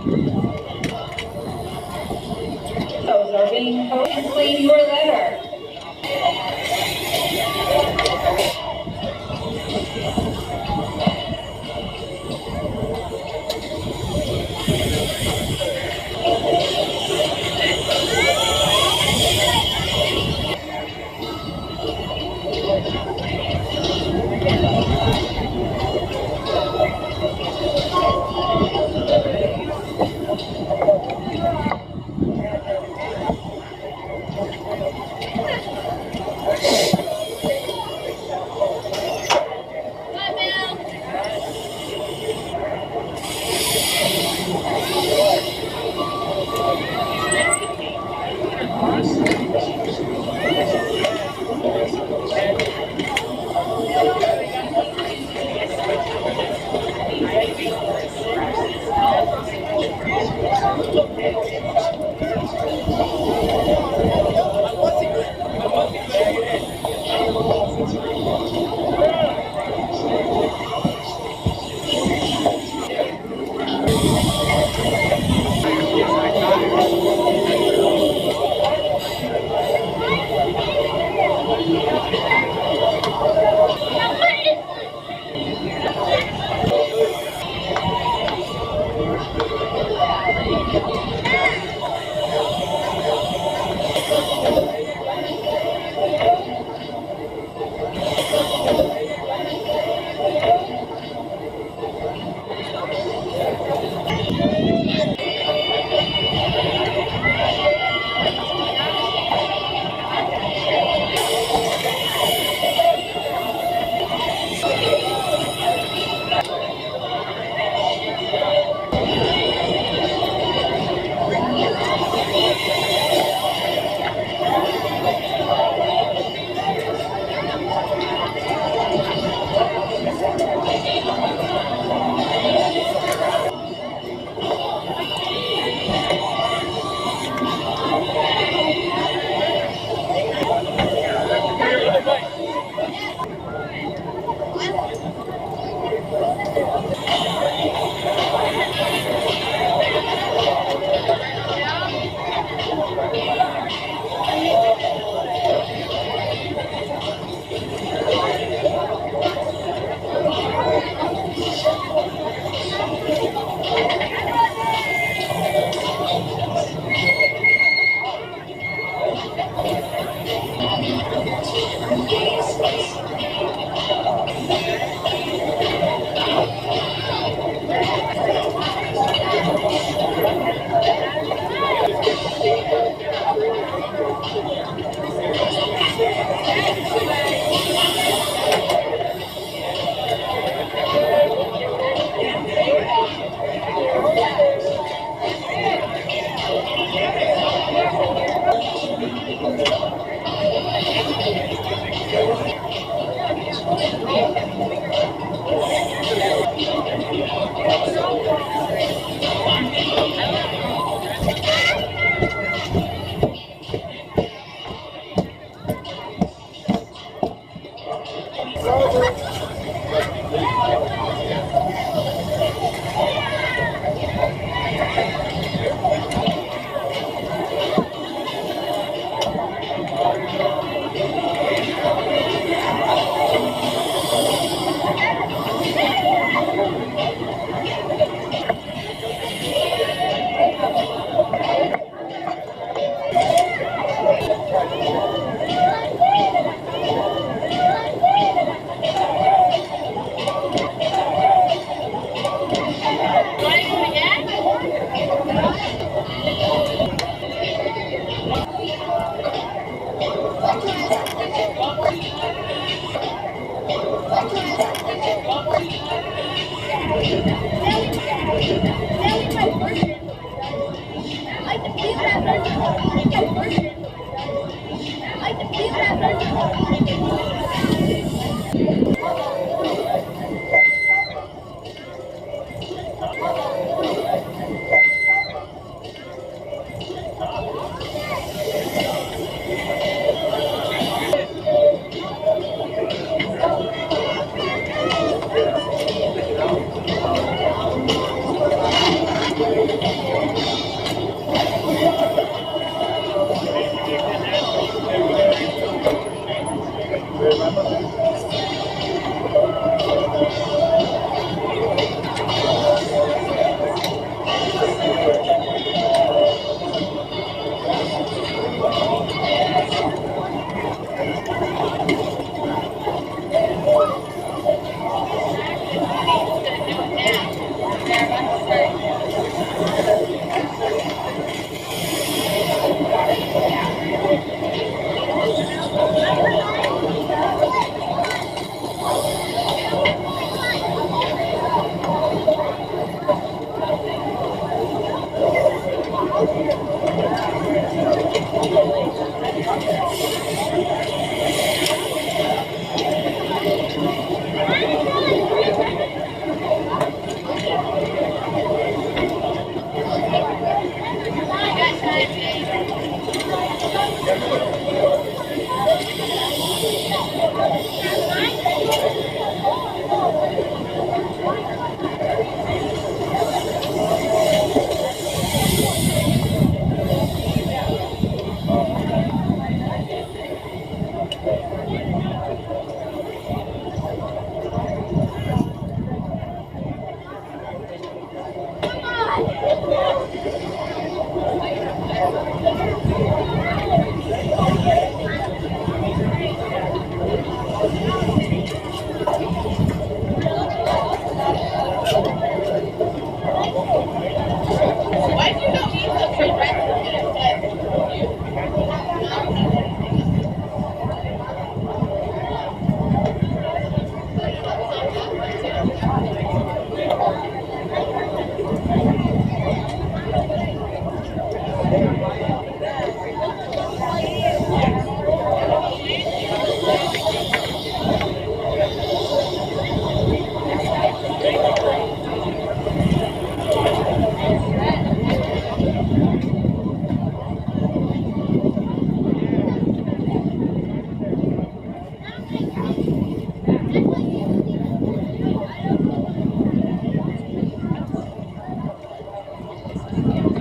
Those are being posted and claim your letter.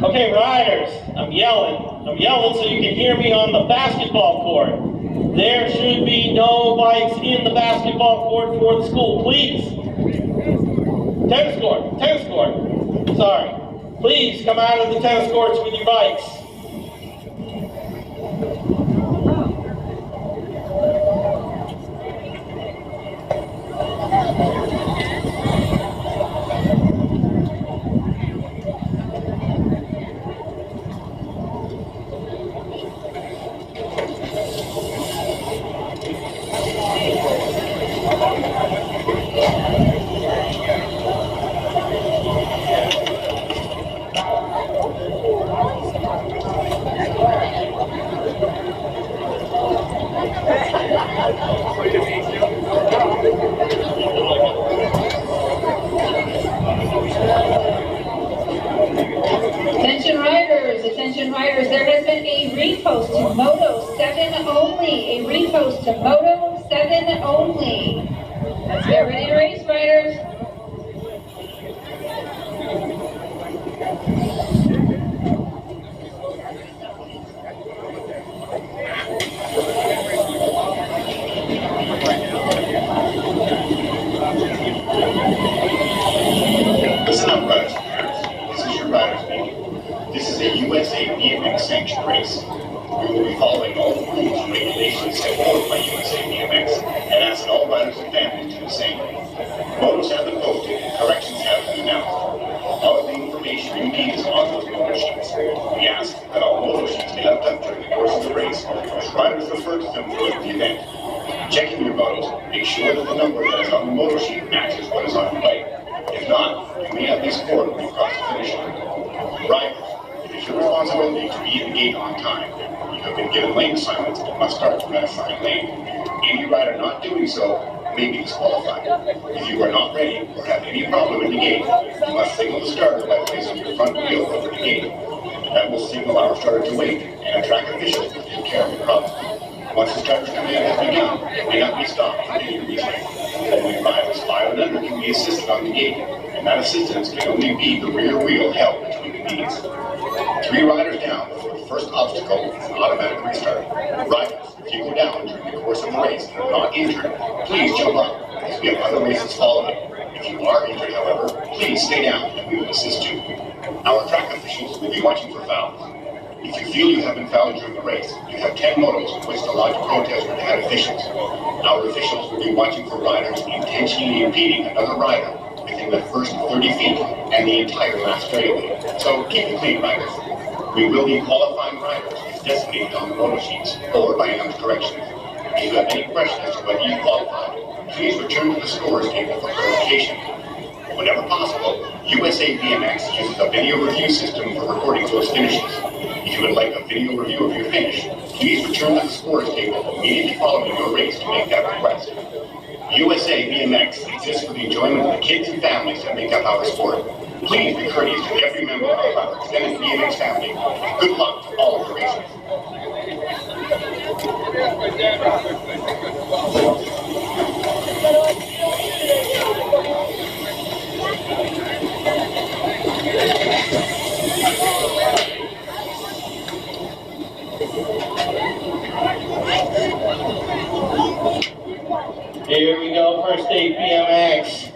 Okay, riders, I'm yelling so you can hear me on the basketball court. There should be no bikes in the basketball court for the school, please. Tennis court, sorry. Please come out of the tennis courts with your bikes. Attention riders, there has been a repost to Moto 7 only. A repost to Moto 7 only. Let's get ready to race, riders. Listen up, riders and parents. This is your riders meeting. This is a USA BMX sanctioned race. We will be following all the rules and regulations set forth by USA BMX and ask all riders and families to do the same. Motos have been posted and corrections have been announced. All of the information you need is on those motor sheets. We ask that all motor sheets be left up during the course of the race as riders refer to them throughout the event. Checking your motos, make sure that the number that is on the motor sheet matches what is on your bike. If not, you may at least score when you cross the finish line. Riders, it is your responsibility to be at the gate on time. You have been given lane assignments and must start from that assigned lane. Any rider not doing so may be disqualified. If you are not ready or have any problem at the gate, you must signal the starter by placing your front wheel over the gate. That will signal our starter to wait, and a track official will take care of the problem. Once the starter's command has begun, it may not be stopped for any reason. Only riders 5 and under can be assisted on the gate, and that assistance can only be the rear wheel held between the knees. 3 riders down before the first obstacle is an automatic restart. Riders, if you go down during the course of the race and are not injured, please jump up, because we have other races following. If you are injured, however, please stay down and we will assist you. Our track officials will be watching for fouls. If you feel you have been fouled during the race, you have 10 motos in which to lodge a protest with the head officials. Our officials will be watching for riders intentionally impeding another rider within the first 30 feet and the entire last straightaway. So keep it clean, riders. We will be qualifying riders if designated on the moto sheets or by announced corrections. If you have any questions as to whether you qualified, please return to the scores table for clarification. Whenever possible, USA BMX uses a video review system for recording those finishes. If you would like a video review of your finish, please return to the scores table immediately following your race to make that request. USA BMX exists for the enjoyment of the kids and families that make up our sport. Please be courteous to every member of our extended BMX family, and good luck to all of the races. Here we go, First State BMX.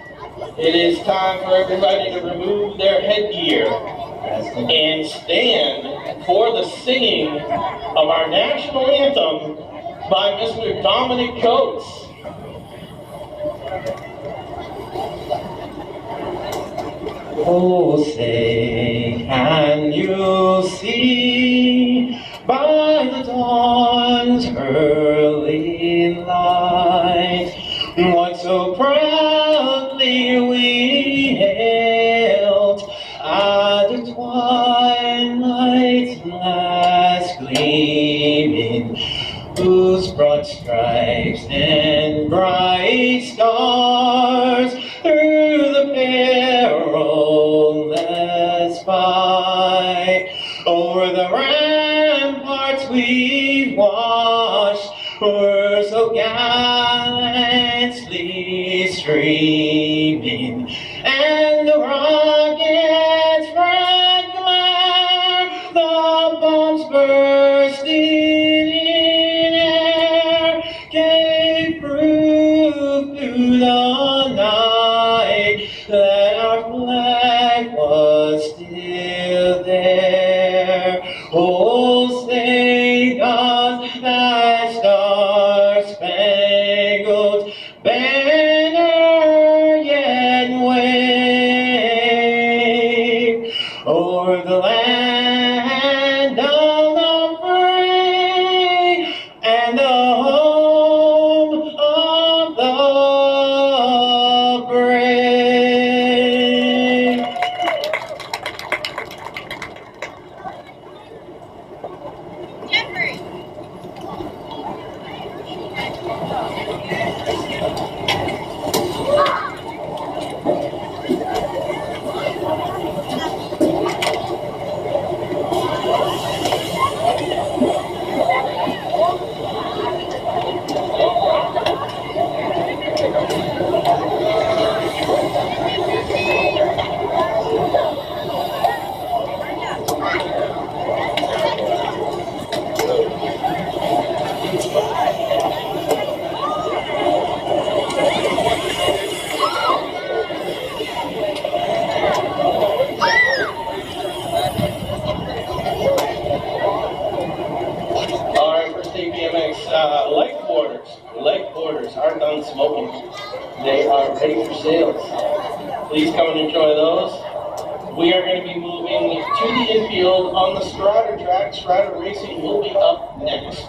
It is time for everybody to remove their headgear and stand for the singing of our national anthem by Mr. Dominic Coates. Oh, say, can you see by the dawn's early light what so proudly we hailed at the twilight's last gleaming, whose broad stripes and bright stars through the perilous fight over the ramparts we watched were so gallantly streaming, and the rocket's red glare, the bombs bursting in air, gave proof through the night that our flag was still there. Oh, say does that star-spangled banner yet wave o'er the land of the free and the home of the brave? Jeffrey. Leg quarters are done smoking. They are ready for sales. Please come and enjoy those. We are going to be moving to the infield on the Strider track. Strider Racing will be up next.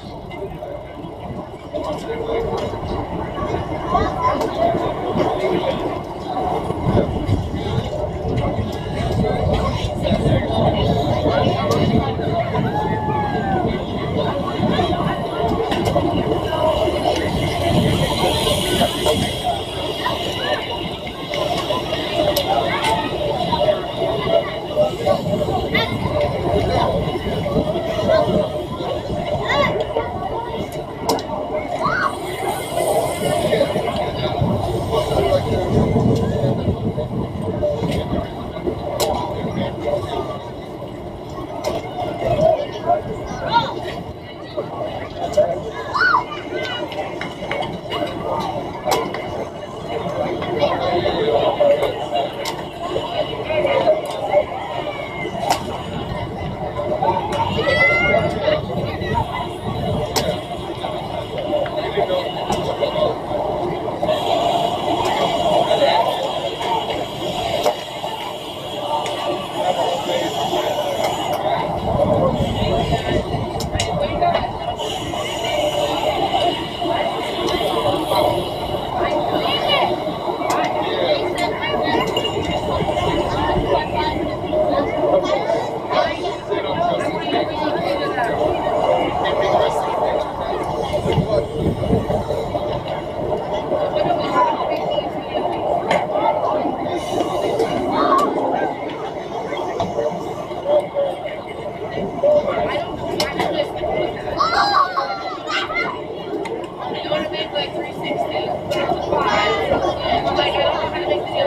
You want to make like 360. Like, I don't know how to make the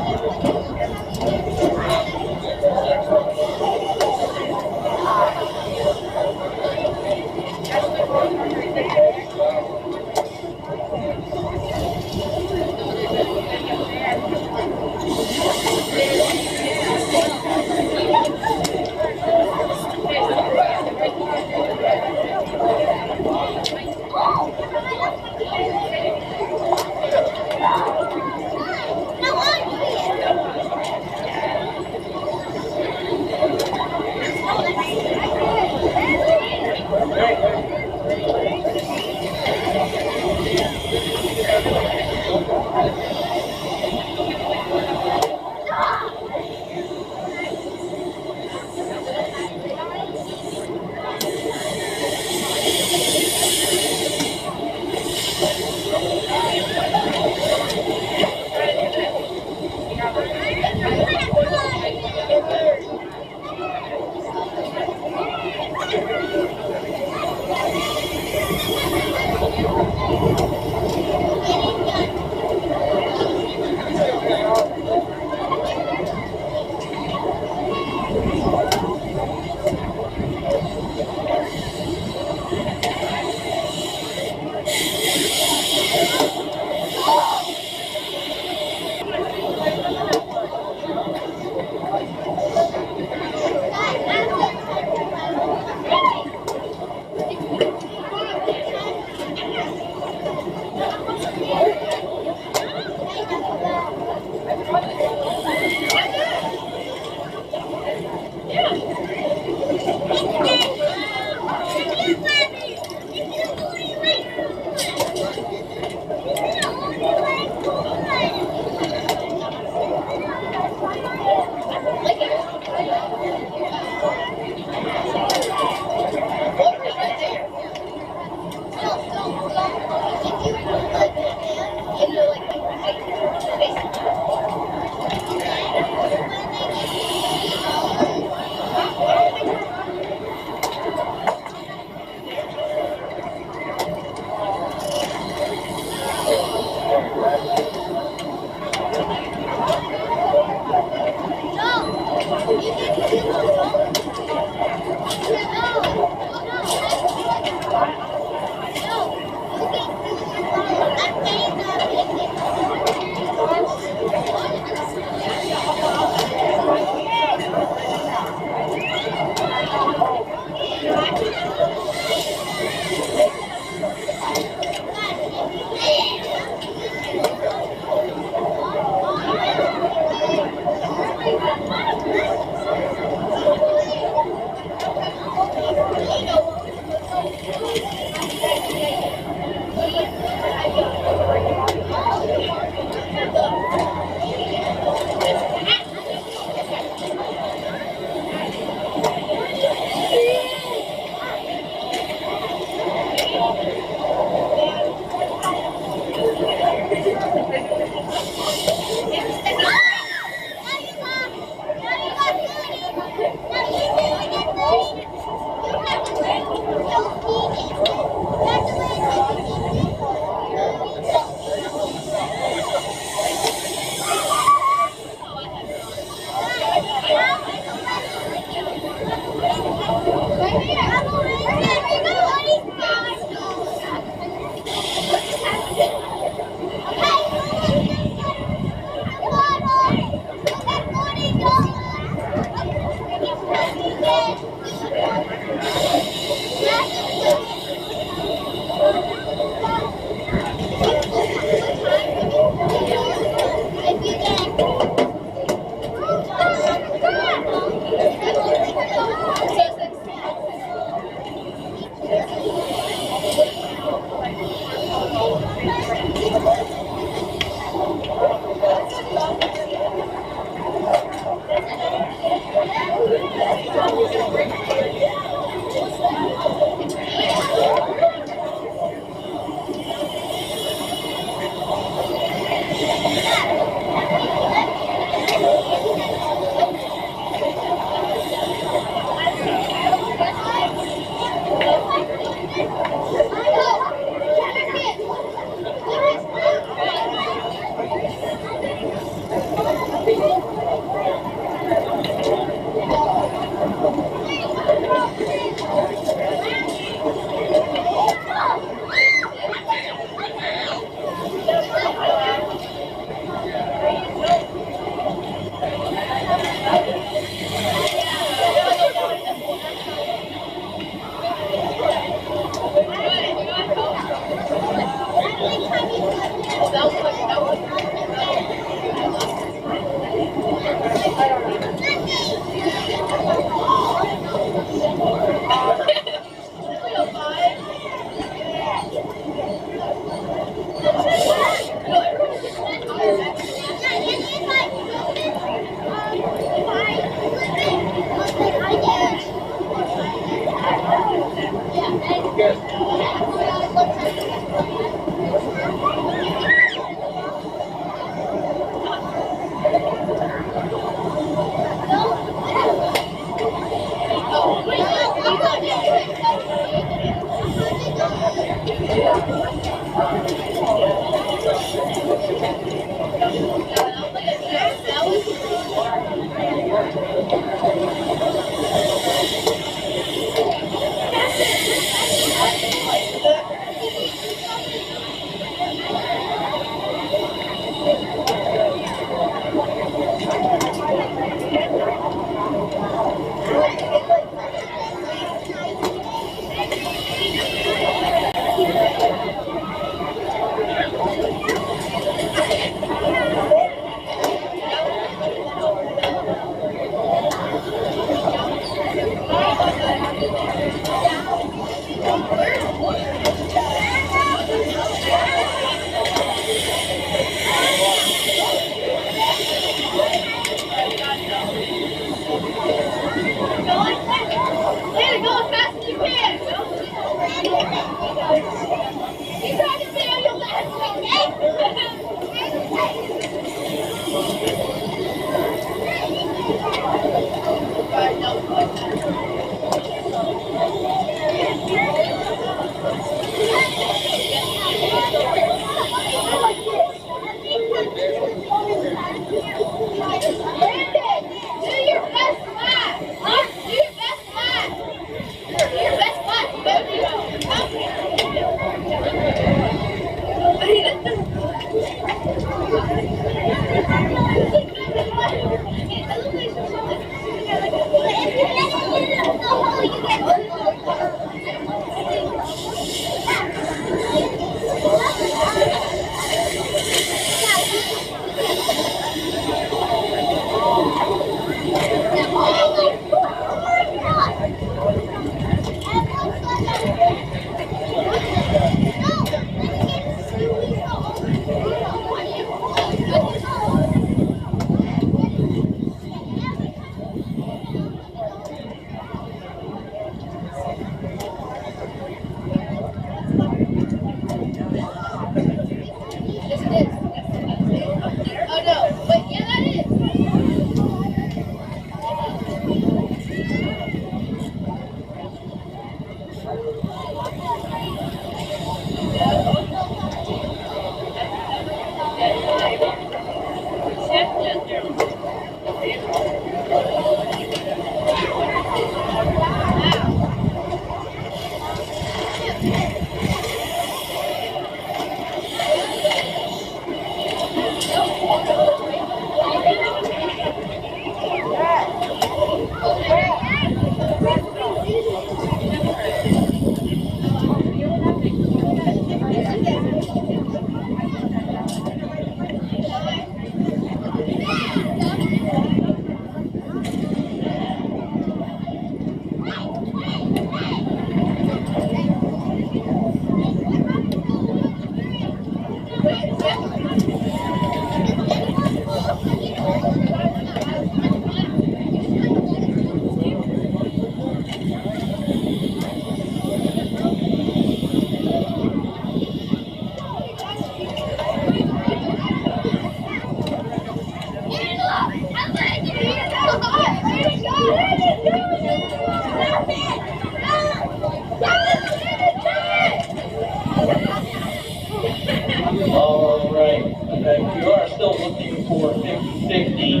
All right, and we are still looking for 50-50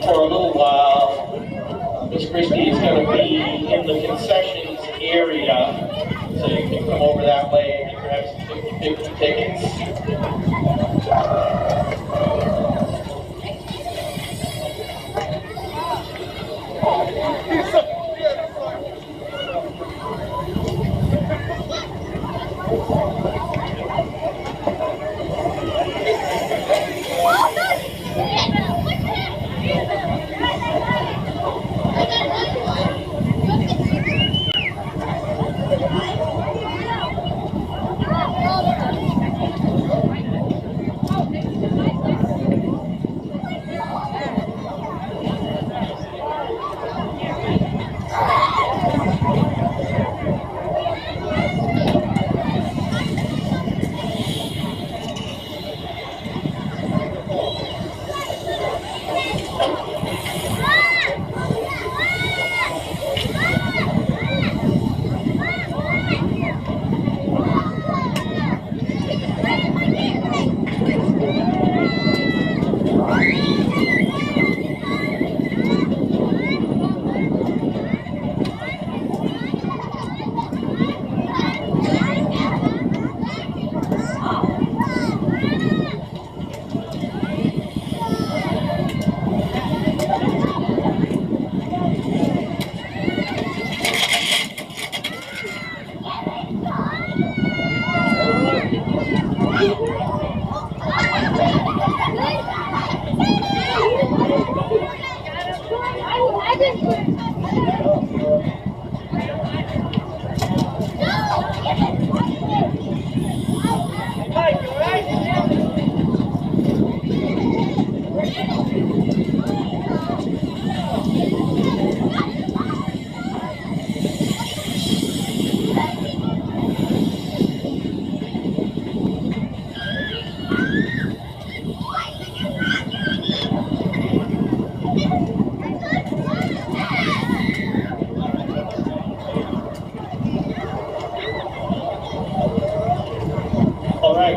for a little while. Miss Christie is going to be in the concessions area, so you can come over that way and grab some 50-50 tickets.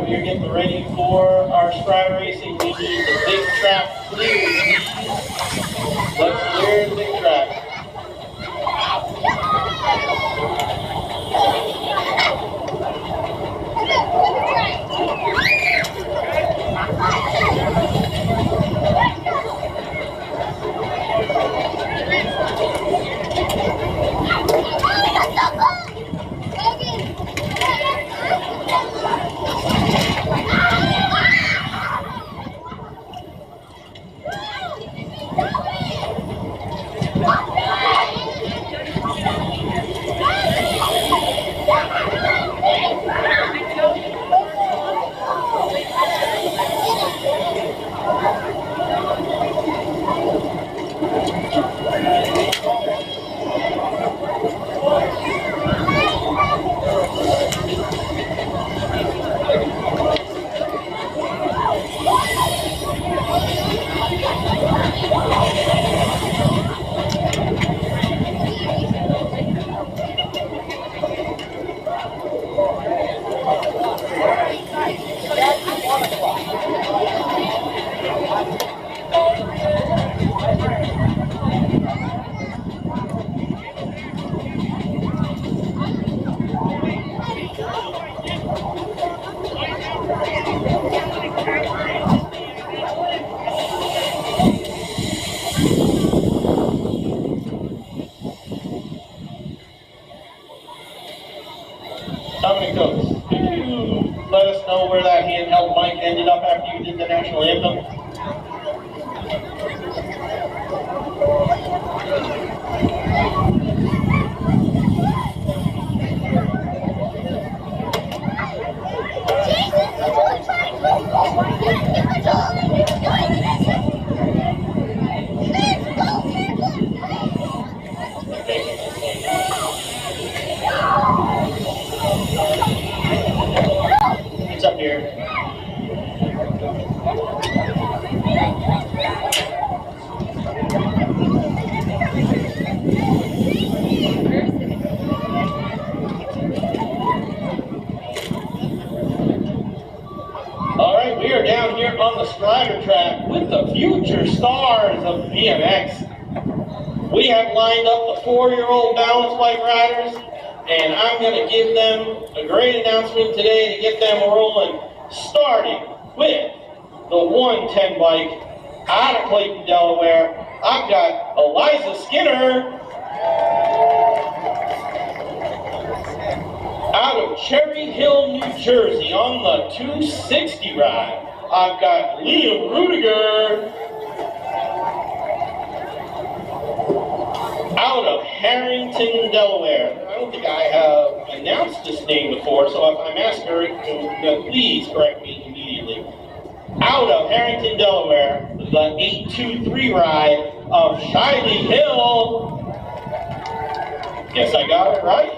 right, we are getting ready for our stride racing. We need the big track clear, please. Let's clear the big track. Dominic, could you let us know where that handheld mic ended up after you did the national anthem? It's up here. All right, we are down here on the Strider track with the future stars of BMX. We have lined up the 4-year-old balance bike riders, and I'm going to give them a great announcement today to get them rolling, starting with the 110 bike out of Clayton, Delaware. I've got Eliza Skinner. Out of Cherry Hill, New Jersey on the 260 ride, I've got Liam Rudiger. Out of Harrington, Delaware. I don't think I have announced this name before, so if I'm asked her, please correct me immediately. Out of Harrington, Delaware, the 823 ride of Shiley Hill. Guess I got it right.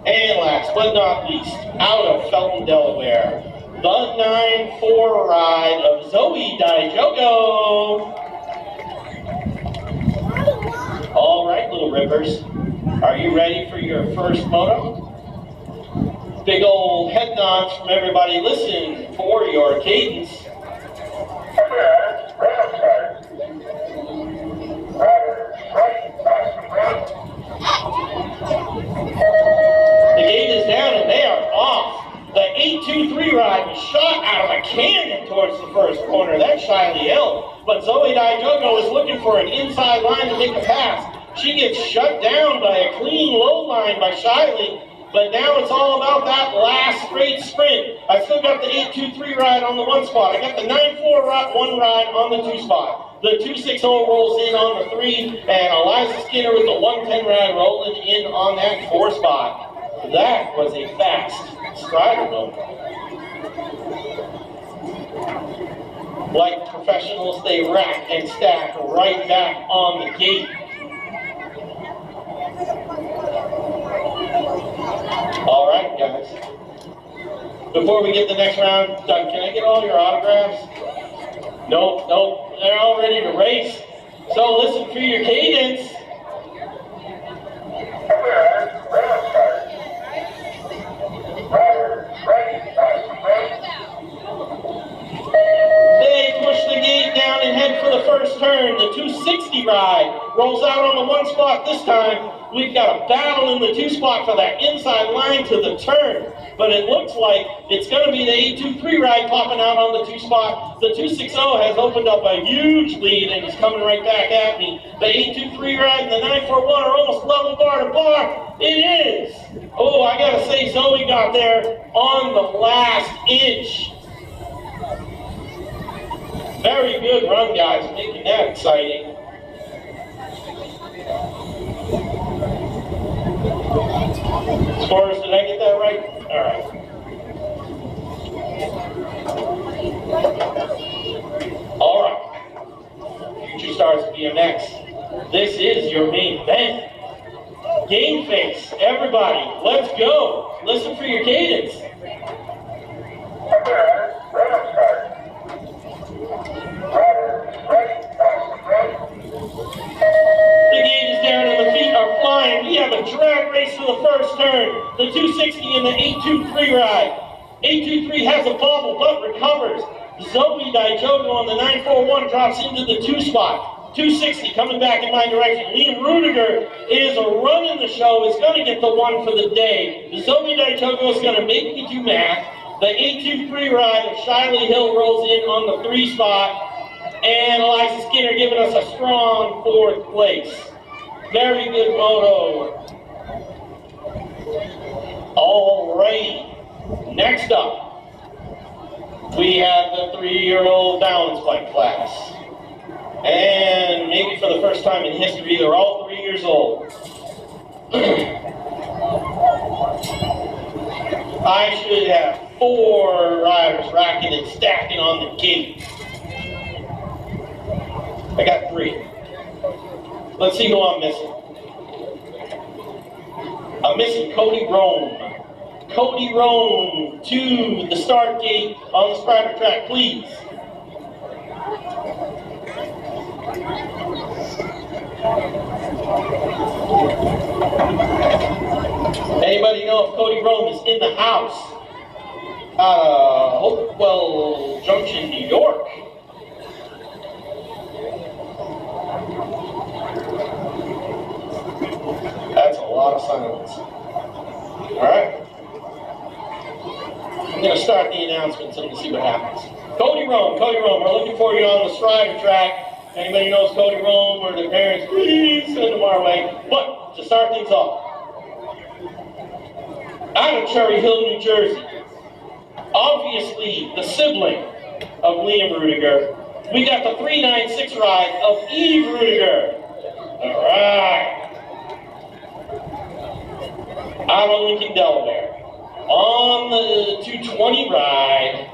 And last but not least, out of Felton, Delaware, the 9-4 ride of Zoe Dijogo. All right, little rippers, are you ready for your first moto? Big old head nods from everybody. Listen for your cadence. The gate is down and they are off. The 823 ride was shot out of a cannon towards the first corner. That's Shiley Hill. But Zoe Dijogo is looking for an inside line to make a pass. She gets shut down by a clean low line by Shiley. But now it's all about that last straight sprint. I still got the 823 ride on the 1 spot. I got the 9-4 1 ride on the 2 spot. The 260 rolls in on the 3, and Eliza Skinner with the 110 ride rolling in on that 4 spot. That was a fast Strider mode. Like professionals, they rack and stack right back on the gate. All right, guys. Before we get the next round, Doug, can I get all your autographs? Nope, they're all ready to race. So listen for your cadence. Riders, ready, rolls out on the 1 spot this time. We've got a battle in the 2 spot for that inside line to the turn. But it looks like it's going to be the 823 ride popping out on the 2 spot. The 260 has opened up a huge lead and is coming right back at me. The 823 ride and the 941 are almost level bar to bar. It is. Oh, I got to say, Zoe got there on the last inch. Very good run, guys, making that exciting. Scores, did I get that right? All right. All right. Future Stars BMX. This is your main event. Game face, everybody, let's go. Listen for your cadence. The gate is down and the feet are flying. We have a drag race to the first turn. The 260 and the 823 ride. 823 has a bobble but recovers. Zoe Daijogo on the 941 drops into the 2 spot. 260 coming back in my direction. Liam Rudiger is running the show. Is going to get the 1 for the day. Zoe Daijogo is going to make me do math. The 823 ride of Shiley Hill rolls in on the 3 spot. And Eliza Skinner giving us a strong 4th place. Very good moto. All right. Next up, we have the 3-year-old balance bike class. And maybe for the first time in history, they're all 3 years old. I should have 4 riders racking and stacking on the gate. I got 3. Let's see who I'm missing. I'm missing Cody Rome. Cody Rome to the start gate on the Strider track, please. Anybody know if Cody Rome is in the house? Hopewell Junction, New York. That's a lot of silence. All right. I'm going to start the announcements and we'll see what happens. Cody Rome, we're looking for you on the Strider track. If anybody knows Cody Rome or their parents, please send them our way. But to start things off, out of Cherry Hill, New Jersey, obviously the sibling of Liam Rudiger, we got the 396 ride of Eve Rudiger. All right. Out of Lincoln, Delaware. On the 220 ride,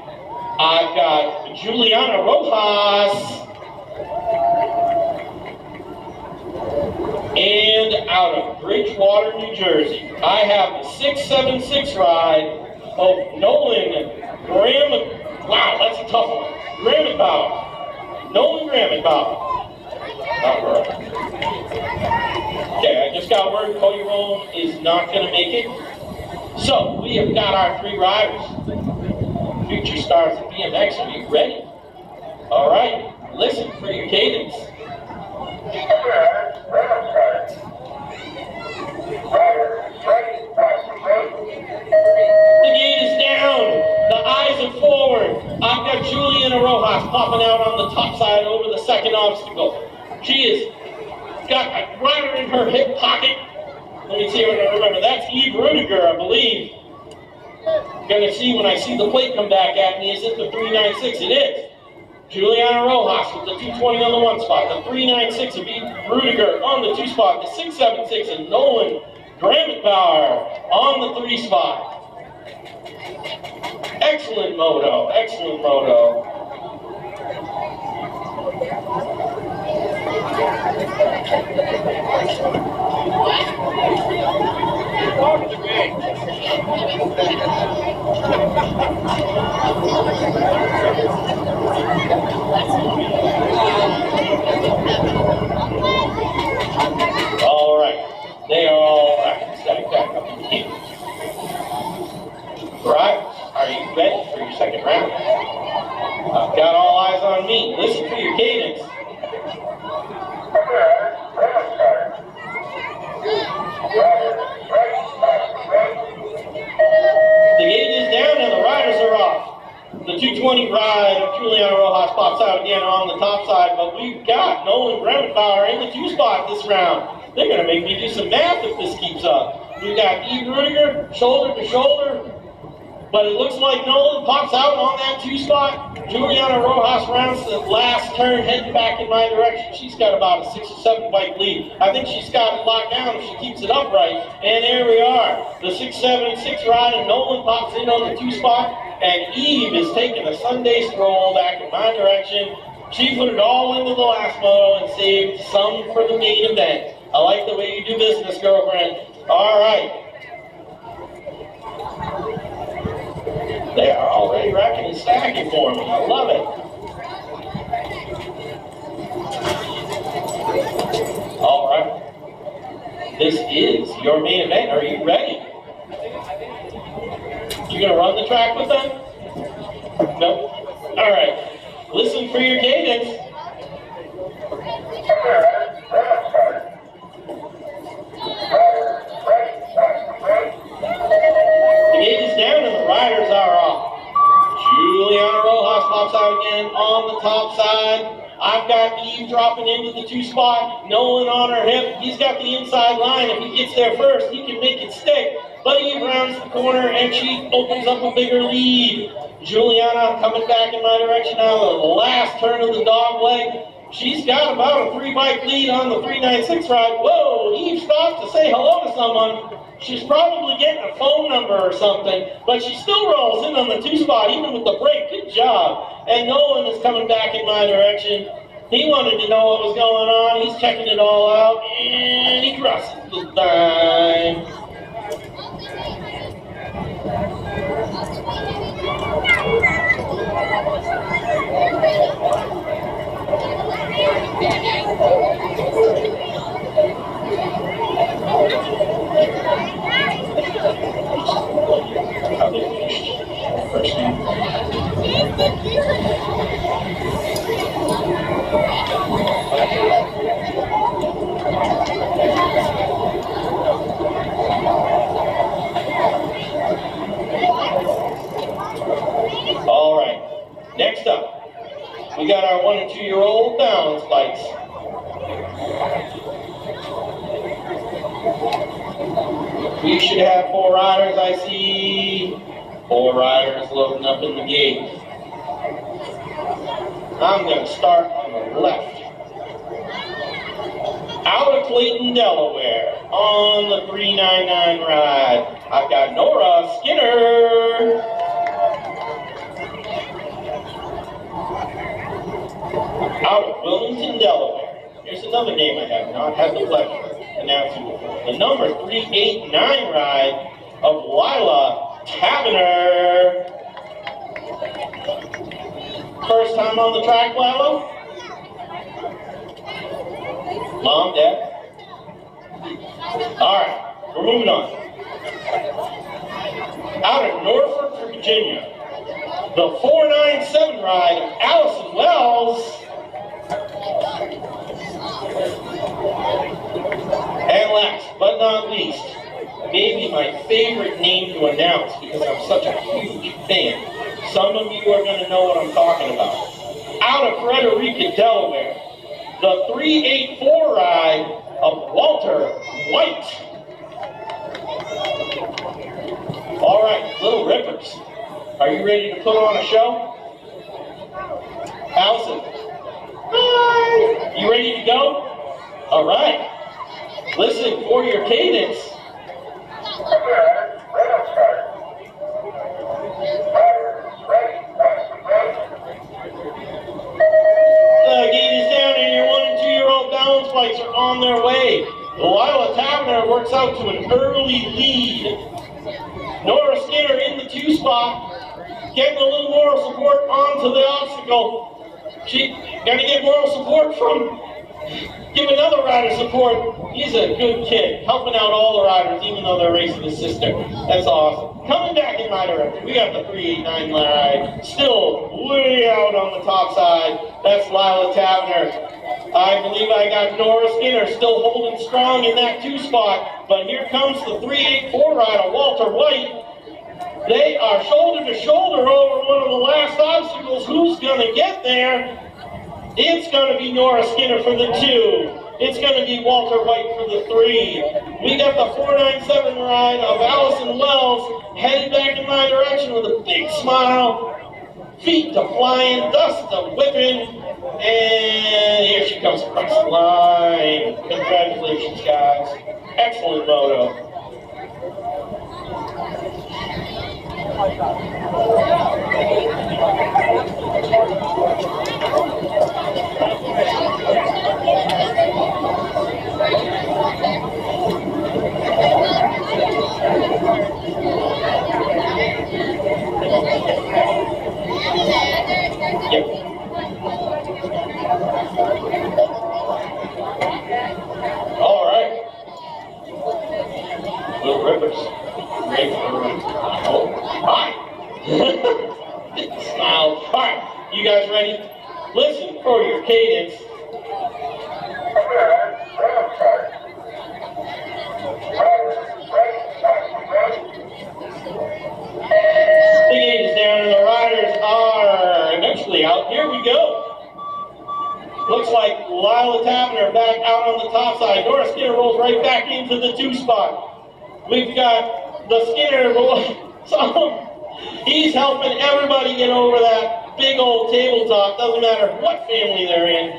I've got Juliana Rojas. And out of Bridgewater, New Jersey, I have the 676 ride of Nolan Graham. Wow, that's a tough one. Gramenbauer. Nolan Gramenbauer. All right. Okay, I just got word Cody Rome is not going to make it. So, we have got our 3 riders. Future Stars of BMX, are you ready? All right, listen for your cadence. The gate is down. The eyes are forward. I've got Juliana Rojas popping out on the top side over the second obstacle. She has got a rider in her hip pocket. Let me see if I can remember. That's Eve Rudiger, I believe. Gonna see when I see the plate come back at me. Is it the 396? It is. Juliana Rojas with the 220 on the 1 spot. The 396 of Eve Rudiger on the 2 spot. The 676 of Nolan Gramenbauer on the 3 spot. Excellent moto. Excellent moto. All right. They are all right. Static back up in the game. Right. Are you ready for your second round? I've got all eyes on me. Listen for your cadence. ride of Juliana Rojas pops out again on the top side, but we've got Nolan Bremenbauer in the 2 spot this round. They're going to make me do some math if this keeps up. We've got Eve Rudiger, shoulder to shoulder, but it looks like Nolan pops out on that 2 spot. Juliana Rojas rounds the last turn, heading back in my direction. She's got about a 6 or 7 bike lead. I think she's got it locked down if she keeps it upright. And there we are. The 6-7-6 ride, and Nolan pops in on the 2 spot. And Eve is taking a Sunday stroll back in my direction. She put it all into the last moto and saved some for the main event. I like the way you do business, girlfriend. All right. They are already racking and stacking for me. I love it. All right. This is your main event. Are you ready? You gonna run the track with them? No? All right. Listen for your cadence. The gate is down and the riders are off. Juliana Rojas pops out again on the top side. I've got Eve dropping into the 2 spot. Nolan on her hip. He's got the inside line. If he gets there first, he can make it stick. But Eve rounds the corner and she opens up a bigger lead. Juliana coming back in my direction out of the last turn of the dog leg. She's got about a 3-bike lead on the 396 ride. Whoa, Eve stops to say hello to someone. She's probably getting a phone number or something, but she still rolls in on the 2 spot, even with the brake. Good job. And Nolan is coming back in my direction. He wanted to know what was going on. He's checking it all out, and he crosses the line. All right, next up, we got our 1- and 2-year-old balance bikes. We should have 4 riders. I see 4 riders loading up in the gate. I'm going to start on the left. Out of Clayton, Delaware, on the 399 ride, I've got Nora Skinner. Out of Wilmington, Delaware. Here's another name I have not had the pleasure of announcing before. The number 389 ride of Lila Tavener. First time on the track, Lila? Mom, Dad? All right, we're moving on. Out of Norfolk, Virginia, the 497 ride of Allison Wells. And last but not least, maybe my favorite name to announce because I'm such a huge fan. Some of you are going to know what I'm talking about. Out of Frederica, Delaware, the 384 ride of Walter White. All right, little rippers, are you ready to put on a show? Allison, hi, you ready to go? All right, listen for your cadence. The gate is down and your 1- and 2-year-old balance bikes are on their way. Lila Tavener works out to an early lead. Nora Skinner in the 2 spot, getting a little moral support onto the obstacle. She got to get moral support from, give another rider support. He's a good kid, helping out all the riders, even though they're racing his sister. That's awesome. Coming back in my direction, we got the 389 ride, still way out on the top side. That's Lila Tavener. I believe I got Nora Skinner still holding strong in that 2 spot, but here comes the 384 ride of Walter White. They are shoulder to shoulder over one of the last obstacles. Who's going to get there? It's going to be Nora Skinner for the 2. It's going to be Walter White for the 3. We got the 497 ride of Allison Wells headed back in my direction with a big smile. Feet to flying, dust to whipping, and here she comes across the line. Congratulations, guys. Excellent moto. Yep. All right. Little Rivers. Great for oh, hi. Smile. All right. You guys ready? Listen for your cadence. The gate is down and the riders are eventually out. Here we go. Looks like Lila Tavener back out on the top side. Nora Skinner rolls right back into the 2 spot. We've got the Skinner boy. He's helping everybody get over that big old tabletop. Doesn't matter what family they're in.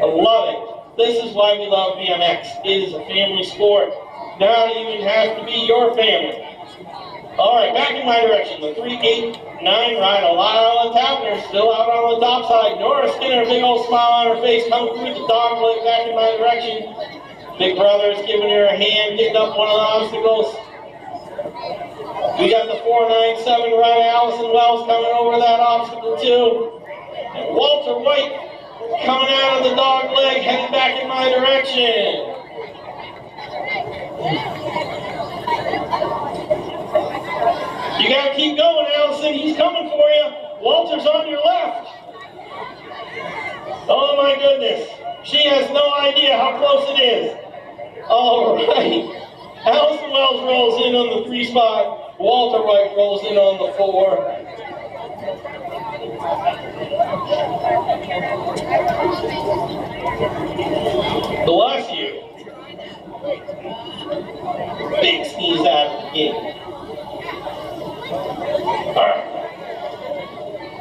I love it. This is why we love BMX. It is a family sport. Now it even has to be your family. All right, back in my direction. The 389 ride of Lila Tavener still out on the top side. Nora Skinner, big old smile on her face, coming through the dog leg back in my direction. Big brother is giving her a hand, getting up one of the obstacles. We got the 497 ride of Allison Wells coming over that obstacle too. And Walter White coming out of the dog leg, heading back in my direction. You gotta keep going, Allison. He's coming for you. Walter's on your left. Oh my goodness. She has no idea how close it is. All right. Allison Wells rolls in on the 3 spot. Walter White rolls in on the 4. Bless you. Big sneeze out of the gate. Alright.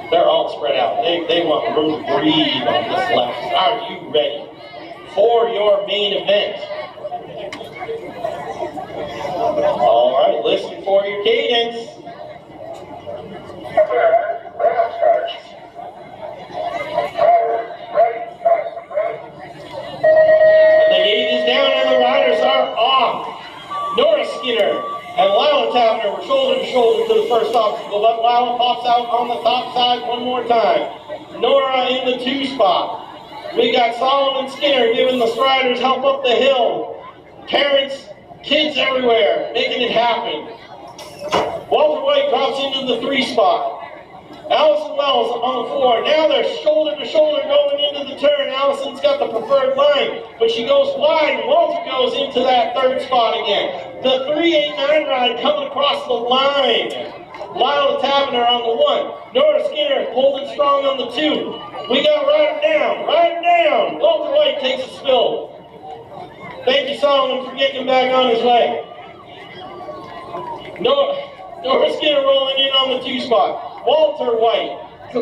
They're all spread out. They want room to breathe on this left. Are you ready for your main event? Alright, listen for your cadence. The gate is down and the riders are off. Nora Skinner and Lila Tavener were shoulder to shoulder to the first obstacle, but Lila pops out on the top side one more time. Nora in the 2 spot. We got Solomon Skinner giving the striders help up the hill. Parents, kids everywhere, making it happen. Walter White drops into the 3 spot. Allison Wells on the 4. Now they're shoulder to shoulder going into the turn. Allison's got the preferred line, but she goes wide, and Walter goes into that 3rd spot again. The 389 ride coming across the line. Lila Tavener on the 1. Nora Skinner holding strong on the 2. We got Ride Him Down. Walter White takes a spill. Thank you, Solomon, for getting him back on his way. Nora Skinner rolling in on the 2 spot. Walter White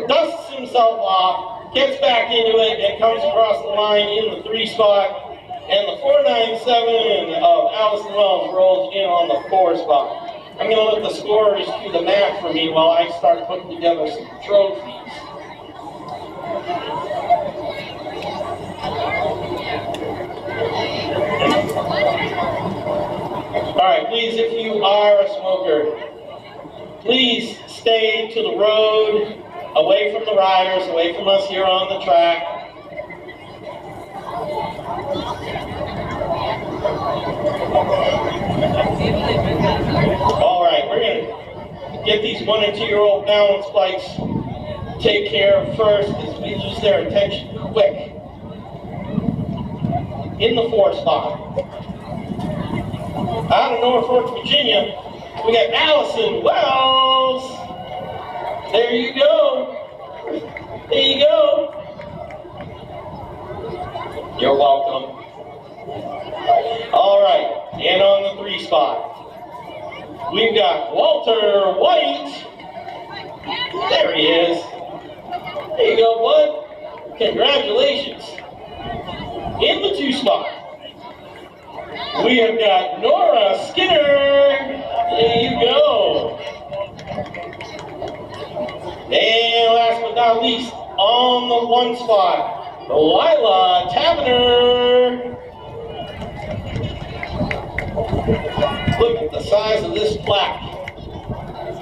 dusts himself off, gets back into it, and comes across the line in the 3 spot. And the 497 of Allison Wells rolls in on the 4 spot. I'm going to let the scorers do the math for me while I start putting together some trophies. All right, please, if you are a smoker, please stay to the road, away from the riders, away from us here on the track. All right, we're going to get these 1- and 2-year-old balance bikes take care of first as we lose their attention quick. In the 4 spot. Out of Norfolk, Virginia, we got Allison Wells. There you go. There you go. You're welcome. All right, and on the 3 spot, we've got Walter White. There he is. There you go, bud. Congratulations. In the 2 spot, we have got Nora Skinner. There you go. And last but not least, on the 1 spot, Lila Tavener. Look at the size of this plaque.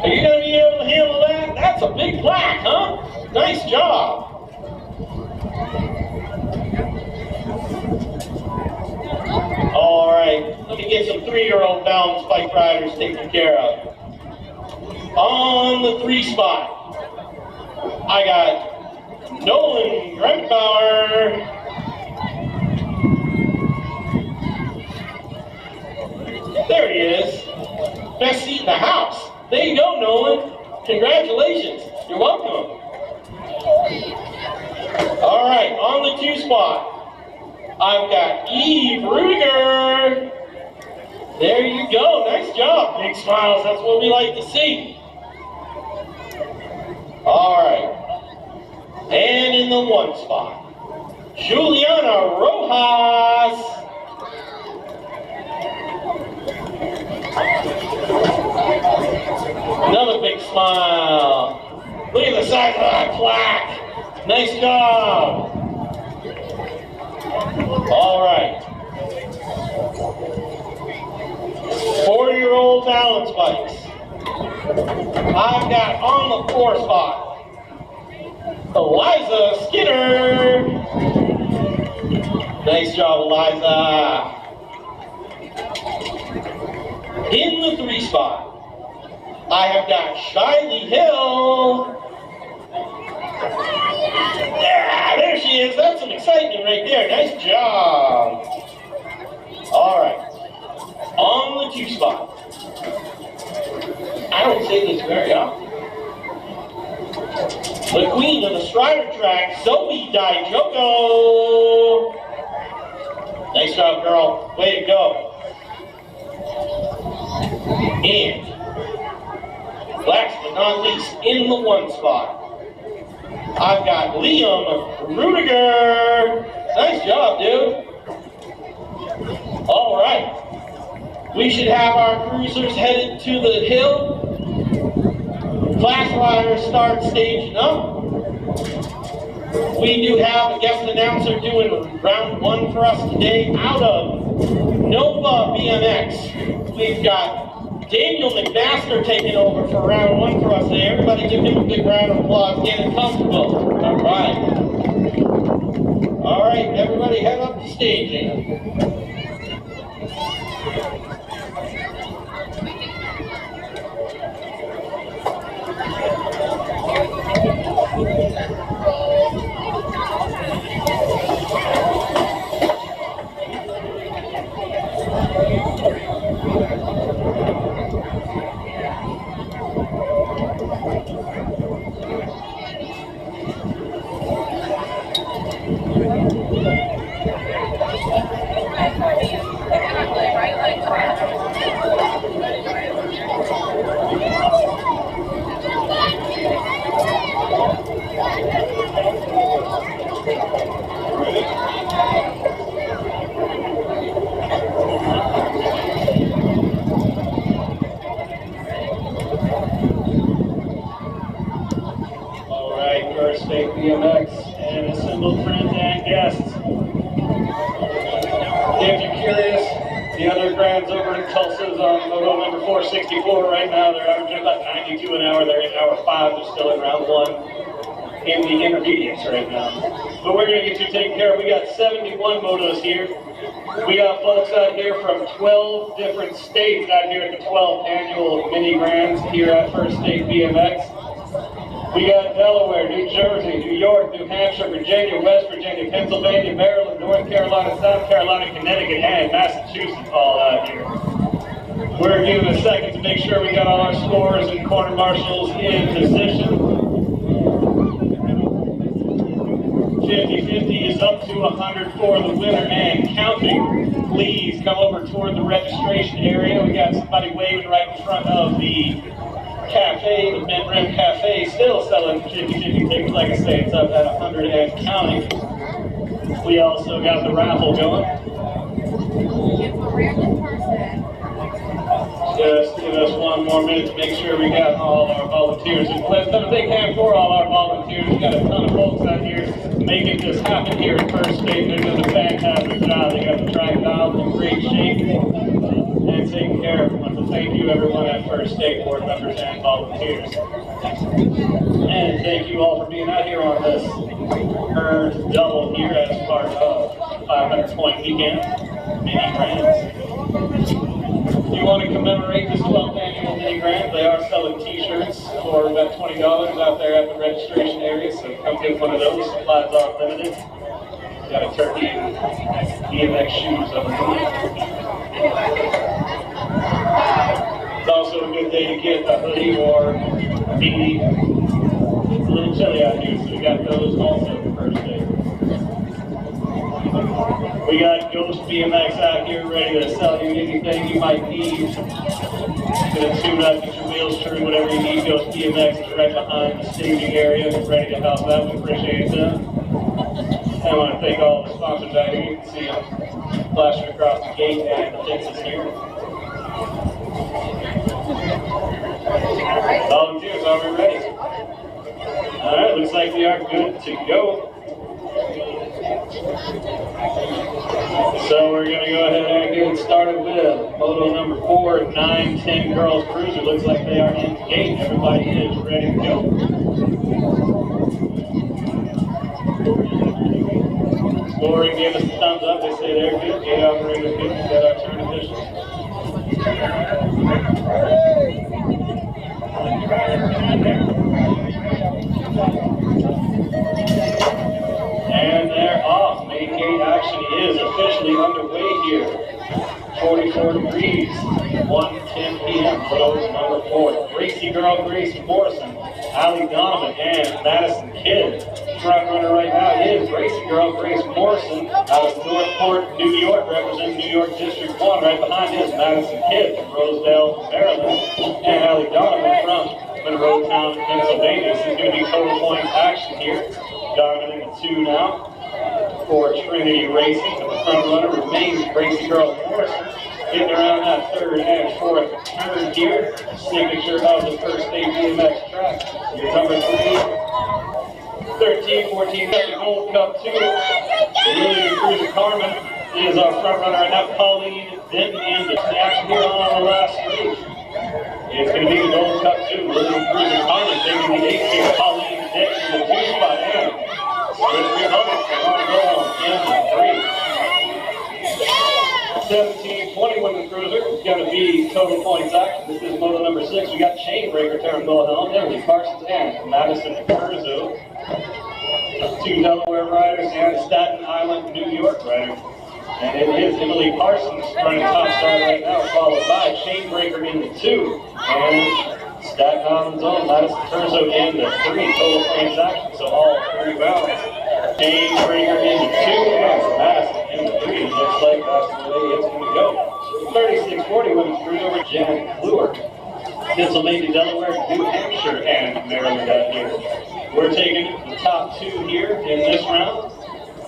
Are you going to be able to handle that? That's a big plaque, huh? Nice job. All right, let me get some 3-year-old balance bike riders taken care of. On the 3 spot, I got Nolan Grembauer. There he is. Best seat in the house. There you go, Nolan. Congratulations. You're welcome. All right, on the 2 spot, I've got Eve Rudiger. There you go. Nice job. Big smiles. That's what we like to see. All right. And in the 1 spot, Juliana Rojas. Another big smile. Look at the size of that plaque. Nice job. All right. 4-year-old balance bikes. I've got on the 4 spot, Eliza Skinner. Nice job, Eliza. In the 3 spot, I have got Shiley Hill. Yeah, there she is. That's some excitement right there. Nice job. All right. On the 2 spot, I don't say this very often, the queen of the Strider track, Zoe Dijoko. Nice job, girl. Way to go. And last but not least, in the 1 spot, I've got Liam Rudiger. Nice job, dude. All right. We should have our cruisers headed to the hill. Class riders start staging up. We do have a guest announcer doing round 1 for us today out of Nova BMX. We've got Daniel McMaster taking over for round 1 for us today. Everybody give him a big round of applause, getting comfortable. All right. All right, everybody head up to staging. First State BMX and assembled friends and guests. If you're curious, the other grands over in Tulsa is on moto number 464 right now. They're averaging about 92 an hour. They're in hour 5. They're still in round 1 in the intermediates right now. But we're going to get you taken care of. We got 71 motos here. We got folks out here from 12 different states out here at the 12th annual mini grands here at First State BMX. We got Delaware, New Jersey, New York, New Hampshire, Virginia, West Virginia, Pennsylvania, Maryland, North Carolina, South Carolina, Connecticut, and Massachusetts all out here. We're giving a second to make sure we got all our scores and quarter marshals in position. to 100 for the winner and counting. Please come over toward the registration area. We got somebody waving right in front of the cafe, the Ben Rim Cafe, still selling 50-50 tickets. Like I say, it's up at 100 and counting. We also got the raffle going. Just give us one more minute to make sure we got all our volunteers. Let's have a big hand for all our volunteers. We got a ton of folks out here making this happen here at First State. They're doing a fantastic job. They got the track dialed in great shape and taking care of them. So thank you everyone at First State, board members and volunteers. And thank you all for being out here on this earned double here as part of 500-point weekend mini grants. If you want to commemorate this 12th annual mini grant, they are selling t-shirts for about $20 out there at the registration area, so come get one of those. Supplies are limited. Got a turkey and BMX shoes over here. It's also a good day to get a hoodie or a beanie. It's a little chilly out here, so we got those also for First Day. We got Ghost BMX out here ready to sell you anything you might need. Gonna tune up, get your wheels turned, whatever you need. Ghost BMX is right behind the staging area, ready to help out. We appreciate them. I want to thank all the sponsors out here. You can see them flashing across the gate and the fences here. Volunteers, are we ready? All right, looks like we are good to go. So we're going to go ahead and get started with photo number 4, 9-10 girls cruiser. Looks like they are in the gate. Everybody is ready to go. Scoring gave us a thumbs up. They say they're good. Gate operator's good. We've got our turn officials. And they're off. Main gate action is officially underway here. 44 degrees, 1:10 p.m. Close number 4. Gracie Girl, Grace Morrison, Allie Donovan, and Madison Kidd. Front runner right now is Gracie Girl, Grace Morrison out of Northport, New York, representing New York District 1. Right behind is Madison Kidd from Rosedale, Maryland, and Allie Donovan from Monroetown, Pennsylvania. This is going to be total points action here. Donovan in the 2 now for Trinity Racing. The front runner remains Gracie Girl Morrison. Getting around that 3rd and 4th turn here. Signature of the First State BMX track. Your number 3, 13, 14, the Gold Cup 2. Lillian Cruiser Carmen is our front runner right now. Pauline Denton in the action here on the last street. It's going to be the Gold Cup 2. Lillian Cruiser Carmen taking the 8 here. Pauline Denton in the 2 spot. And Slippery Hubbard on goal in the 3. 17-20 women's cruiser. It's going to be total points action. This is moto number 6. We got Chainbreaker, Taryn Wilhelm, Emily Parsons, and Madison Curzo. 2 Delaware riders and a Staten Island, New York rider. And it is Emily Parsons running top star right now, followed by Chainbreaker in the 2. And Staten Island's own Madison Curzo in the 3. Total points action, so all 3 rounds. Chainbreaker in the 2 and Madison in the 3. It looks like that's the way it's going to go. 36-40 women's cruiser over Janet Kluwer. Pennsylvania, Delaware, New Hampshire, and Maryland out here. We're taking the top 2 here in this round.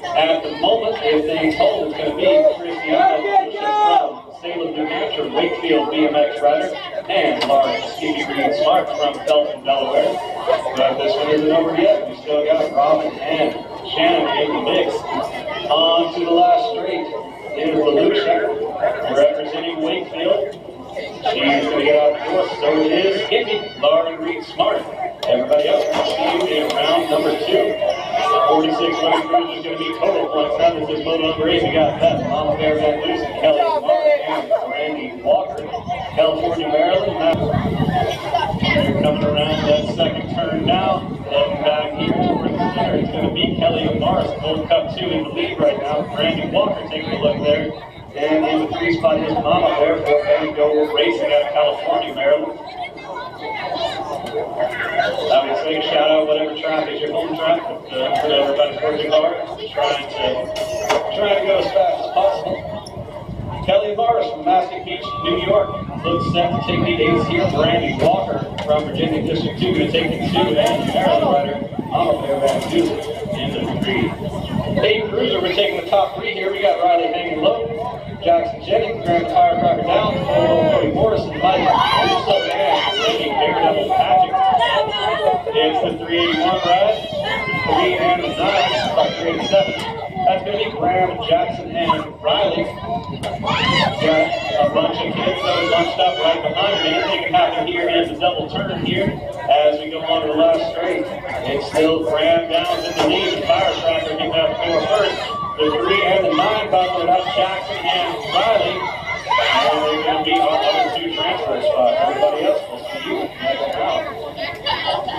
At the moment, if they told it's going to be Christiana from Salem, New Hampshire, Wakefield BMX rider, and Lauren Stevie Green Smart from Felton, Delaware. But this one isn't over yet. We still got Robin and Shannon in the mix. On to the last straight is Volusia, representing Wakefield. She's going to get out the door, so it is Hickey, Lauren Reed Smart. Everybody else will see you in round number 2. 46 women cruiser is going to be total points. Now this is moto number 8. We got Beth, Mama Bear Van Luce, Kelly Smart, and Randy Walker. California, Maryland. They're coming around that 2nd turn now. Heading back here towards the center. It's going to be Kelly Morris, Gold Cup 2 in the lead right now. Randy Walker taking a look there. And in the 3 spot is Mama Bear for Go Racing out of California, Maryland. I would say shout out whatever track track is your home track, but everybody's working hard, trying to go as fast as possible. Kelly Morris from Mastic Beach, New York, looks set to take the ace here. Brandy Walker from Virginia District 2 going to take the 2, and Maryland rider Amalfair Van Dusen in the 3. Dave Cruiser, we're taking the top 3 here. We got Riley hanging low, Jackson Jennings, Graham the Firecracker down, Cody Morrison, Mike, Russo, and Randy Daredevil Patrick. It's the 381 ride, 3 and 9, 387. That's going to be Graham, Jackson, and Riley. Got a bunch of kids that are bunched up right behind me. Anything can happen here in the double turn here as we go on to the last straight. It's still Graham Downs in the lead. The Firecracker getting out the door first. The 3 and the 9 bumping it up, Jackson and Riley. And they're going to be on other 2 transfer spots. Everybody else will see you.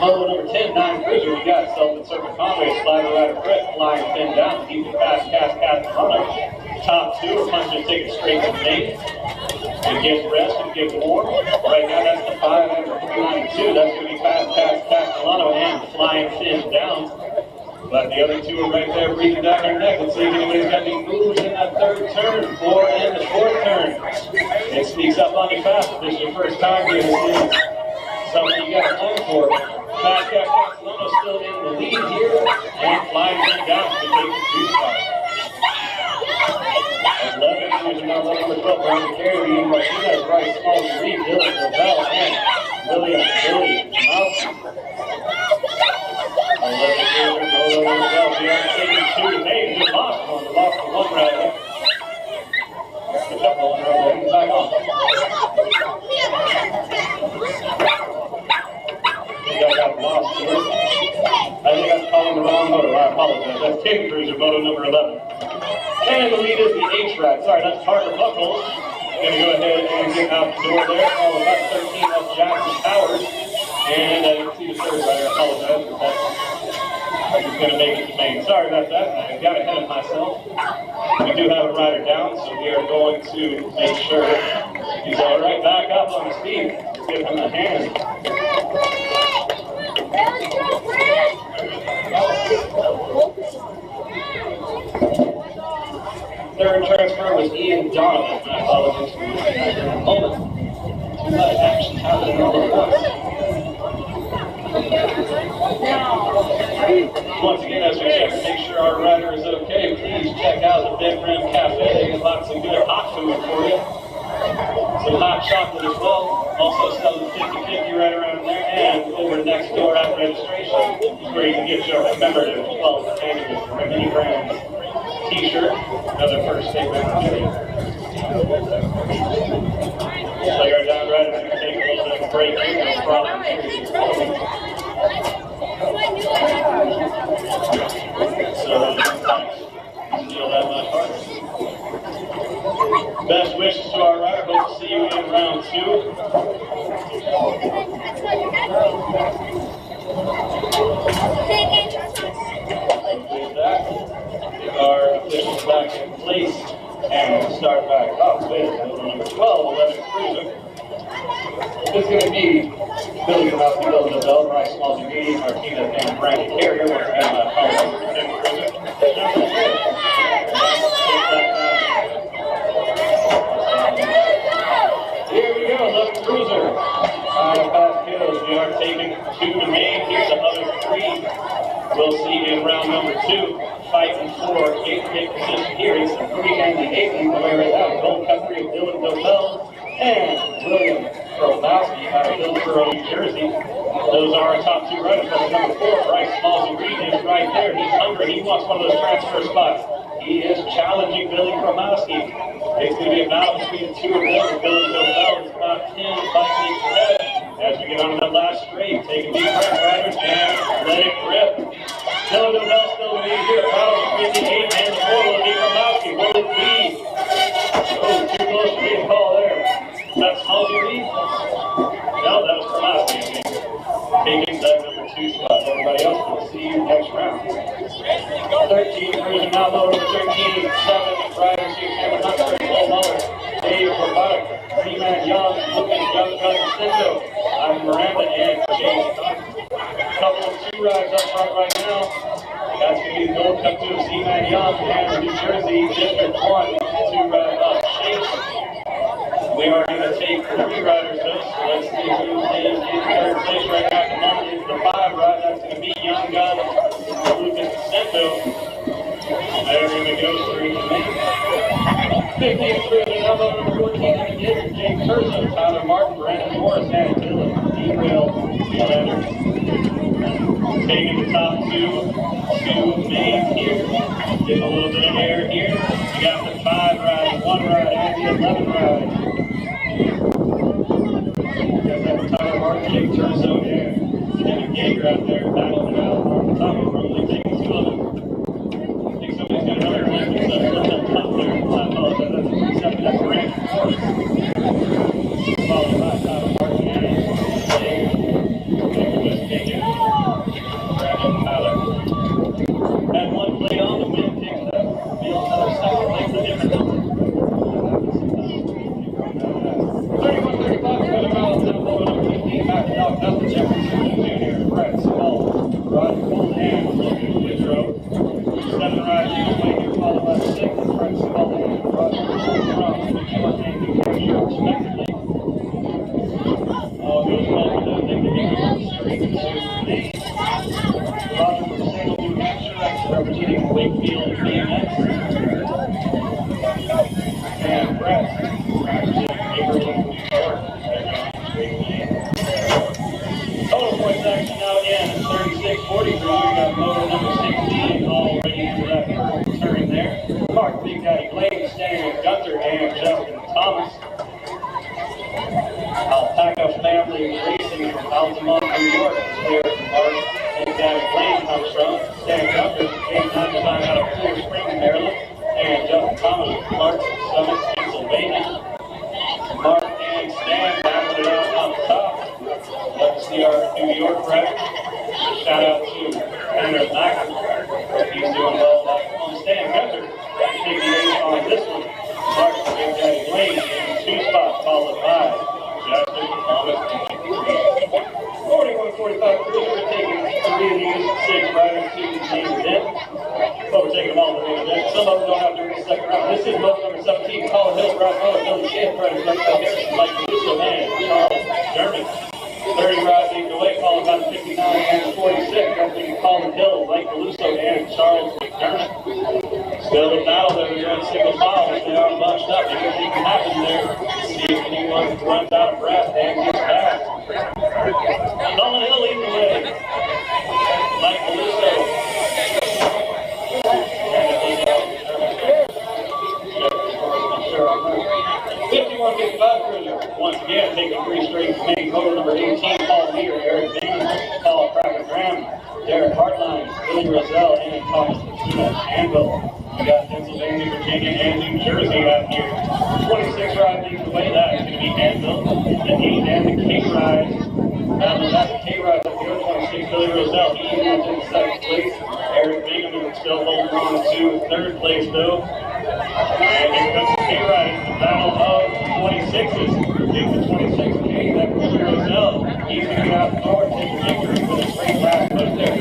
Moto number 10, 9 Cruiser, we got Sullivan Serpent Conway, Slider Rider Brett, flying pin down, keep it fast, Castanano. Top 2 are punching a ticket straight to the main. It gets rest and gets warm. Right now that's the 5 and the 392. That's going to be fast, Castanano and flying pin down. But the other 2 are right there breathing down their neck. Let's see if anybody's got any moves in that 3rd turn or in the 4th turn. It sneaks up on you fast. If this is your first time here, this is something you got to plan for. Fast Castellano still in the lead here and flying down to take the 2 spot. 11 Cruiser now number 12, Brandon Carey, Ian Martinez, Bryce Small, Reed, Dylan Ravel, and Billy Mouse. 11 Cruiser, Rolo Ravel, we are taking 2 to May. We lost the 1 right there. Pick up the 1 right there, he's back on. I got lost here. I think I'm calling the wrong moto. I apologize. That's 10 Cruiser, moto number 11. And the lead is the H-Rad. Sorry, that's Carter Buckles. Going to go ahead and get out the door there. Oh, about 13, that's Jackson Powers. And I didn't see the 3rd rider. I apologize for that. He's going to make it to main. Sorry about that. I got ahead of myself. We do have a rider down, so we are going to make sure he's all right. Back up on his feet. Let's give him a hand. Third transfer was Ian Donovan. My apologies for losing that in a moment. Too much action happening all at once. Once again, as we check to make sure our rider is okay, please check out the Big Rim Cafe. They got lots of good hot food for you. Some hot chocolate as well. Also selling 50/50 right around there. And over next door at registration is where you can get your commemorative 12th annual Mini Brands t-shirt. Another First State BMX. Lay her down right as we take a little bit of a break here. No problem. So, feel that much harder. Best wishes to our rider. Hope to see you in round 2. With that, get our officials back in place and start back up with number 12, 11 Cruiser. It's going to be Billy Grabowski, Dylan Ravel, Bryce Smalls, Reed, Martinez, and Brandon Carrier. Once again, my apologies for Tim Cruiser. Here we go, 11 Cruiser. Fast kills. We are taking 2 to main. Here's the other 3. We'll see in round number 2. Fighting for 8th position here. It's the 3 and the 8 lead the way right now. Gold Country of Dylan Dobell and William Grabowski out of Hillsborough, New Jersey. Those are our top 2 riders. But number 4, Bryce Smalls Reed is right there. He's hungry. He wants one of those transfer spots. He is challenging Billy Grabowski. It's going to be a battle between the 2 of them. Billy Dobell is about 10 bike leagues ahead. As we get on to that last straight, take a deep breath, riders, and let it rip. Dylan Dobell still in the lead here. Battle between the 8 and the 4 will be Grabowski. Will it be? Oh, too close for me to call there. That's Halsey Reed? No, that was Grabowski. Taking that number 2 spot. Everybody else will see you next round. 13 Cruiser now low number 13, 7 riders here. Cameron Hunter, Paul Muller, Dave Robotic, Z-Man Young, Lucas Young, Cinto, Miranda, and James Dunn. Couple of 2 two rides up front right now. That's going to be the Gold Cup 2 of Z-Man Young and the New Jersey District 1 2-ride chase. We are going to take three riders though, so let's see who is in third place right now. At the moment is the 5 ride. That's going to be Young Gun, Lucas Centville. They're going to go through the main. 15 through the number 14 in the district, Jake Turzo, Tyler Martin, Brandon Morris, and Dylan Derail Leander. Taking the top two main here. Getting a little bit of air here. We got the 5 ride, 1 ride, and the 11 ride. We got that Tyler Martin, Jake Turzo, and Kevin Gager out there battling it out on the top of them. Only taking 2 of them. I think somebody's got another one that's up top there. I apologize. That's Brandon Morris. Followed by Tyler Martin and Gager. Just taking Brandon Tyler. Had 1 plate on the win, picks up. Field another second place, a different number. 31-35 for the miles down below number 15. Back to Doc Dustin Jefferson Jr. Brett Skull, Rod Cole, and Logan Withrow. 7 rides each way here, followed by 6. Brett Skull and Rod Cole from New York and New Hampshire, respectively. All goes well for them. They can get straight to Maine. Roger from Salem, New Hampshire, representing Wakefield BMX. And Brett representing Neighborhood, New York. Total points action now again, 36-43. We got motor number 16 already into that first turn there. Mark Big Daddy Blade, Stan Gunter, and Justin Thomas. Alpaca Family Racing from Altamont, New York. There, Mark Big Daddy Blade comes from. Stan Gunter, James Design out of Cooler Springs, Maryland. And Justin Thomas from Clarkson Summit, Pennsylvania. Mark and Stan battling it out on top. Let's see our New York rider. Shout out to Tanner Macker. Hope he's doing well on Stan Gunter. Take the ace on this one. Mark Big Daddy Blade in 2 spots, followed by Justin Thomas in 3. 41-45 Cruiser taking 3 of these 6 riders to the main event. But we're taking them all to the main event. Some of them don't have to reach the second round. This is motor number 17, Colin Hill, Brad Miller, Billy Shea, Brennan, Harrison, Mike Russo, and Charles German. 30 rides leading the way, followed by 59 and 46. Representing Colin Hill, Mike Russo, and Charles McDermott. Still the battle there. We're on single file. They are bunched up. Anything can happen there. See if anyone runs out of breath and gets back. Colin Hill leading the way. Mike Russo. 51-55 Cruiser. Once again, taking 3 straight main motor number 18, Paul Meter, Eric Bingham, Paul Cracker Graham, Derek Hartline, Billy Roselle, and Thomas Patuna Anvil. We got Pennsylvania, Virginia, and New Jersey out here. 26 rides leading the way. That is going to be Anvil, the 8 and the K rides. That's the K rides up here. 26 Billy Roselle. He is in 2nd place. Eric Bingham is still holding on to 3rd place though. And here comes the K ride. The battle of 26s. Take the 26K. That Billy Roselle. He's going to get out forward, take victory with a great last push there.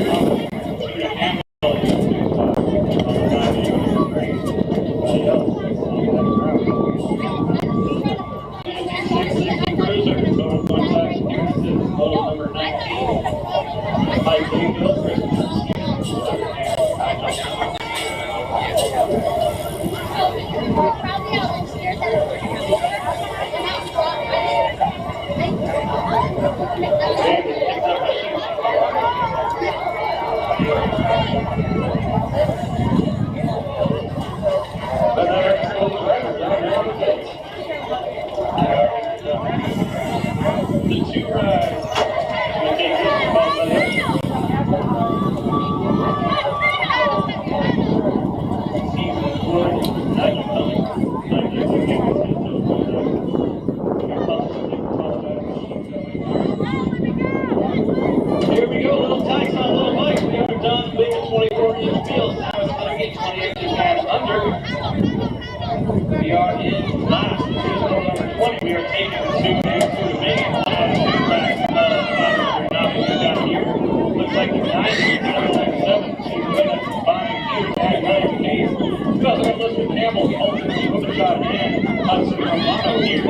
Campbell, open shot and Hudson Romano here.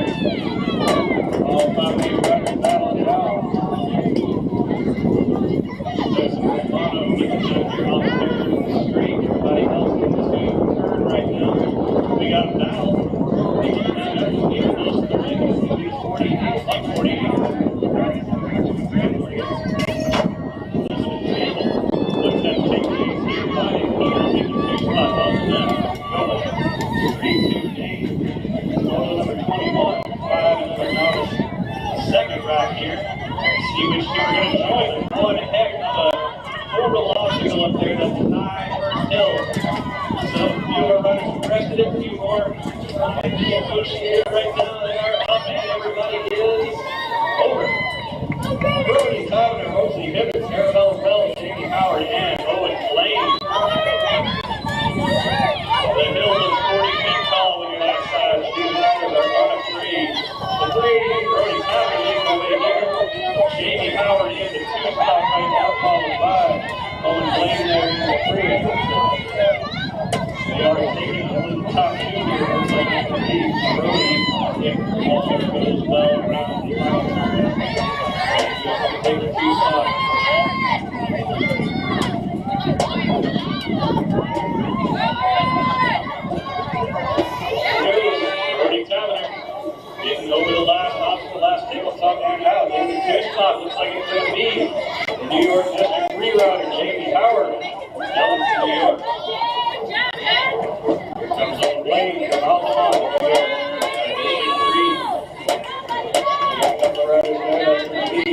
All 5 major riders battling it out. Hudson Romano with the jump here on the third straight. Everybody else in this new turn right now. We got a battle. Even those 30, 40, like 48. Looks at take these here, fighting here, making 2 spots off of them. Going 3-2-8. Photo number 21, 5 another novice. Second rack here. See which two are going to join them. One heck of a orbital obstacle up there, that's high First Hill. So a few more runners rested it, a few more negotiated right now. They are up and everybody is over. Brody Tyler, Rosie Hibbins, Arabella Bell, Jamie Howard, and Owen Lane. The hill is 40 feet tall when you're that size. These riders are on a 3. The 388, Brody Tyler leading the way here. Jamie Howard in the 2 spot right now, followed by Owen Lane there in the 3. They are taking the top 2 here. Looks like it's going to be Brody if all goes well around the final turn. Take the 2 spots. Brody Tavener getting over the last obstacle, last tabletop and out. In the 2 spot, looks like it's going to be the New York District 3 rider, Jamie Howard. Yelling to New York. Here comes Owen Lane from Altamont. District 3. We got a couple of riders there. That's going to be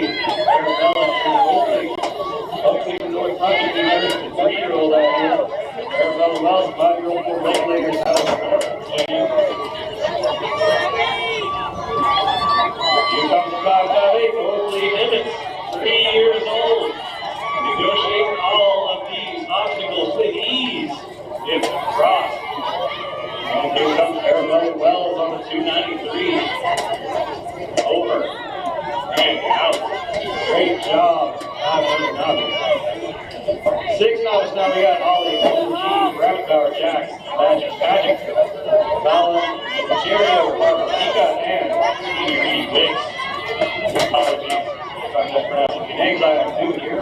Arabella and Oakley. Oakley from North Project, the 3-year-old out here. Arabella Wells, 5-year-old for regulators out of Virginia. Here comes the 558, Oakley Emmett, 3 years old. Negotiating all of these obstacles with ease. If crossed. And here comes Arabella Wells on the 293. Over. And out. Great job. 500 novice. 6 novice now. We got Ollie, OG, Rabbit Power, Jax, Magic, Colin, Cheerio, Mika, and Stevie Wicks. Apologies if I'm mispronouncing your names. I have 2 here.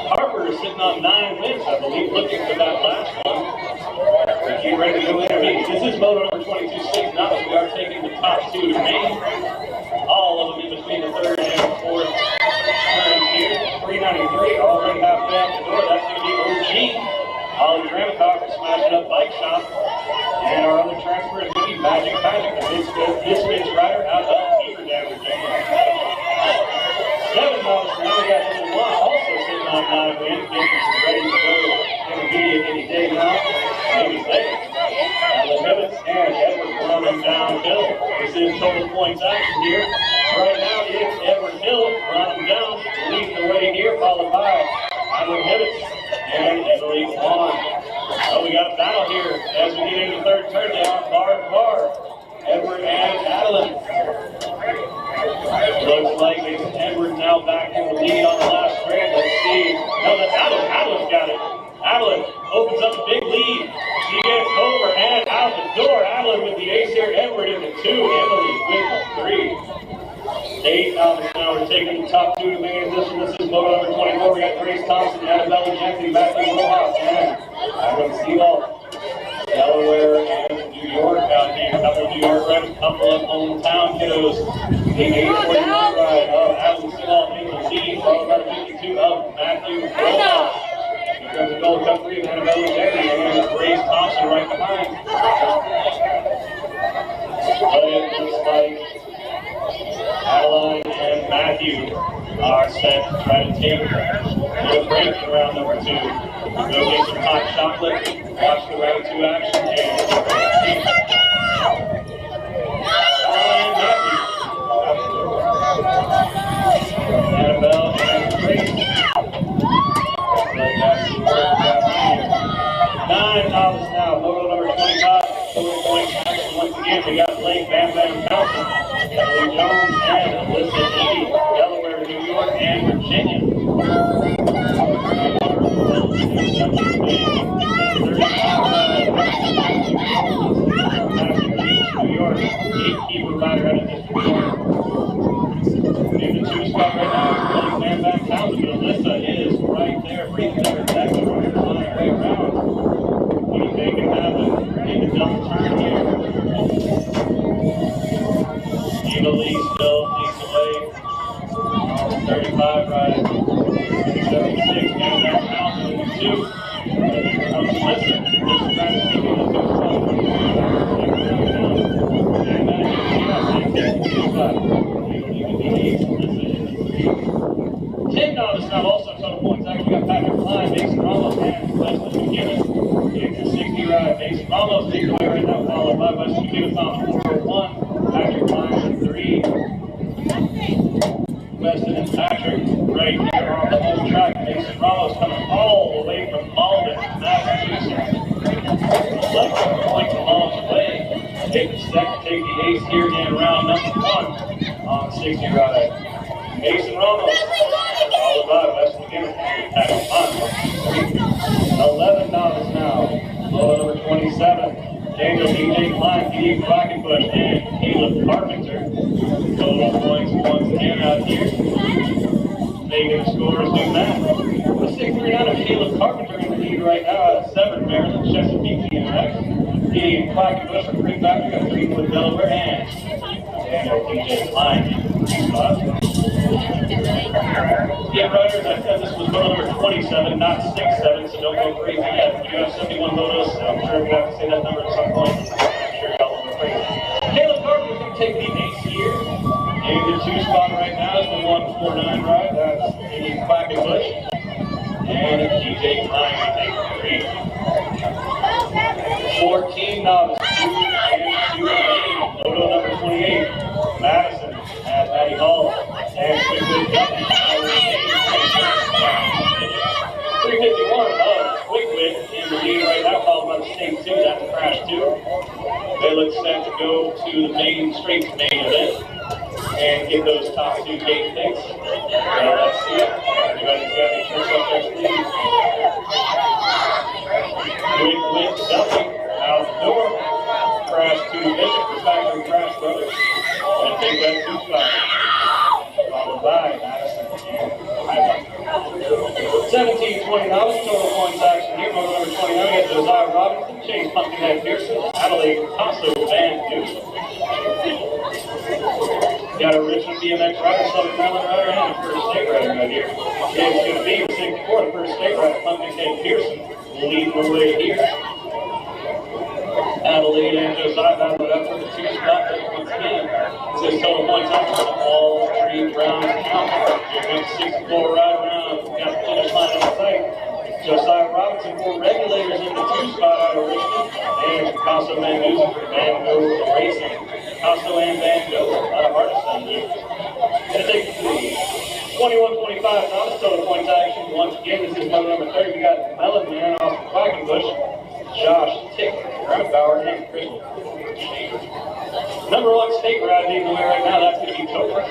Harper is sitting on 9 wins, I believe, looking for that last one. We're getting ready to go intermediate. This is moto number 22-6 novice. We are taking the top 2 to main. All of them in between the 3rd and 4th turns here. 393, already halfway out the door. That's going to be OG. Ollie Grandcock smashing up Bike Shop. And our other transfer is going to be Magic, the Misfits rider out of Beaverton, Virginia. 7 novice now. We got number 1 also sitting on 9 wins. Getting ready to go intermediate any day now. Maybe late. Alan Hibbins and Edward running downhill. This is total points action here. Right now it's Edward Hill running down, leading the way here, followed by Alan Hibbins and Emily Vaughn. So we got a battle here as we get into the 3rd turn. They are bar to bar. Edward and Adeline. Looks like it's Edward now back in the lead on the last strand. Let's see. No, that's Adeline. Adeline's got it. Adeline opens up a big lead. She gets over and out the door. Adeline with the ace here. Edward in the 2. Emily with the 3. 8 novice now. We're taking the top 2 to main position. This is moto number 24. We got Grace Thompson, Annabella Gentry, Matthew Rojas, and Adam Seawald. Delaware and New York out here. A couple of New York riders, a couple of hometown kiddos. The 849 ride of Adam Seawald in the lead. Followed by the 52 of Matthew Rojas. Here comes the Gold Cup 3 of Annabella Gentry and Grace Thompson right behind. But it looks like Adeline and Matthew are set to try to take a break in round number 2. Go get some hot chocolate, watch the round 2 action, and Adeline and Matthew. Annabelle and Grace. Like that's the work down here. 9 novice now, moto number 25. Total points action once again. We got Blake Bam Thompson, Emily Jones, and Alyssa Edie, Delaware, New York, and Virginia. But Alyssa is right there, breathing there. That's the right way around. What do you think can happen? Make a double turn here. Eva Lee still leads the way. 35 ride. 76 and that count to 2. Here comes Alyssa. Alyssa trying to stick in the 2 spot. And that is the 2 spot. 10 novice now also total points. Actually got Patrick Klein, Mason Ramos, and Wesley McGinnis. It's a 60 ride. Mason Ramos leads the way right now, followed by Wesley McGinnis on 4-1. Patrick Klein on 3. Weston and Patrick right here on the home track. Mason Ramos coming all the way from Malden, Massachusetts. 11 points along the way. Take the second, take the ace here in round number 1 on 60 ride. Mason Ramos, followed by Weston McGinnis, Patrick Klein. 11 novice now. Low number 27. Daniel DJ Klein, Steve Quackenbush, and Caleb Carpenter. Total points once again out here. Making the scores do that. The 6-3 of Caleb Carpenter in the lead right now out of 7 Maryland, Chesapeake BMX. Steve Quackenbush from Green Factory, got 3 with Delaware, and Daniel DJ Klein in the 3 spot. Yeah, Rogers, I said this was photo number 27, not 67, so don't go crazy yet. We do have 71 photos, so I'm sure we have to say that number at some point. I'm sure y'all will go crazy. Caleb Carpenter's going to take the ace here. In the 2 spot right now is the 149 ride. That's Steve Quackenbush. And DJ Klein will take the 3. 14 novice, 2 and 2 remaining. Photo number 28, Madison at Matty Hall. And Quickwood Duffy. 351 of Quickwood in the lead right now, followed by the State 2. That's a crash 2. They look set to go to the straight main event and get those top 2 gate picks. Let's see it. Everybody's got their shirts up their sleeves. Quickwood Duffy out the door. Crash 2 Bishop for Factory Crash Brothers. And take that 2 spot. Followed by Madison and 17-20 novice, total points action here. Motor number 29, we got Josiah Robinson, Chase Pumpkinhead Pearson, Adelaide Picasso, Van Duke. Got a Richmond BMX rider, Southern Maryland rider, and a First State rider right here. It's going to be the 64, the First State rider, Pumpkinhead Pearson, leading the way here. Adelaide and Josiah battled up for the 2 spot, but once again, it says total points out for all 3 rounds count. Here comes 64 right around, got the finish line on the site. Josiah Robinson, 4 regulators in the 2 spot out of Richmond, and Picasso Van Dusen for Van Gogh Racing. Picasso and Van Gogh, a lot of Hardison here. Gonna take the 21-25 novice total points action. Once again, this is number 30. We got Melon Man off the Quackenbush. Josh Tick, Grant Bauer, and Chris Shaver. Number 1 state ride leading the way right now, that's going to be Topher.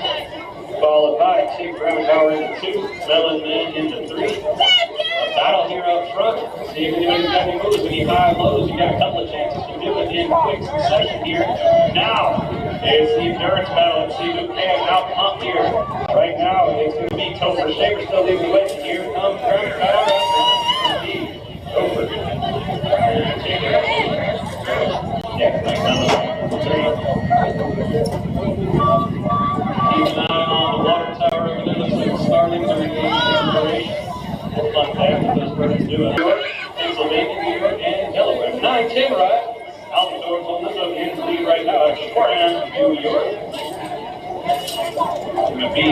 Followed by Tick, Grant Bauer in the 2, Melon Man in the 3. A battle here up front. See if anybody's got any moves. When you high and lows, you got a couple of chances to do it in quick succession here. Now, it's the endurance battle. Let's see who can out pump here. Right now, it's going to be Topher. Shaver still leading the way. Here comes Grant Bauer up front. Topher. Yeah, keep an eye on the water tower over there. Looks like Starlings are engaged in exploration. We'll fun back what those birds do. New York, Pennsylvania, New York, and Delaware. 9-10 ride. Albator's on this over in the lead right now. Shorthand, New York. It's going to be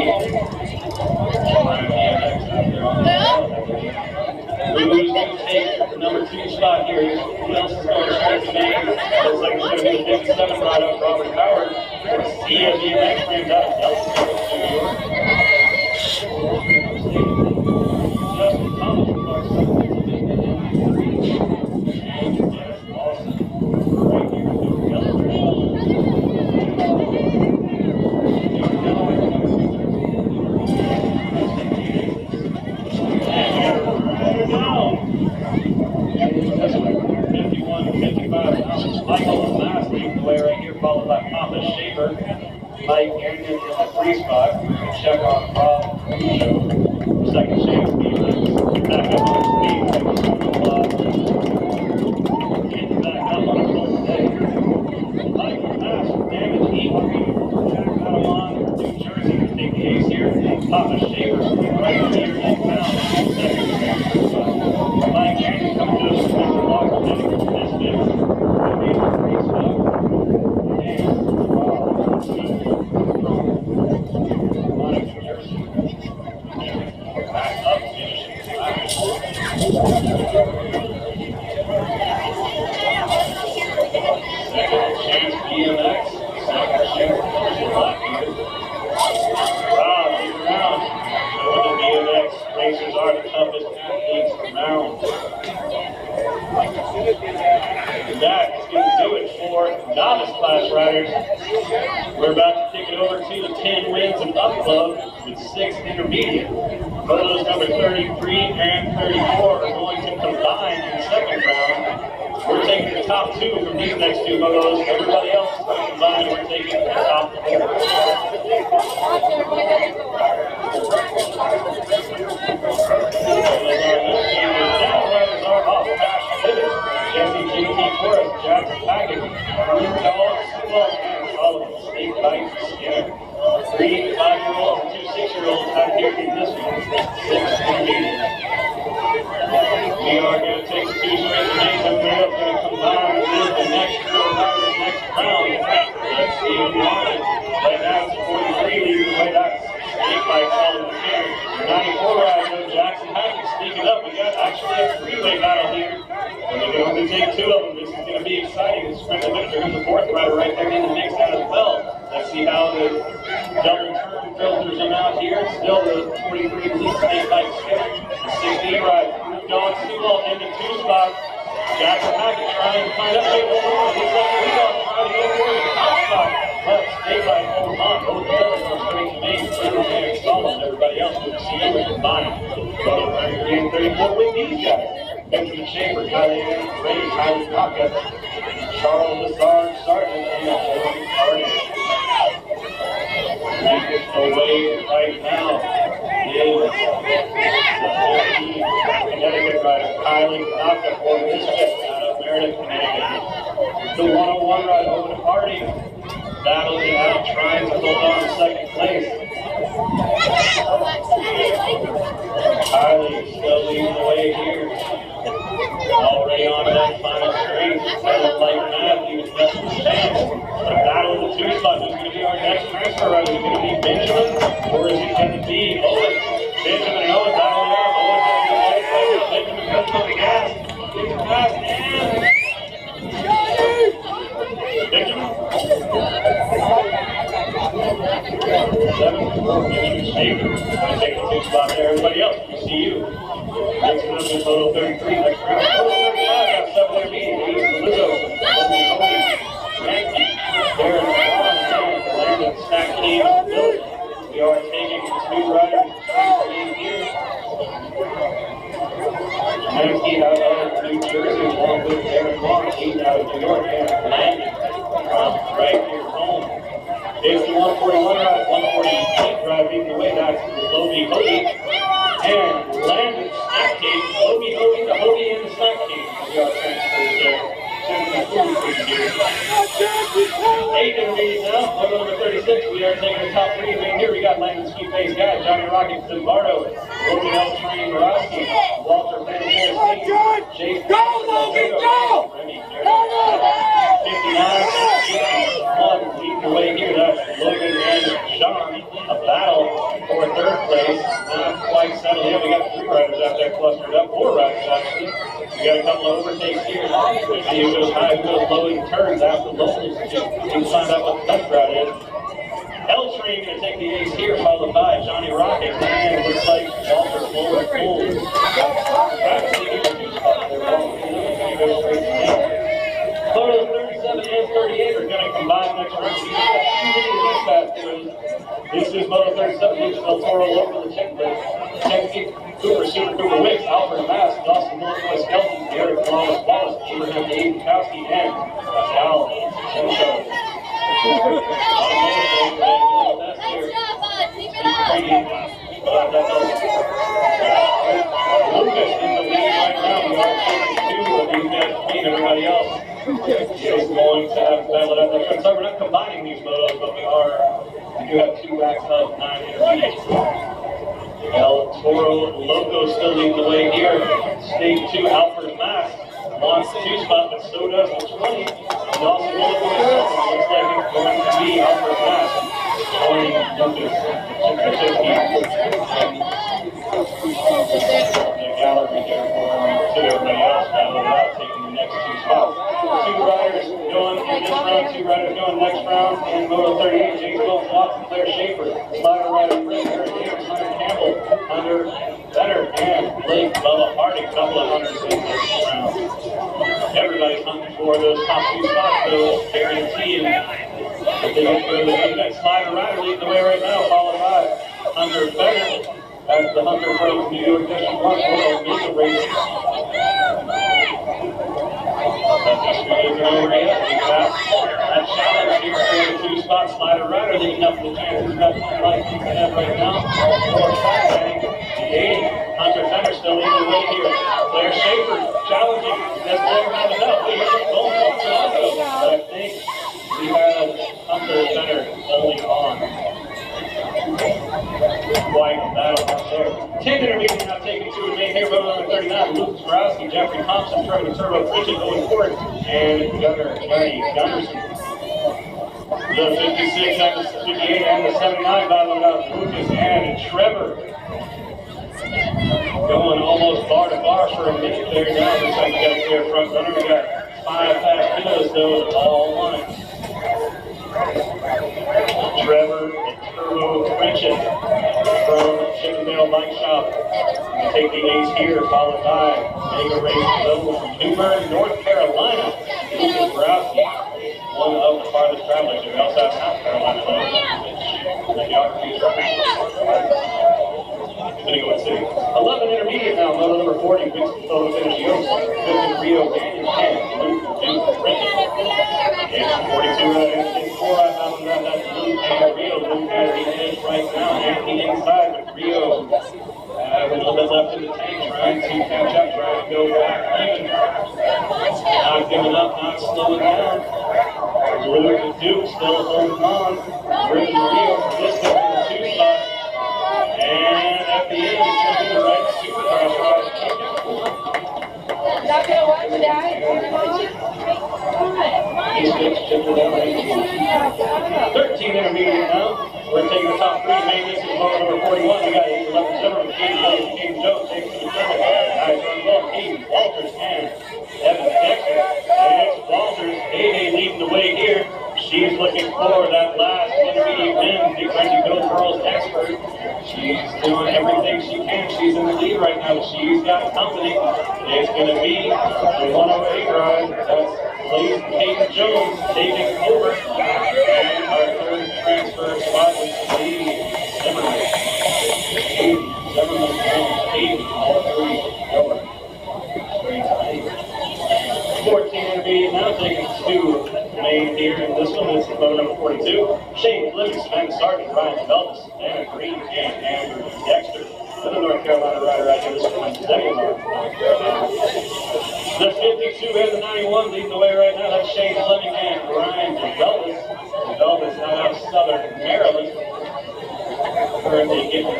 who's going to take the number 2 spot here? Who else is going to strike the name? Looks like it's going to be the 57 ride up Robert Howard. Sia BMX brings out Delaware, New York. Justin Thomas from Clarkson, Pennsylvania, in 3. And Dennis Lawson right here in Delaware. Michael Last leading the way right here, followed by Papa Shaver. Mike Gagnon in the 3 spot. Check on Rob Show. Second chance BMX. Second chance black here. Wow, these rounds. The BMX racers are the toughest athletes around. And that is going to do it for novice class riders. We're about to kick it over to the 10 wins and up club with 6 intermediate. Motos number 33 and 34 are going to combine in the second round. We're taking the top 2 from these next 2 motos. Everybody else is going to combine. We're taking the top 4. Downriders are off past finish. Jesse GT Forrest, Jackson Package, Dog, Sewell, and Solomon. State Bike Skinner. 3 5-year-olds and 2 6-year-olds out here in this one. 6 intermediate. We are going to take the 2 straight remains and we're going to combine with the next 4 riders next round. Let's see who won it. Right now it's 43 leading the way. That's State Bike Solomon Skinner. 94 rider Jackson Package sneaking up. We got actually a 3-way battle here. And we can only take 2 of them. This is going to be exciting. The sprint victor is the 4th rider right there in the mix out as well. Let's see how the double turn filters them out here. Still the 43 lead State Bike Skinner. The 16 rider. Dog Sewell in the 2 spot. Jackson Package trying to find out. Hey, hold on. Looks like we all trying to go for the top spot. But State Bike holds on. Both the others are straight to main. And Solomon. Everybody else will see you in the combined. 33 and 34 with these guys. Benjamin Schaefer, Kylie Ray, Kylie Cockett, Charles Lazard, Sargent, and Jordan Hardy. Away right now is the 15 Connecticut rider, Kylie Cockett, for Misfit out of Meredith, Connecticut. The 101 ride over to Hardy, battling out, trying to hold on to second place. Kylie still leading the way here. Already on that final straight. Settled like math, even less than a chance. But a battle in the 2 spot. Who's going to be our next transfer rider? Is it going to be Benjamin? Or is it going to be Owen? Benjamin and Owen battling out. Owen's going to be right now. Benjamin comes on the gas. Gets the pass and Benjamin. 7 Benjamin Schaefer. Going to take the 2 spot there. Everybody else, we see you. Next up is Moto 33, next round. Moto 35 got 7 intermediate. He's Lizzo, Cody, Ranky, Darren, and Landon Stackey. We are taking the 2 riders here. Ranky out of New Jersey, along with Darren Long, 8 out of New York, and Landon from right here home. It's the 141 ride, 148 ride leading the way. That's Logie Hoagie. And Landon Stackey, Logie Hoagie, the Hoagie and the Stackey. We are transferred there. 8 intermediate now. Moto number 36. We are taking the top 3 in here. We got Landon Ski Face Guy, Johnny Rocket Zimbardo, Logan L. Train Morowski, Walter Fantasy, Jason Go! Remy 59, 61 leading the way here. That's Logan and Sean. A battle for 3rd place. Not quite settled yet. We got 3 riders out there clustered up. 4 riders actually. We got a couple of overtakes here. We see who goes high, who goes low in turns after locals. We'll find out what the best route is. L-Train going to take the ace here, followed by Johnny Rocket. And it looks like Walter Fuller pulls. Actually, here's 2 spots there. Photos 37 and 38 are going to combine next round. This is Moto 37, Lucas Del Toro over the checklist. Check Cooper, Super Cooper Wicks, Alfred Mass, Dawson Illinois Skelton, Derek Wallace, Abraham Dave Kowski, and Pascal Shenko. Lucas is the lead right now. We are taking 2 of these guys between everybody else. Is going to have battled out there. So we're not combining these motos, but we do have 2 racks of 9 intermediates. El Toro Loco still leading the way here. State 2, Alfred Mass wants the 2 spot, but so does the 20. And also looks like it's going to be Alfred Mass. Joining Lucas in the 15. The gallery there for Hunter Benner and Blake Bubba Harding, couple of hunters in this round. Everybody's hunting for those top 2 spots, though, guaranteeing that they get to go to the BMX. Slider Rider leading the way right now, followed by Hunter Benner. That's the hunter from New York District 1 for Omega Racing. That challenge here for the 2 spots. Slider Rider leading up the chances that like he's ahead right now. Or fighting the 80. Hunter Benner still leading the way here. Claire Schaefer challenging. That's Claire had enough. We hear both also, but I think we have Hunter Benner only on. Quite a battle out there. 10 intermediate now taking 2 to main here, row number 39. Lucas Borowski, Jeffrey Thompson, Trevor Turbo, Bridget going forward, and Gunner Johnny Gunderson. The 56 and the 58 and the 79 battling out Lucas and Trevor. Going almost bar to bar for a minute there now. Looks like we got a clear front runner. We got 5 fast kilos though, all one. Trevor and Turbo Bridget from Chippendale Bike Shop. We take the ace here, followed by Mega Race Level from New Bern, North Carolina. Lucas Borowski, one of the farthest travelers. We also have South Carolina though. The geography is depending on what city. 11 intermediate now, moto number 40, Winston Photo Finish Yost, Vincent Rio, Daniel Ken, Luke, Duke, Brendan. And 42 and 4 out on that, that's Luke and Rio. Luke has the edge right now, and the inside with Rio. A little bit left in the tank, trying to catch up, trying to go back even. Not giving up, not slowing down. Luke and Duke still holding on. Brendan Rio for this one in the 2 spot. And at the end, it's going to be the right supercross ride. Not gonna watch that. 13 intermediate now. We're taking the top 3. Main this is moto number 41. We got 11 Zimmerman, Caden Jones, takes to the front. Guys run well. Aiden Walters and Evan Dexter. And it's Walters. Aiden leading the way here. She's looking for that last intermediate win. Big ready to go girls expert. She's doing everything she can. She's in the lead right now. She's got company. It's going to be the 108 ride. That's Caden Jones taking over. And our third transfer spot is Lee Zimmerman. Zimmerman and Caden, all 3 over. 14 intermediate now, taking 2 main here in this one. This is moto number 42. Shane Livingston, Amanda Sargent, Ryan Belvis, Anna Green, and Andrew Dexter. Another North Carolina rider right here. This one's Daniel. The 52 and the 91 leading the way right now. That's Shane Fleming and Ryan Belvis. Belvis out of Southern Maryland. Currently getting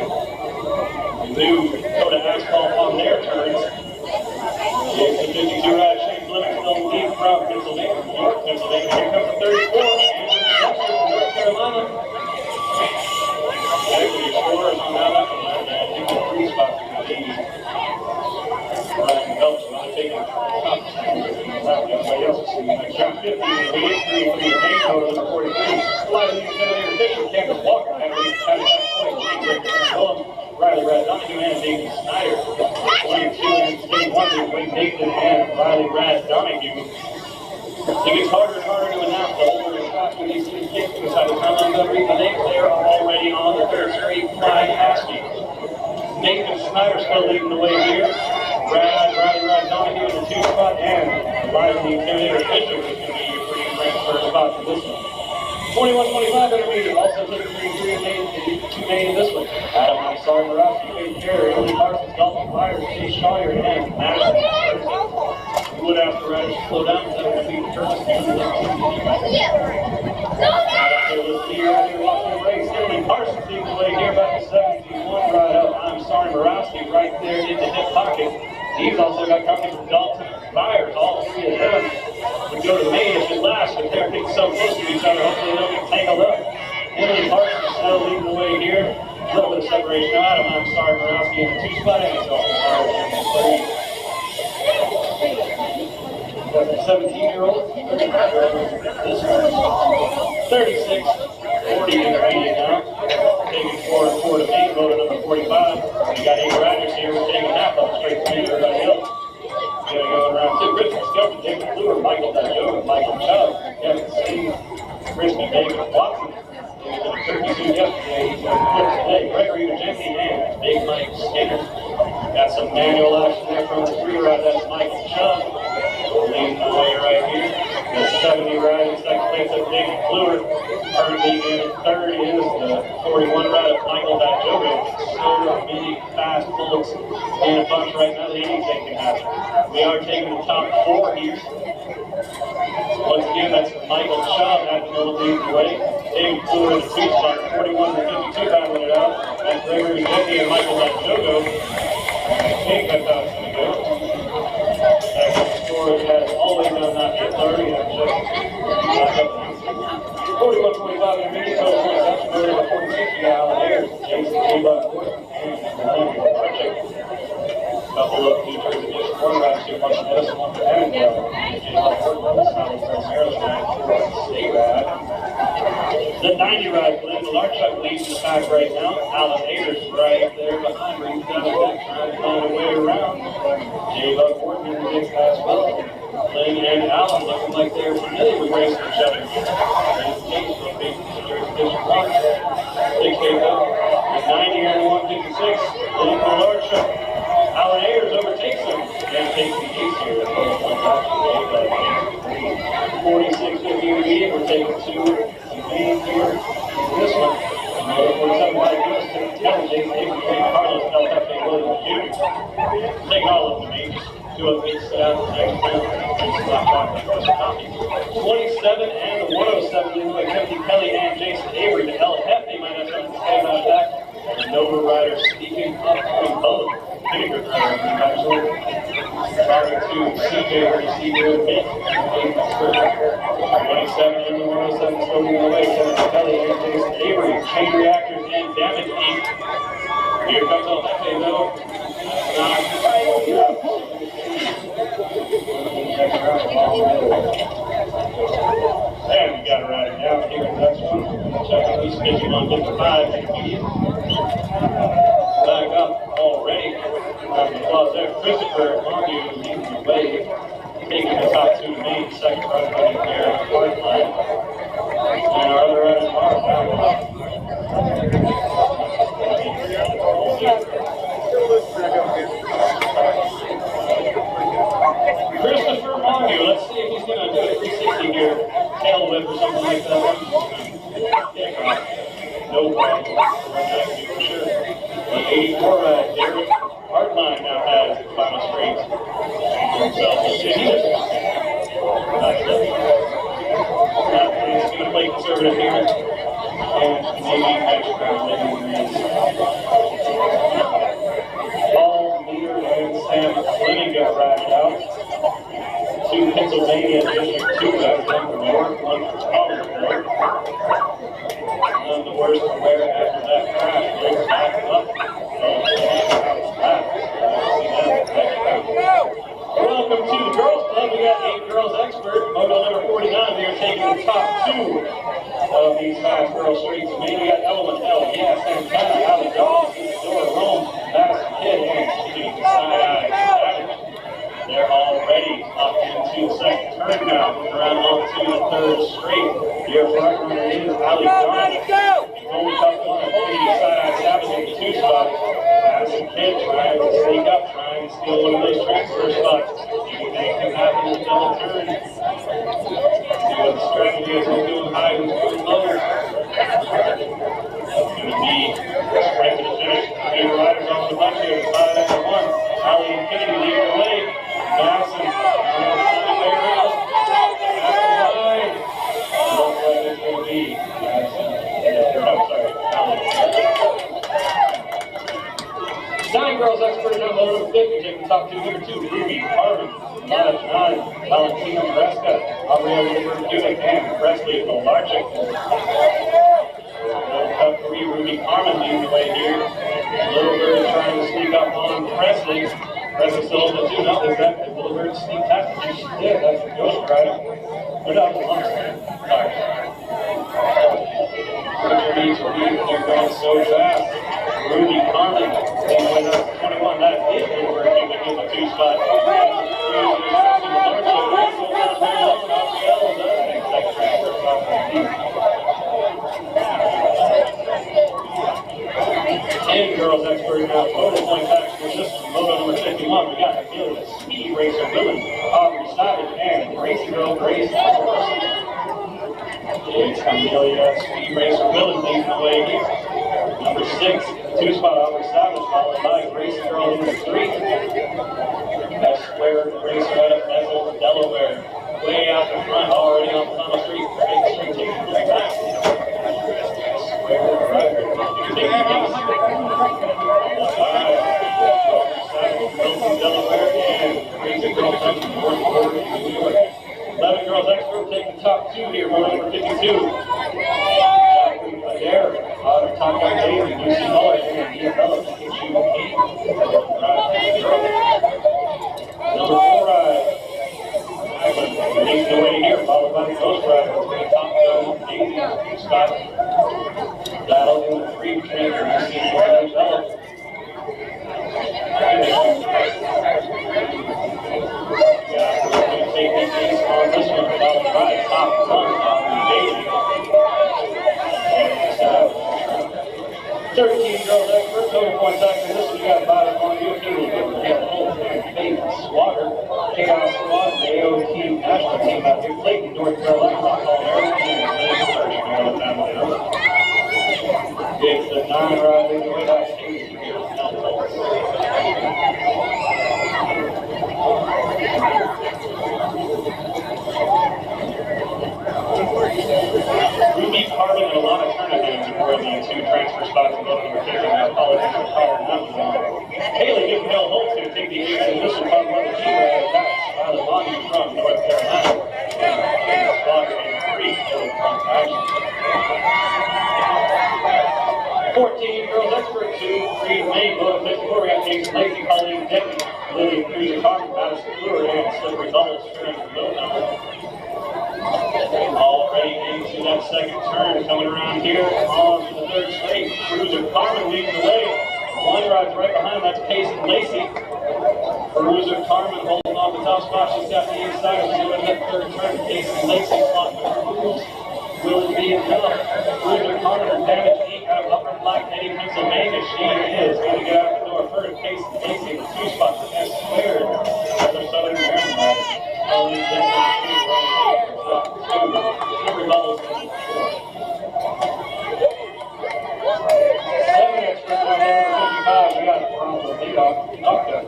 new coat of asphalt on their turns. It's the 52 ride. Shane Fleming still lead from Pennsylvania, York, Pennsylvania. Here comes the 34. Andrew Dexter from North Carolina. Actually, scores on that one. I think the 3 spots are going to be Ryan Belvis. Taking the top. Everybody else is seeing that. John 50 in the lead, 3 for the main moto number 43. Slightly intimidated Bishop, Candace Walker, had a that point. Jake Breaker, Riley Brad Donahue, and David Snyder. 22 and 21, Wayne Nathan and Riley Brad Donahue. It gets harder and harder to announce the older and faster these two kids inside the time I'm read the names. They are already on the third straight flying asking. Nathan Snyder still leading the way here. Riley Donahue in the 2 spot, and Riley Intimidator Fisher is going to be your free transfer spot for this one. 21-25 intermediate, also taking 2 main in this one. Adam Sorry Morowski, Kate Carey, Emily Parsons, Dalton Myers, Chase Shawyer, and Madison. You would have to riders slow down, so that would be the purpose of the Emily Parsons leading the way here about the 71 ride up. I'm Sorry Morowski right there in the hip pocket. He's also got company from Dalton Myers. All 3 of them would go to main if it lasts, but they're getting so close to each other. Hopefully they don't get tangled up. Emily Parsons still leading the way here. A little bit of separation out of I'm Sorry Morowski in the 2 spot, and it's Dalton Myers in the 3. Got the 17-year-old. This one. 36, 40 intermediate now. Taking 4 and 4 to main, motor number 45. got 8 riders here. We're taking half up straight to everybody else. Gonna go around 2. Christmas Skelton, David Kluwer, Michael Dajoga, Michael Chubb, Kevin Steve, Crispy David Watson. He was in a turkey suit yesterday. He's in a flip today. Gregory Ujemke and Big Mike Skinner. Got some manual action there from the 3 ride. That's Michael Chubb. Leading the way right here. The 70 ride in second place of David Kluwer. Currently in third is the 41 ride of Michael Dajoga. So many fast bullets in a bunch right now that anything can happen. We are taking the top 4 here. Once again, that's Michael Chubb having to lead the way. David Kluwer in the 2 spot, 41 to 52 battling it out. That's Gregory Ujemke and Michael Dajoga. I think that's how it's going to go. Score has always done not hit 30. I'm just 41-45 in a minute. So that's going to 46 to Alan Ayers. Jason T-Buck. Couple of New Jersey District 1 rides here. One from Edison, one from Annandale. Maryland ride for State ride. The 90 ride, Glenn Malarchuk leads the pack right now. Alan Ayers right there behind her. He's got a back trying to find a way around. J-Buck Horton in the big pass well. Glenn and Alan looking like they're familiar with racing each other. And Case will be New Jersey District 1. 6 days up. The 90 here in 156. Glenn Malarchuk. Alan Ayers overtakes him and takes the ace here. 46-50 lead. We're taking 2 lead here. This one. 47 by Goodness to the 10. Jason Avery, Carlos, LFA Williams Jr. Taking all of them each. 2 of each set out the next round. 27 and the 107 lead by Timothy Kelly and Jason Avery. The L Hefty might have something to say about that. The Nova Rider speaking up between both. Sorry to CJ or CJ and Mick. 27 and the 107 still moving away. Timothy Kelly and Jason Avery. Chain reactors and damage heat. Here comes El Jefe though. And we got to ride it down here in the next one. Check out these pitching on 55 intermediate. Back up already. Round of applause there. Christopher Montague leading the way. Taking the top 2 to main. Second run running there on the fourth line. And our other riders are back up. Christopher Montague, let's see if he's going to do a 360 here. Tail whip or something like that. No problem. For sure. The 84 ride, Derek Hartline now has the final straight himself. He's going to play conservative here. And maybe extra Paul Leader and Sam Fleming got rided out. 2 Pennsylvania District 2 guys, one from York, one from Collinsville. None the worse for wear after that crash. Goes back up. Welcome to the Girls Club. We got 8 girls expert. Moto number 49. We are taking the top 2 of these fast girl streets. We got Element L, yeah, Santana, Alabama, Dora Rome, Madison Kid, and Steve Side-Eye Savage. They're already up into the second turn now. Moving around onto the 3rd straight. Your front runner is Ali Johnson. Only tough one of Steve Side-Eye Savage in the 2 spot. Madison Kid trying to sneak up, trying to steal one of those transfer spots. Anything can happen in the double turn. See what the strategy is. Who's doing high, who's doing low. It's going to be right to the finish. 2 riders on the bunch here. 5 after 1. Ali and Kennedy lead the way. Madison on the side way around. After line. Looks like it's going to be Madison. No, sorry. Ali. 9 girls expert on moto 50, taking the top 2 here. 2 Ruby Harvey, Lana 9, Valentina Maresca, Gabrielle Woodward-Dudick, and Presley Malarchuk. Cup 3, Ruby Carmen leading the way here. Little Bird trying to sneak up on Presley. Presley still on the 2. No, is that Little Bird sneak past? She did. That's the Ghost Rider. Or no, the Lumps. Sorry. Richard needs to leave. They're going so fast. Ruby Carmen, in winner 21. That is over. He would give a 2 spot. And girls expert now, total point backs for this moto number 51. We got Amelia Speed Racer Villain, Aubrey Savage, and Racing Girl Grace. It's Amelia Speed Racer Villain leading the way here. Number 6, 2 spot Aubrey Savage, followed by Racing Girl number 3. That's Square Racer out of Esso, Delaware. Way out in front, already on Tunnel Street. Big Street taking the back. Square Rider taking these. Delaware and Racing Girl comes from fourth quarter in New York. 11 girls expert take the top 2 here, row number 52. Jacqueline Adair, out of Top Gun Daisy, Lucy Muller, and Ian Bella taking shoe 8. Number 4, leads the way here, followed by the Ghost Rider, taking Top Gun Daisy, 2 spot. Battle in the 3 between Lucy and Bella. Take the case on this one, followed by Top Gun Daisy. 13 girls expert, total points after this. We got bottom on you, Baby Swatter, Chaos Squad, the AOT national team out here, Clayton, North Carolina, it's the 9 ride leading the way back here. Ruby Carmen in a lot of tournaments before the 2 transfer spots in both number 15. I apologize for calling that one. Haley Gibnell Holt's going to take the 8th in this one, followed by the G-Ride. That's Skylar Bonnie from North Carolina. And Squadron in 3 for front action. 14 girls expert 2, 3 main, Moto 54. We got Jason Lacey, Colleen Denton, Lily Cruiser Carmen, Madison Brewer, and Slippery Bubbles turning the boat number. Already into that second turn, coming around here on to the 3rd straight. Cruiser Carmen leading the way. One ride's right behind, that's Payson Lacey. Cruiser Carmen holding on the top spot. She's got the inside. She's going to that 3rd turn. Payson Lacey slotting the cruise. Will it be enough? Cruiser Carmen, damage 8 out of Upper Black Eddie, Pennsylvania. She is going to get out the door first. Payson Lacey in the 2 spot. That's squared. Other Southern Maryland rider. Only Slippery Bubbles in 4. 7 extra on number 55. We got from the leadoff Nocta,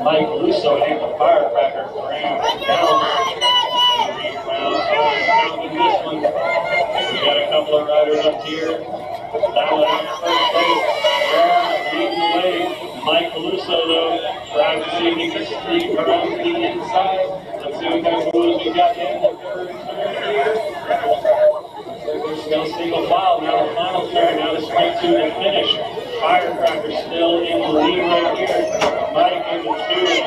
Mike Lusso and the Firecracker Graham down. In this one, we got a couple of riders up here. Battle out in first place. Leading the way. Mike Lusso though, trying to see if he can sneak around the inside. Let's see what kind of moves we got in the 3rd turn here. There's no single file. Now the final turn. Now the straight to the finish. Firecracker still in the lead right here. Mike in the 2 and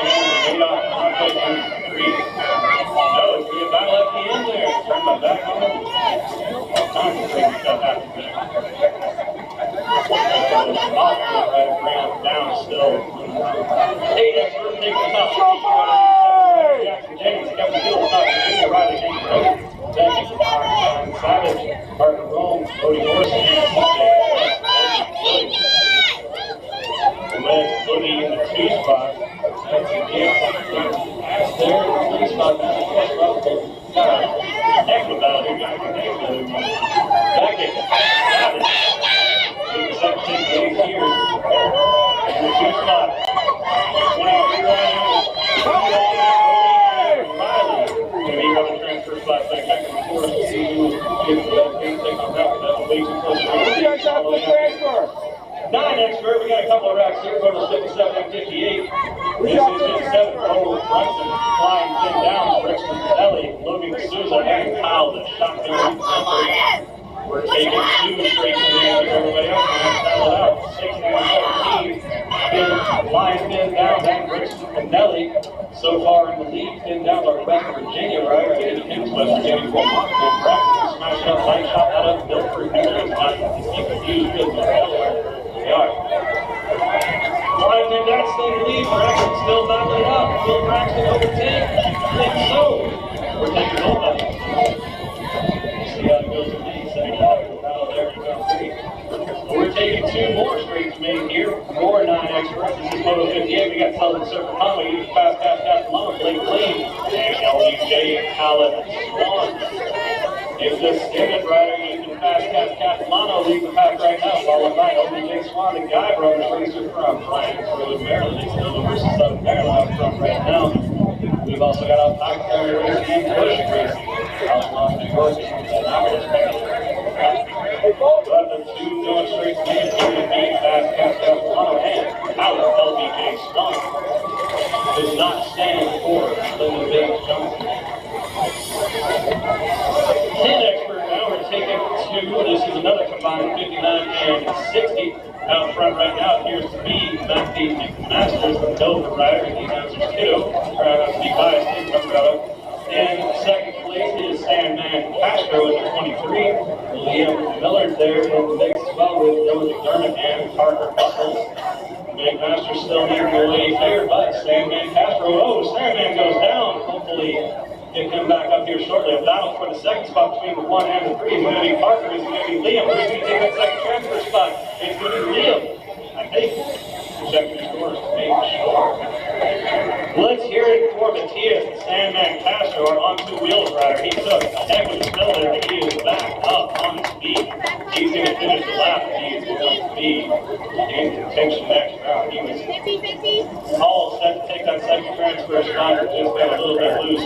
Leadoff Nocta in the 3. No, it's going to be a battle at the end there. Turn my back on it. All kinds of crazy stuff happens there. Right around down still. 8 expert taking the top. Jackson James, Kevin Hill, top Junior Riley, Hank Rowe. Second, Savage, Martin Rome, Cody Morrison, and TJ Williams. Boogie in the 2 spot. That's a deal. That's there in the 3 spot. That's probably heck of a battle here, guys. Beckett, Savage. Big second game here. In the 2 spot. 23 riders. Riley. Going to be running transfer spot back in the 4th to see who gets the best game take on that. That's way too close. 9 expert, we got a couple of racks here, total 57 and 58. This is 57, Cole Brunson, flying thin down, Brixton Ellie, Logan Souza, and Kyle, the shotgun. We're taking 2 straight to the end of everybody else, and that's battled out. 16 and 17, flying thin down, and Brixton Pinelli. So far in the lead, thin down by West Virginia, right? Eddie Higgins, West Virginia, for Montgomery, practicing smash up, light shot out of Milford, New Jersey, not confused with Delaware. They are. that's the lead. Braxton still battling up. Will Braxton overtake? I think so. We're taking both of them. See how it goes in the second battle there in round 3. We're taking 2 more straight main here. More 9 experts. This is Moto 58. We got Sullivan Surfer Conway, Hughes Fast Castellano, Blake Clean, and LBJ Allen Swan. If this Stimmett rider using Fast Castellano leads the pack right now, followed by LBJ Swan, the Guy Brothers racer from Bryansville, Maryland. It's still versus Southern Maryland out front right now. We've also got out Pike Ferry Racing and Bush Racing out in New York. But the 2 going straight to main here to beat Fast Castellano and Allen LBJ Swan does not stand for Lyndon Bates Johnson. 10 expert now, we're taking 2. This is another combined 59 and 60. Out front right now appears to be Matthew McMasters, the Dover rider, and the announcer's kiddo. Trying not to be biased in Colorado. And second place is Sandman Castro in the 23. Liam Millard there in the mix as well with Dylan McDermott and Parker Buckles. McMaster still leading the way here, but Sandman Castro, Sandman goes down. Hopefully he'll come back up here shortly. A battle for the second spot between the 1 and the 3. It's going to be Parker, it's going to be Liam. Who's going to take that second transfer spot? It's going to be Liam. I think. Checking the scores to make sure. Let's hear it for Matthias, the Sandman Castro, our on 2 wheels rider. He took a heck of a spill there, but he is back up on his feet. He's going to finish the lap, and he is going to be in contention next round. He was all set to take that second transfer spot, but just got a little bit loose.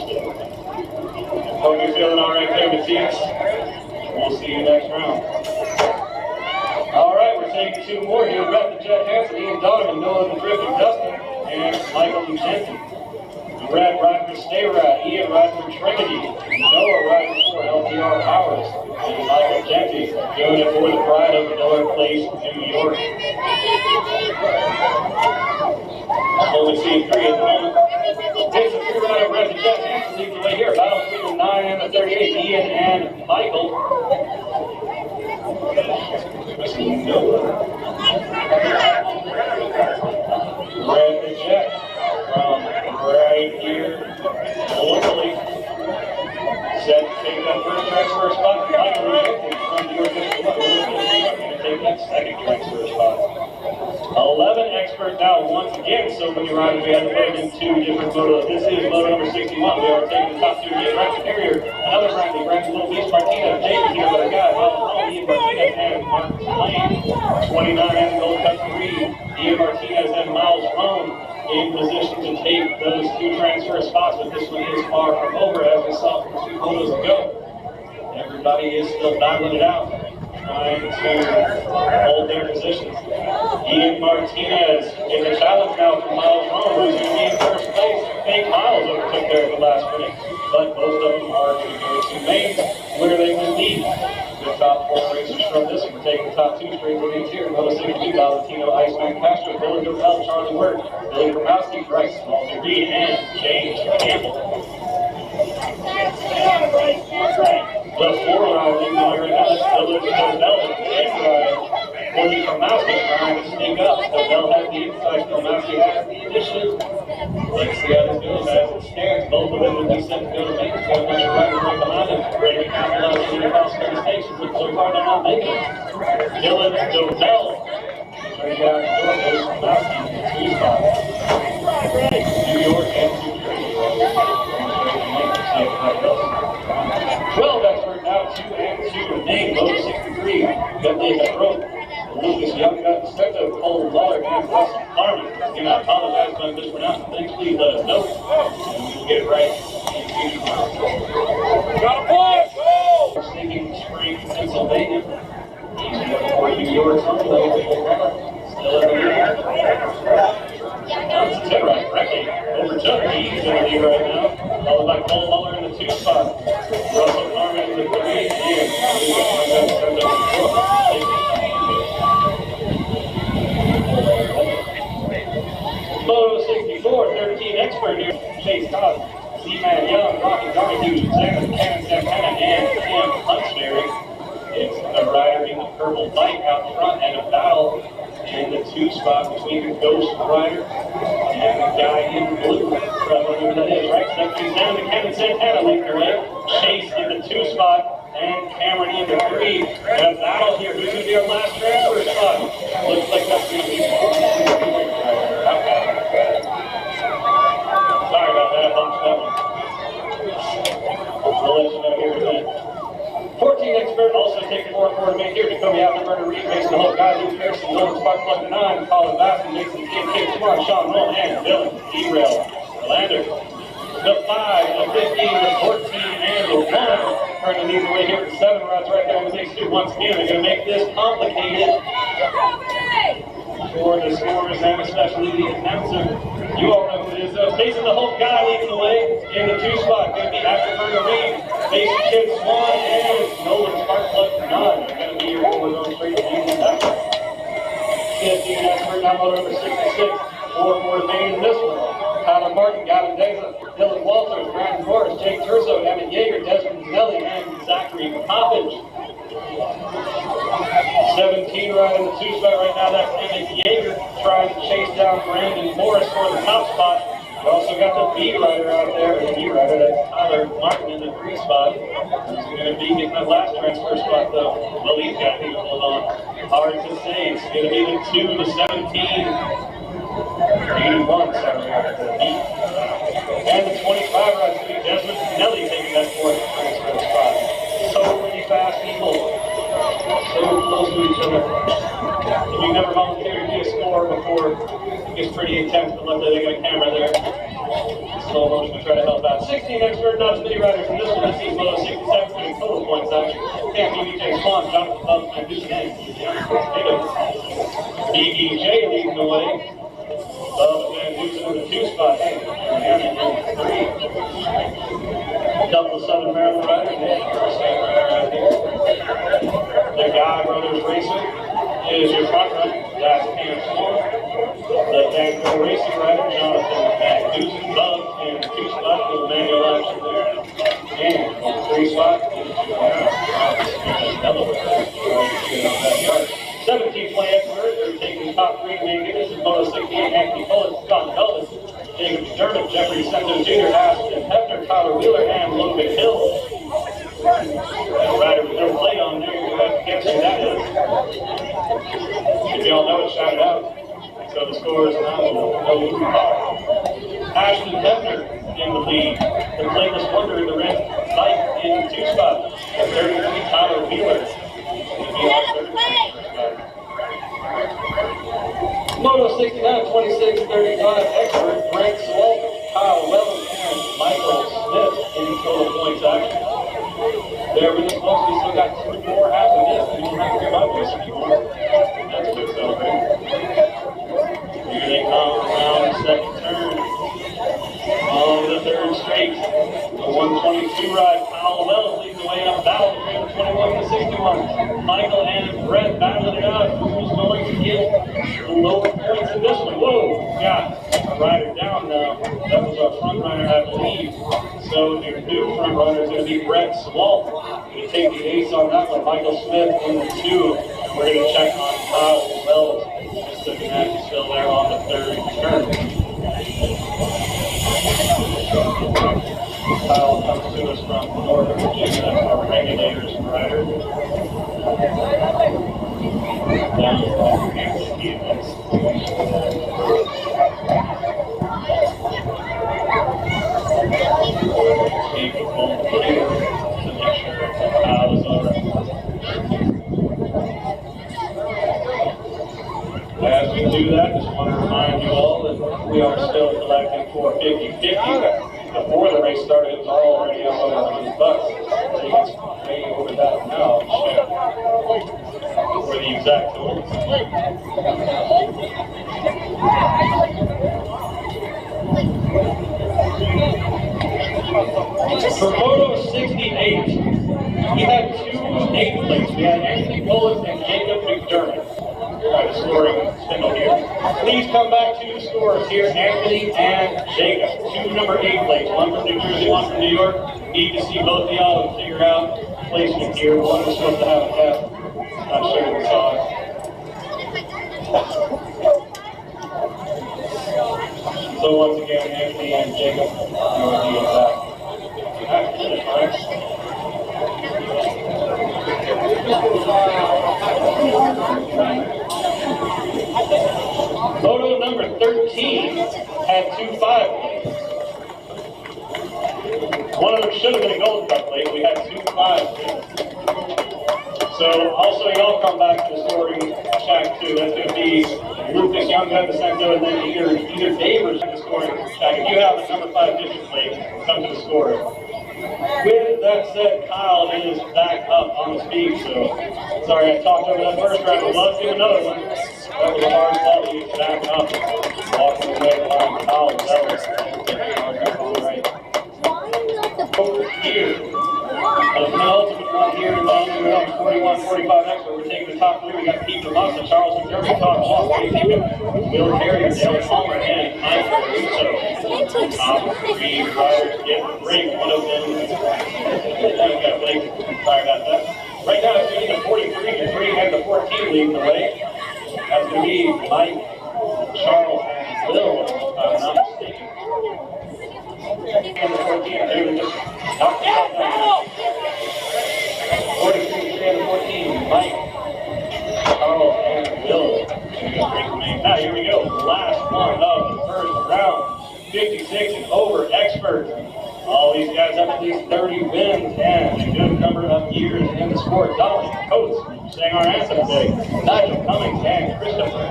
Hope you're feeling all right there, Matthias. We'll see you next round. All right, we're taking 2 more here. We've got the Jet Hansen, Ian Donovan, Noah the Drifting Dustin, and Michael Lucenty. Red riding for Stay Rad, Ian riding for Trinity, Noah riding for LTR Powers, and Michael Genty doing it for the Pride of Miller Place, New York. Only seeing 3 at the moment. Takes a 3-rider red to Jet Hansen, leads the way here. Battle between the 9 and the 38, Ian and Michael. Red the Jet from right here locally. Set to take that first transfer spot. Michael Lucenty from New York District 1. Going to take that second transfer spot. 11 expert now once again. So when you're riding, we had to put in 2 different motos. This is moto number 61. We are taking the top 2 to get Rex Carrier. Another Brandy, Little Beast Martinez. James here with a guy. Ian Martinez and Mark Lane. 29 and Gold Cup 3. Ian Martinez and Miles Rome in position to take those 2 transfer spots, but this one is far from over as we saw from 2 motos ago. Everybody is still battling it out, trying to hold their positions. Ian Martinez in the challenge now from Miles Rome, who's going to be in first place. Fake Miles overtook there at the last minute, but both of them are going to go to mains where they will lead. The top 4 racers from this one. We're taking the top 2 straight lanes here. Moto 62, Valentino, Iceman Castro, Dylan Dovell, Charlie Wirt, Billy Gromowski, Bryce, Walter Reed, and James Campbell. The 4-rider leading the way right now is Dylan Dovell, and 5-rider Billy Gromowski trying to sneak up. Dovell has the inside, Gromowski has the initiative. Let's see how this goes as it stands. Both of them would be set to go to main. So another rider right behind him, ready to capitalize on any possible mistakes, but so far they're not making it. Dylan Dovell trying to get out the door, goes Gromowski in the 2 spot. New York and New Jersey. 12 expert now, 2 and 2 remain. Moto 63, Bentley Rope. Lucas Young got instead of Cole Muller and Russell Harmon. And I apologize if I mispronounced the things. Please let us know, and we will get it right in future rounds. Got a push! Sneaking Spring, Pennsylvania. He's looking for New York. Still in the lead. It's a 10-rider, correctly. Overtook. He's in the lead right now. Followed by Cole Muller in the 2 spot. Russell Harmon in the 3. Moto 64, 13 expert here. Chase Todd, C-Man Young, Rocky Donahue, Xander Cannon Santana, and Cam Huntsberry. It's the rider in the purple bike out front and a battle in in the 2 spot between the Ghost Rider and the guy in blue. Whatever that is, right? So that brings down to Kevin Santana leading the way. Chase in the 2 spot and Cameron in the 3. And a battle here. Who's going to be our last transfer spot? Looks like that's going to be... Sorry about that, I bumped that one. We'll let you know here in a minute. 14 expert also taking more and more to make here. Jacoby Afterburner, Reed, Mason Holt, Guy, Luke Pearson, Nolan Spark, Plug the 9, Colin Baskin, Mason King, Kate Smart, Sean Roll, and Dylan Derail. Lander. The 5, the 15, the 14, and the 1. Trying to lead the way here with 7 routes right there in the 6-2. Once again, they're going to make this complicated for the scorers and especially the announcer. You all know who it is though. Mason the Holt Guy leading the way in the 2 spot. Going to be Afterburner Reed, Mason Kid Swan, and Nolan Sparkplug 9. They're going to be your 4 going straight to the back. 15 expert now over 66. 4 remaining in this one. Tyler Martin, Gavin Deza, Dylan Walters, Brandon Morris, Jake Turso, Evan Yeager, Desmond Zelli, and Zachary Coppage. 17 right in the 2 spot right now. That's Evan Yeager trying to chase down Brandon Morris for the top spot. We also got the B rider out there, the B rider, that's Tyler Martin in the 3 spot. He's going to be getting that last transfer spot though. Well, he's got to hold on. Hard to say. It's going to be the 2 to 17. 81, sorry, and the 25 right to be Desmond Nelly taking that 4th transfer spot. So many fast people, so close to each other. If you've never volunteered to be a scorer before, it gets pretty intense, but luckily they got a camera there. Slow motion to try to help out. 16 expert, not as many riders from this one. This is below 67 winning total points actually. Camp BBJ Swan, Jonathan Bub, and Deuce Name. BBJ leading the way. Bub and Deuce in the 2 spot. And in the 3. Double Southern Maryland rider. Right here. The Guy Brothers Racing is your front runner. That's Cam Swan. The Vanco Racing rider, Jonathan and Deuce and Bub in the 2 spot with manual action there. And on the 3 spot is Delaware. 17 play expert, they're taking the top 3 main hitters in Moto 68, Anthony Pullins, Scott Elvis, Jacob McDermott, Jeffrey Sendo Jr., Ashton Hefner, Tyler Wheeler, and Logan Hill. That rider with no plate on there, you have to guess who that is. If you all know it, shout it out. So the scores now know who we are. Ashton Hefner in the lead. The plateless wonder in the red bike in the 2 spot. At 33, Tyler Wheeler. Moto 69, 26, 35, expert, Brent Swalt, Kyle Wells, and Michael Smith in total points action. There we just mostly still got 2 more after this. We don't have to hear my voice anymore. That's a good celebrate. Here they come around the 2nd turn. On the 3rd straight. The 122 ride, Kyle Wells leading the way up, battle between the 21 and the 61. Michael and Brett battling it out. Who's going to get the lower points in this one? Whoa, got a rider down now. That was our front runner, I believe. So your new front runner is going to be Brett Swalt. Going to take the ace on that one. Michael Smith in the 2. We're going to check on Kyle Wells. Just looking at he's still there on the 3rd turn. Kyle comes to us from Northern Virginia, our regulators rider. Down to First State BMX. Keep the phone clear to make sure that Kyle is over. As we do that, just want to remind you all that we are still collecting for 50-50. Before the race started, it was already up over $100. So it's way over that now. For the exact total. For Moto 68, we had 2 8 plates. We had Anthony Pullins and Jacob McDermott. Scoring spindle here. Please come back to the scores here, Anthony and Jacob. 2 number 8 plates, 1 from New Jersey, 1 from New York. Need to see both of y'all and figure out placement here. One was supposed to have a cap. Not sure what's on. So once again, Anthony and Jacob, you will be at finish line. Photo number 13 had 2 5. One of them should have been a Gold Cup plate. We had 2 5. So also y'all come back to the scoring shack too. That's going to be Lucas Young got the Senko, and then either Dave or the scoring shack. If you have a number 5 digit plate, come to the score. With that said, Kyle is back up on his feet. So sorry I talked over that first round, but let's do another one. That was a hard ball. He's back up, walking away behind Kyle and right. Over here. The penultimate one here, and then we're up 41-45 where we're taking the top 3. We got Pete DeMossa, Charles McDermott, Todd Hall, Will Carrier, Dale Palmer, and Mike Russo. Top 3 riders get the ring. One of them, we've got Blake prior to that. Right now, it's going to be the 43 to 3 and the 14 leading the way. That's going to be Mike, Charles, and Will, if I'm not mistaken. And the 14 are just knocked down. 43 and 14, Mike, Charles, and Will. Now here we go. Last one of the first round. 56 and over expert. All these guys have at least 30 wins and a good number of years in the sport. Dolly, Coates, sang our anthem today. Nigel Cummings and Christopher.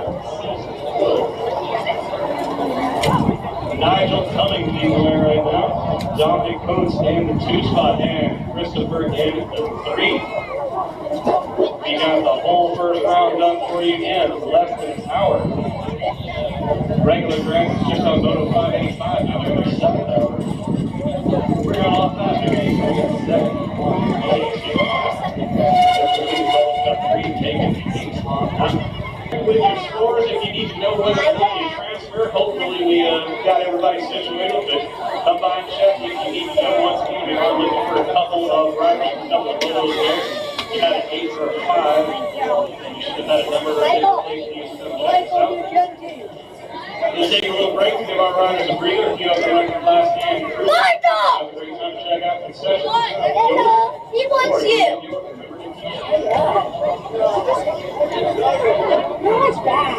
Nigel Cummings leading the way right now. Dominic Coates in the 2 spot and Christopher in the 3. We got the whole first round done for you in less than an hour. Regular grants just on Moto 585. Now they're 7 hours. We're going off fast. We're going to get 7. 1, 8, 6. With your scores, if you need to know whether or not you transfer, hopefully we got everybody situated, but come by and check if you need to know. Once again, we are looking for a couple of riders, a couple of photos there. You had an 8 or a 5, and you should have had a number right there. We'll take a little break to give our riders a breather. If you have the record last game, have a great time to check out the session. He wants you. No, it's bad.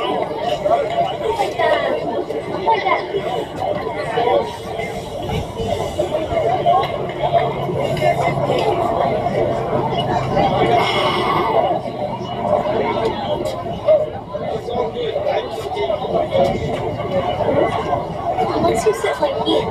Like that. Like that. Once you sit like here.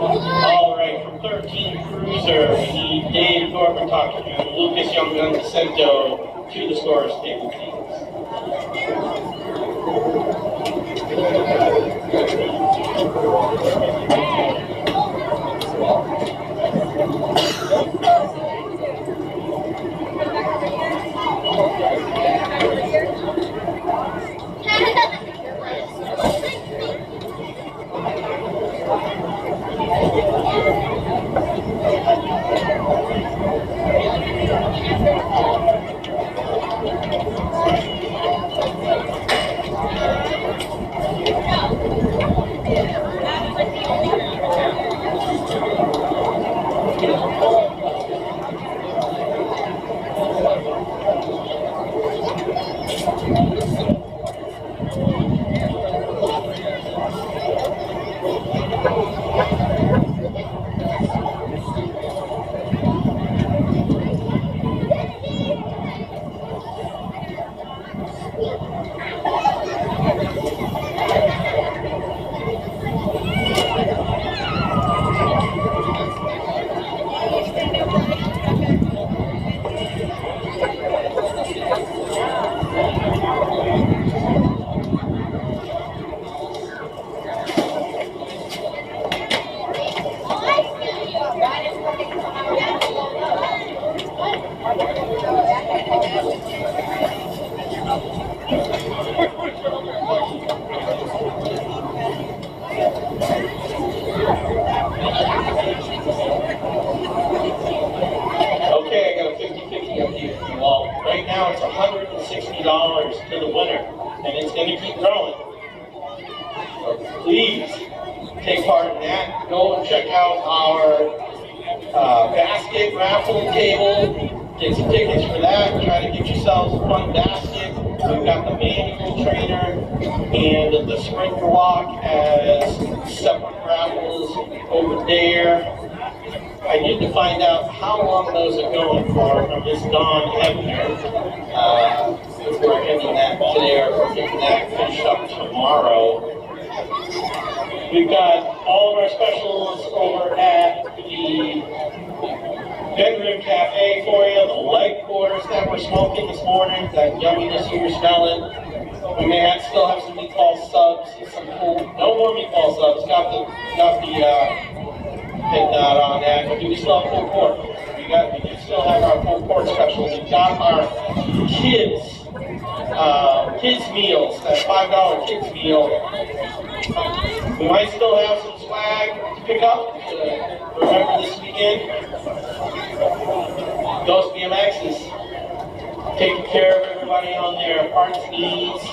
Alright, from 13 Cruiser, we need Dave Gorbatok and Lucas Young and Vicento to the scorers table, please. Okay, I got a 50-50 update for you all. Right now it's $160 to the winner, and it's going to keep growing. So please take part in that. Go and check out our basket raffle table. Get some tickets for that. Try to get yourselves a fun basket. We've got the manual trainer and the sprinter walk as separate raffles over there. I need to find out how long those are going for from Miss Dawn Ebner. If we're ending that today or if we're getting that finished up tomorrow. We've got all of our specials over at the bedroom cafe for you. The leg quarters that we're smoking this morning, that yumminess you were smelling. We may still have some meatball subs, some cool, no more meatball subs. Got the hit that on that, but do we still have pulled pork? We do still have our pulled pork special. We've got our kids meals, that $5 kids meal. We might still have some swag to pick up to remember this weekend. Ghost BMX is taking care of everybody on their parts needs.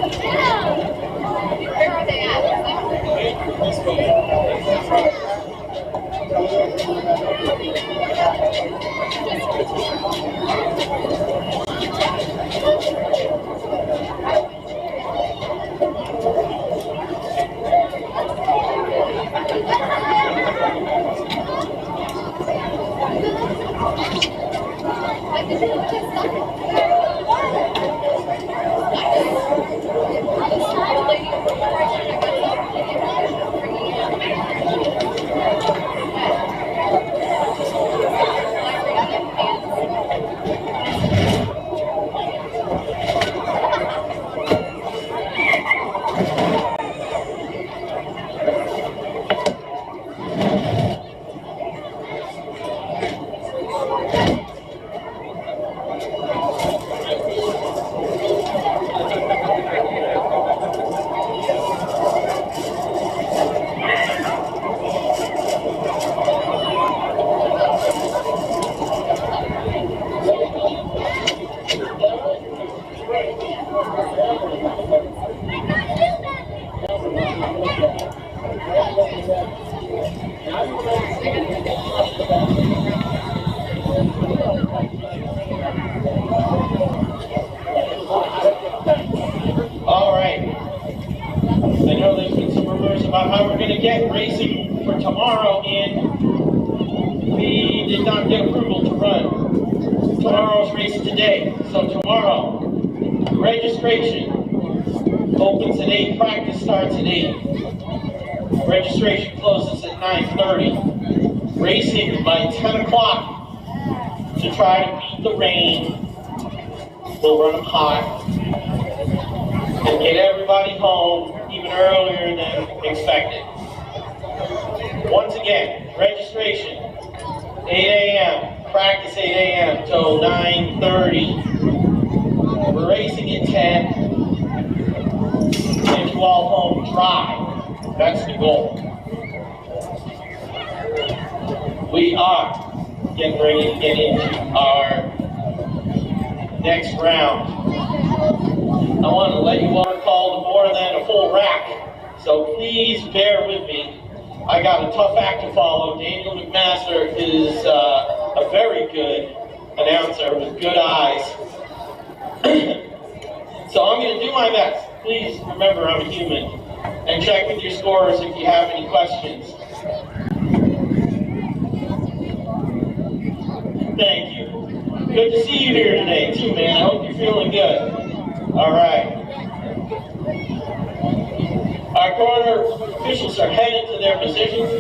Where are they at? All right. I know there's been some rumors about how we're going to get racing for tomorrow, and we did not get approval to run tomorrow's race today. So tomorrow, registration opens at 8, practice starts at 8. Registration closes at 9:30. Racing by 10 o'clock to try to beat the rain. We'll run them hot and get everybody home even earlier than expected. Once again, registration, 8 a.m., practice 8 a.m. till 9:30. We're racing at 10. Get you all home dry. That's the goal. We are getting ready to get into our next round. I want to let you all call more than a full rack, so please bear with me. I got a tough act to follow. Daniel McMaster is a very good announcer with good eyes. So I'm going to do my best. Please remember I'm a human. And check with your scorers if you have any questions. Thank you. Good to see you here today, too, man. I hope you're feeling good. All right. Our corner officials are headed to their positions.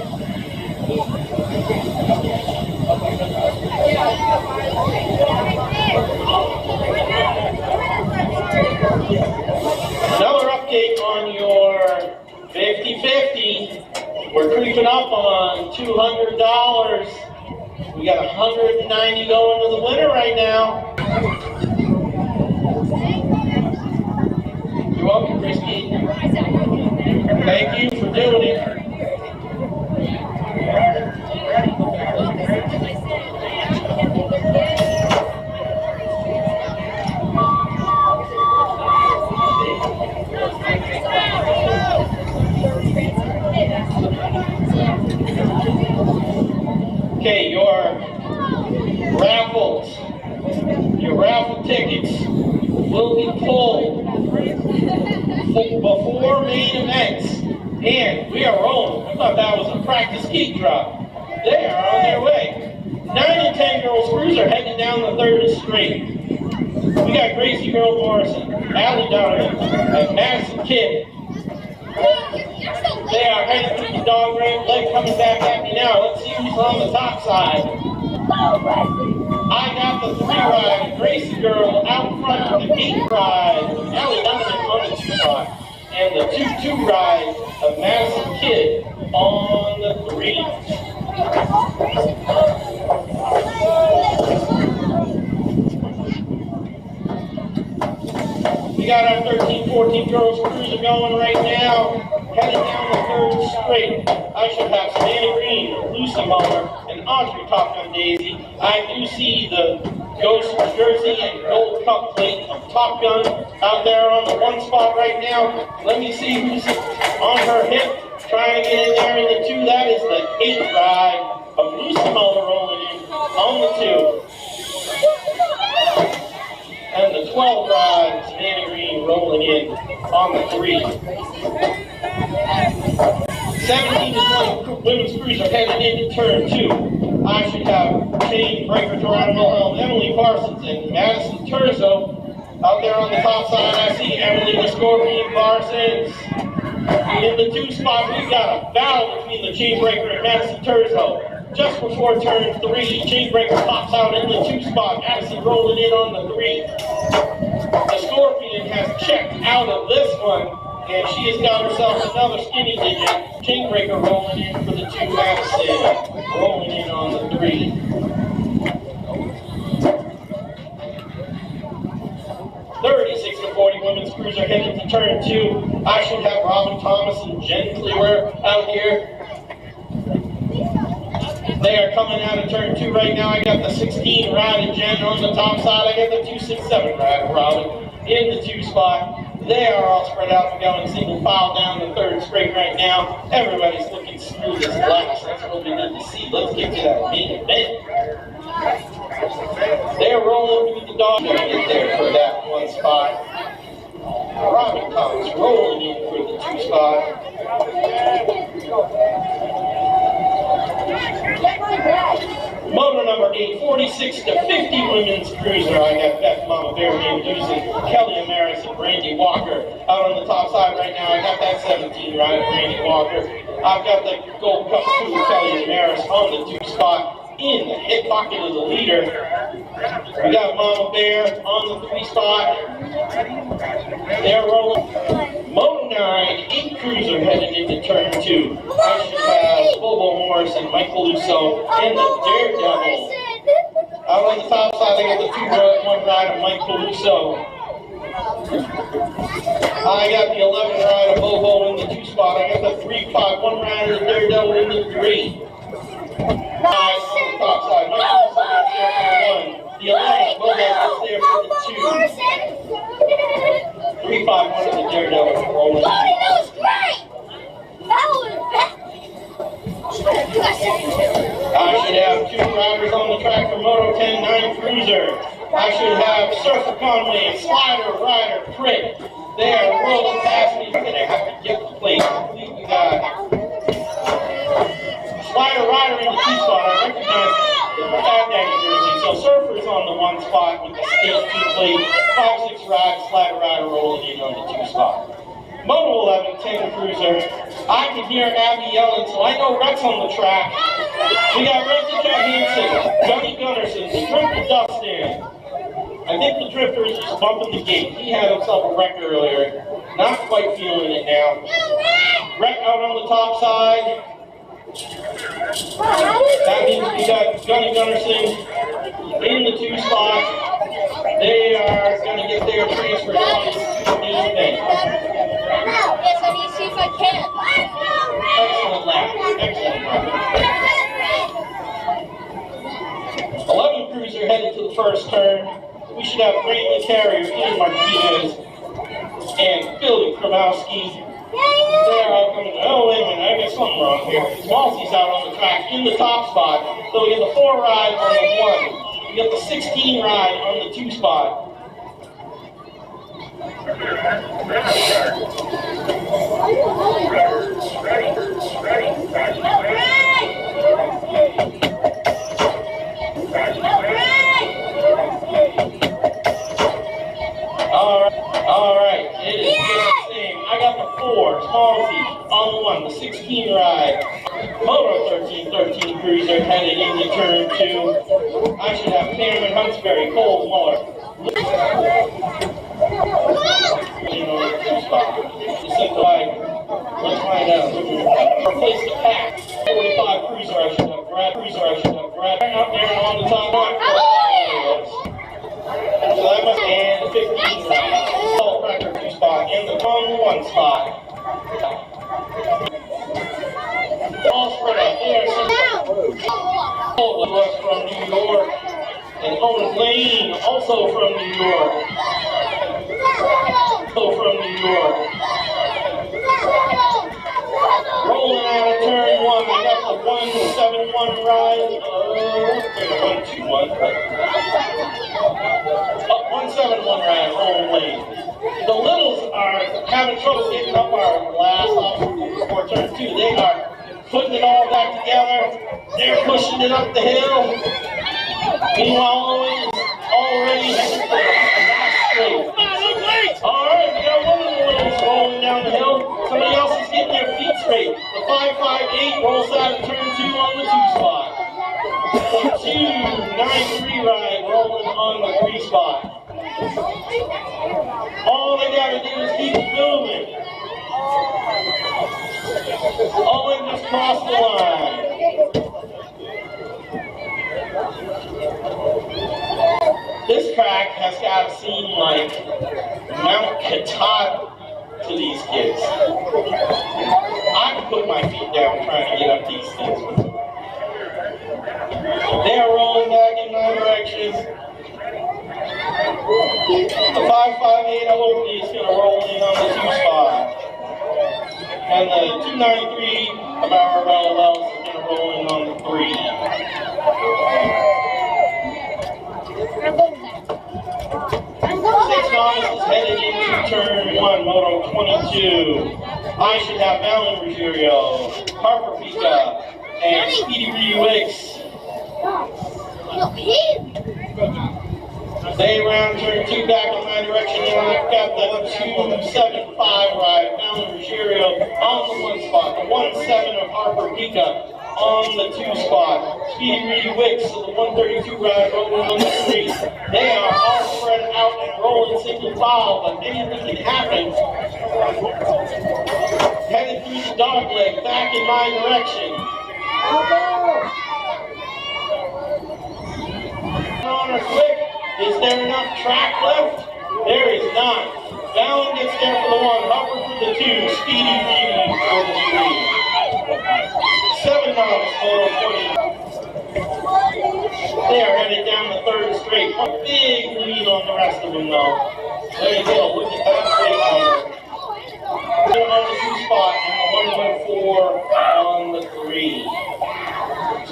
Another update on your 50-50. We're creeping up on $200. We got 190 going to the winner right now. You're welcome, Christy. Thank you for doing it. Okay, your raffle tickets will be pulled before main events, and we are rolling. I thought that was a practice heat drop. They are on their way. 9 and 10 girls crews are heading down the 3rd Street. We got Gracie Girl Morrison, Allie Donovan, and Madison Kidd. They are heading through the dog ramp. Leg coming back at me now. Let's see who's on the top side. I got the 3 ride, Gracie Girl out front of the 8 ride, Allie Donovan on the 2 ride, and the 2-2 ride of Madison Kidd on the 3. We got our 13-14 girls cruiser going right now, heading down the 3rd straight. I should have Savannah Green, Lucy Muller, and Audrey Talk on Daisy. I do see the Ghost jersey and gold cup plate of Top Gun out there on the 1 spot right now. Let me see who's on her hip, trying to get in there in the 2. That is the 8th ride of Lucy Muller rolling in on the 2. And the 12th ride, Savannah Green rolling in on the 3. 17 to 20 women's cruiser headed into turn 2. I should have chain breaker Joanna Wilhelm, Emily Parsons, and Madison Terzo. Out there on the top side, I see Emily the Scorpion Parsons. In the 2 spot, we've got a battle between the chain breaker and Madison Terzo. Just before turn 3, chain breaker pops out in the 2 spot. Madison rolling in on the 3. The Scorpion has checked out of this one, and she has got herself another skinny digit. Chainbreaker rolling in for the 2, Madison rolling in on the 3. .36 to 40 women's cruiser headed to turn 2. I should have Robin Thomas and Jen Cleaver out here. They are coming out of turn 2 right now. I got the 16 ride of Jen on the top side. I got the 267 ride of Robin in the 2 spot. They are all spread out and going single file down the 3rd straight right now. Everybody's looking smooth as glass. That's what we need to see. Let's get to that main event. They're rolling through the dog. Gonna get there for that 1 spot. Robin Thomas rolling in for the 2 spot. Moto number 8, 46 to 50 women's cruiser. I got Beth Mama Bear introducing Kelly Amaris and Brandy Walker out on the top side right now. I got that 17 ride of Brandy Walker. I've got the Gold Cup 2 Kelly Amaris on the 2 spot in the hip pocket of the leader. We got Mama Bear on the 3 spot. They're rolling. Moto 9, 8 cruiser headed into turn 2. I should have Bobo Morris and Michael Lusso and the Daredevil. Out on the top side, I got the 2-1 ride of Michael Lusso. I got the 11 ride of Bobo in the 2 spot. I got the 3-5-1 ride of the Daredevil in the 3. On the top side, Michael Lusso gets there for the 1. The 11 Bobo gets there for the 2. 3-5-1 of the Daredevil rolling. That was great! That was I should have 2 drivers on the track for Moto 10, 9 cruiser. I should have Surfer Conway and Slider Rider Pritt. They are rolling past me. I'm gonna have to get the plate. We got Slider Rider in the 2 spot. I recognize the Fat Daddy jersey. So Surfer's on the 1 spot with the State 2 plate. 5-6 ride, Slider Rider rolling in on the 2 spot. Moto 11, 10 cruiser. I can hear Abby yelling, so I know Rex on the track. We got Reggie Johansson, Johnny Gunnarsson, the Drifter Dustin. I think the Drifter is just bumping the gate. He had himself a wreck earlier. Not quite feeling it now. Wreck out on the top side. That means we got Johnny Gunnarsson in the 2 spot. They are going to get their transfer to the main event. Yes, I need to see if I can. Excellent lap. Excellent lap. 11 cruiser headed to the 1st turn. We should have Brantley Carrier, Ian Martinez, and Billy Kromowski. They're all coming. Oh, wait a minute. I got something wrong here. Malsey's out on the track in the top spot. So we get the 4 ride on the 1. We get the 16 ride on the 2 spot. All right. It is just the same. I got the 4, Smallsy on the 1, the 16 ride. Moto 13 cruiser headed into turn 2. I should have Cameron Huntsberry, Cole Muller. Let's find out. Replace the pack. 45 cruiser, I should have Brad. Out there on the top right. So that must be the 15 ride. All cracker 2 spot in the wrong 1 spot. All spread out there. All was from New York. And Owen Lane, also from New York. Also from New York. Rolling out of turn one. I got the 171 ride. 121. 171 ride, Owen Lane. The littles are having trouble getting up our last obstacle before turn two. They are putting it all back together. They're pushing it up the hill. Meanwhile, Owen is already headed for the last straight. All right, we got one of the littles rolling down the hill. Somebody else is getting their feet straight. The 558 rolls out of turn two on the two spot. The 293 ride rolling on the three spot. All they gotta do is keep moving. Owen just crossed the line. This track has got to seem like Mount Katahdin to these kids. I can put my feet down trying to get up these things. They are rolling back in my direction. The 558 hopefully is going to roll in on the two spot. And the 293 of our LLs is going to roll in on the three. Six Thomas is headed into turn one, moto 22. I should have Alan Ruggiero, Harper Pika, and Speedy Ree Wicks. They round turn two back in my direction, and I've got the 275 ride, Alan Ruggiero on the one spot, the 17 of Harper Pika on the two spot, Speedy Ree Wicks of the 132 ride rolling on the three. They are all spread out and rolling single file, but anything can happen. Headed through the dog leg, back in my direction. On her quick. Is there enough track left? There is not. Fallon gets there for the one, Hopper for the two, Speedy Ree for the three. 7 miles total 40. They are headed down the third straight. A big lead on the rest of them though. There you go, look at that straight number. They're on the two spot and the 114 on the three.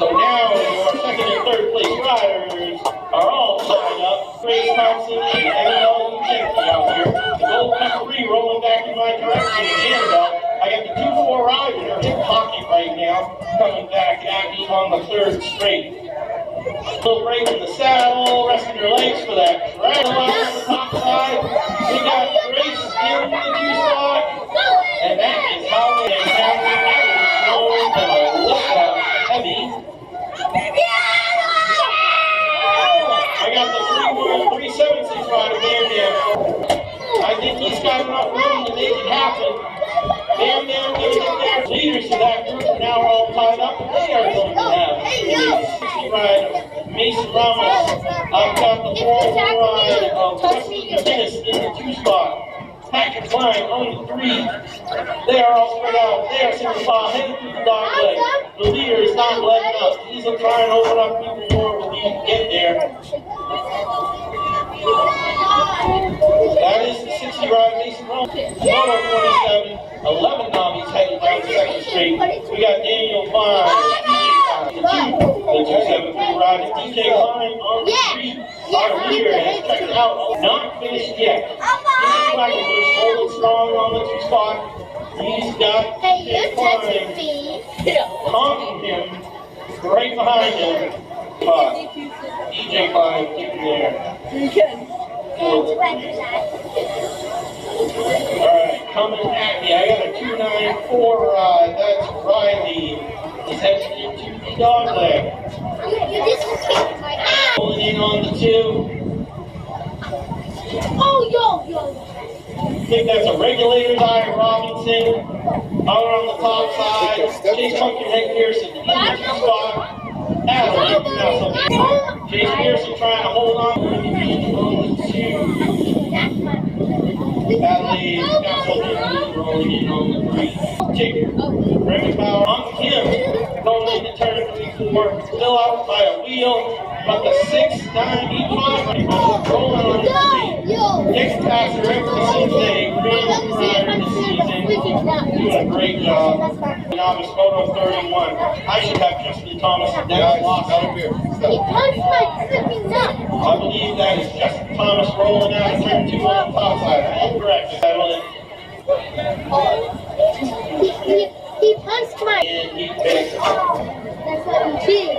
So now our second and third place riders are all tied up. Grace Thompson and Annabelle Lucenti out here. The gold number 3 rolling back in my direction. Annabelle, I got the 2-4 rider in her hip pocket right now, coming back at me on the third straight. Little break in the saddle, resting her legs for that drag line on the top side. We got Grace in the 2 spot, and that is how they have it. That is known as a lookout heavy. I got the 376 rider, Bam Bam. I think he's got enough room to make it happen. Bam Bam gonna get there. Leaders of that group are now all tied up, and they are going to have a 60 rider, Mason Ramos. I've got the 4 ride of Wesley Dennis in the 2 spot. Patrick Klein on the 3. They are all spread out. They are single file heading through the dog leg. The leader is not letting up. He's going to try and open up people more when he can get there. That is the 60 ride Mason Ramos. Moto 27. 11 nominees headed down the second straight. We got Daniel Vine, the 273 ride, and DJ Klein on the 3. Our leader has checked out, not finished yet. Quackenbush holding strong on the 2 spot. He's got DJ Klein honking him right behind him. DJ Klein keeping there. Alright, coming at me. I got a 294 ride. That's Riley. He's heading into the dog leg. Pulling in on the 2. Oh, yo. I think that's a regulator's eye, Robinson. Out on the top side. Chase Pumpkinhead Pearson in the 2 spot. Chase Pearson trying to hold on to the 2. Adelaide, Castle, rolling in on the 3. Ticker. Bring power on Kim. Going into turn 3-4. Still out by a wheel. But the 6.95 right now. Rolling on the 3. Next passer ever since they ran the rider this season. Doing a great job. Novice photo 31. I should have Justin Thomas and Dennis Lawson. He punched my freaking nut. I believe that is Justin Thomas rolling out of turn 2 on the top side. I'm correct. He punched my. And he picked. That's what he did.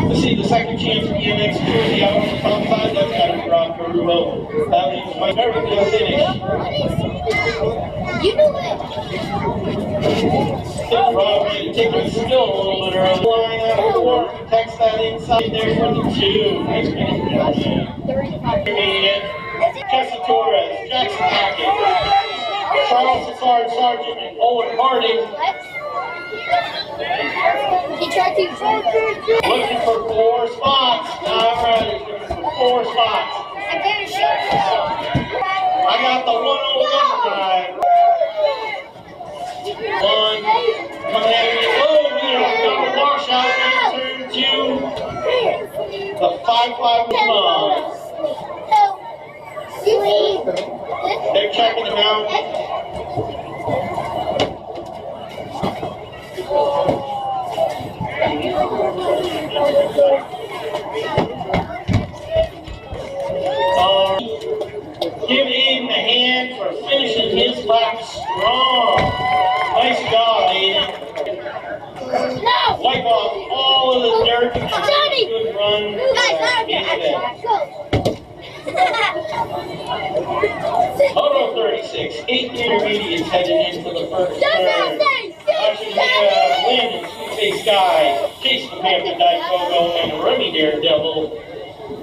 Let's see the second chance for BMX jersey out on the top side. That's got to be Rob Caruso. That leaves my very good finish. You know it. Rob taking still a little bit early. Line out of 4. Text that inside there for the 2. Nice finish. Intermediate. Jesse Torres, Jackson Hackett, Charles Cesar Sargent, and Owen Harding. He tried to. Looking for 4 spots. All right, looking for 4 spots. I better show you. I got the 101 guy. 1 coming at me. Oh, we have got a washout in turn 2. The 5-5 They're checking him out. Give Aiden a hand for finishing his lap strong. Nice job, Aiden. Wipe off all of the dirt and good run. Photo 36, 8 intermediates headed into the first turn. Watching Lynn and Sweet-Faced Guy, Chase the Panther Dyke Fogo, and Remy Daredevil.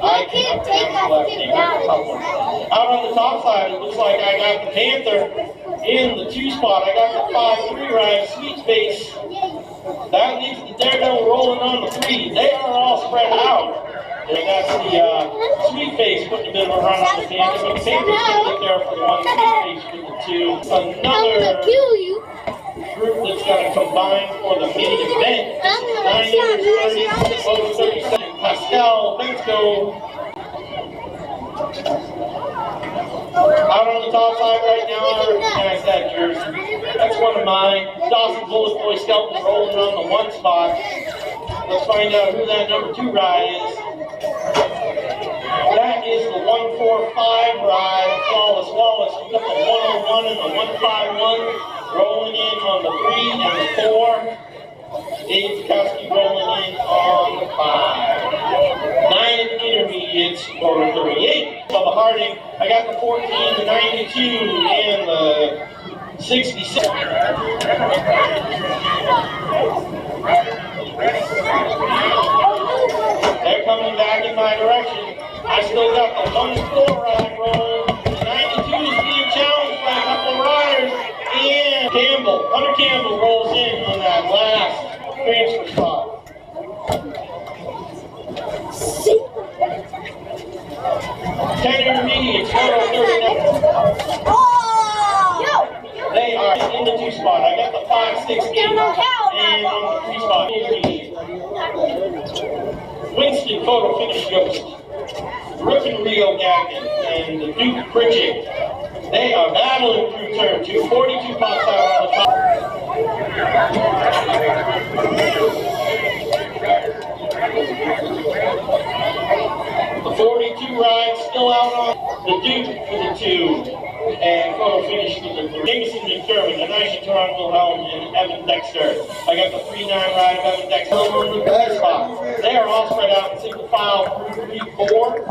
I can't take that name. Out on the top side, it looks like I got the Panther in the 2 spot. I got the 5-3 ride, Sweet-Face. That leaves the Daredevil rolling on the 3. They are all spread out. And that's the Sweet-Face putting a bit of a run on the Panther, but the Panther's going to get there for the 1, Sweet-Face for the 2. Another group that's going to combine for the main event. 9-30, Pascal Bensko. Out on the top side right now, I recognize that jersey. That's one of mine. Dawson Bullet Boy Skelton rolling on the 1 spot. Let's find out who that number 2 ride is. That is the 145 ride, Flawless Wallace. We got the 101 and the 151 rolling in on the 3 and the 4. Dave Kowski rolling in on the 5. 9 intermediates over 38. Bubba Harding, I got the 14, the 92, and the 66. They're coming back in my direction. I still got the 1-4 ride rolling. The 92 is being challenged by a couple of riders. And Hunter Campbell rolls in on that last transfer spot. 10 intermediates, photo 39. They are in the 2 spot. I got the 5-6 and on the 3 spot. Winston photo finish Ghost. Rip and Rio Gagnon and the Duke Pritchett. They are battling through turn 2. 42 pops out on the top. The 42 ride still out on the Duke for the 2. And photo finish with the Jameson McDermott, Anisha Toronto Wilhelm, and Evan Dexter. I got the 3-9 ride of Evan Dexter over in the 3 spot. They are all spread out in single file 3-4.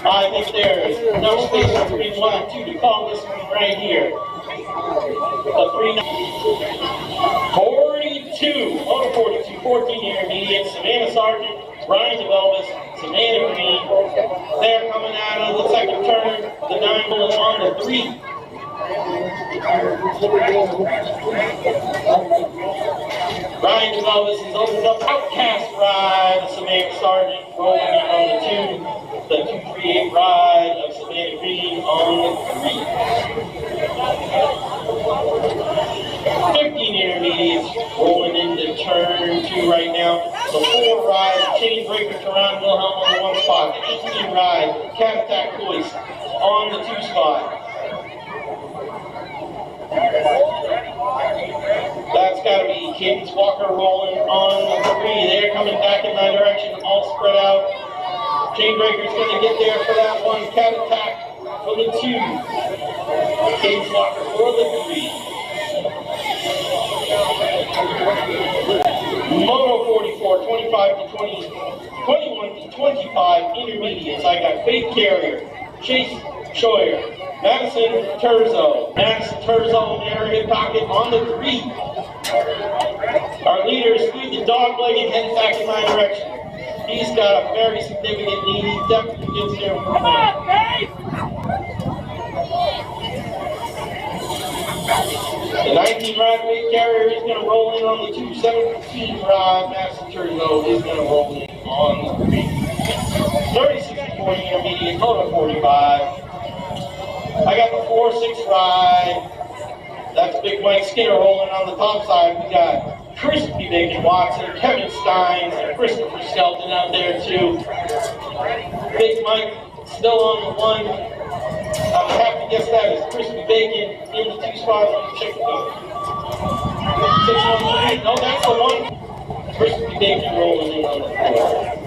I think there is no space between 1 and 2 to call this one right here. The 3-9. 42, photo 42, 14 intermediate, Savannah Sargent, Ryan DeVelvis, Savannah Green. They're coming out of the second turn. The 9 is on the 3. Ryan DeVelvis has opened up Outcast ride. Samantha Sargent rolling in on the 2. the 238 ride of Savannah Green on the 3. 15 intermediates rolling into turn 2 right now. The 4 ride, Chain Breaker Tehran Wilhelm on the 1 spot. The 18 ride, Cat Attack Toys on the 2 spot. That's got to be Cadence Walker rolling on the 3. They're coming back in my direction, all spread out. Chain Breaker's going to get there for that 1. Cat Attack for the 2. Cadence Walker for the 3. Moto 44, 25 to 20, 21 to 25 intermediates. I got Faith Carrier, Chase Scheuer, Madison Terzo. Madison Terzo in her hip pocket on the 3. Our leader is through the dog leg and heading back in my direction. He's got a very significant lead. He definitely gets there from there. The 19 ride Faith Carrier is going to roll in on the 2. 17 ride Madison Terzo is going to roll in on the 3. 30-60-40 intermediate, total 45. I got the 4-6 ride. That's Big Mike Skinner rolling on the top side. We got Crispy Bacon Watson, Kevin Steins, and Christopher Skelton out there too. Big Mike still on the 1. I would have to guess that is Crispy Bacon in the 2 spots. Let me check the 6-1-3. No, that's the 1. Crispy Bacon rolling in on the 4.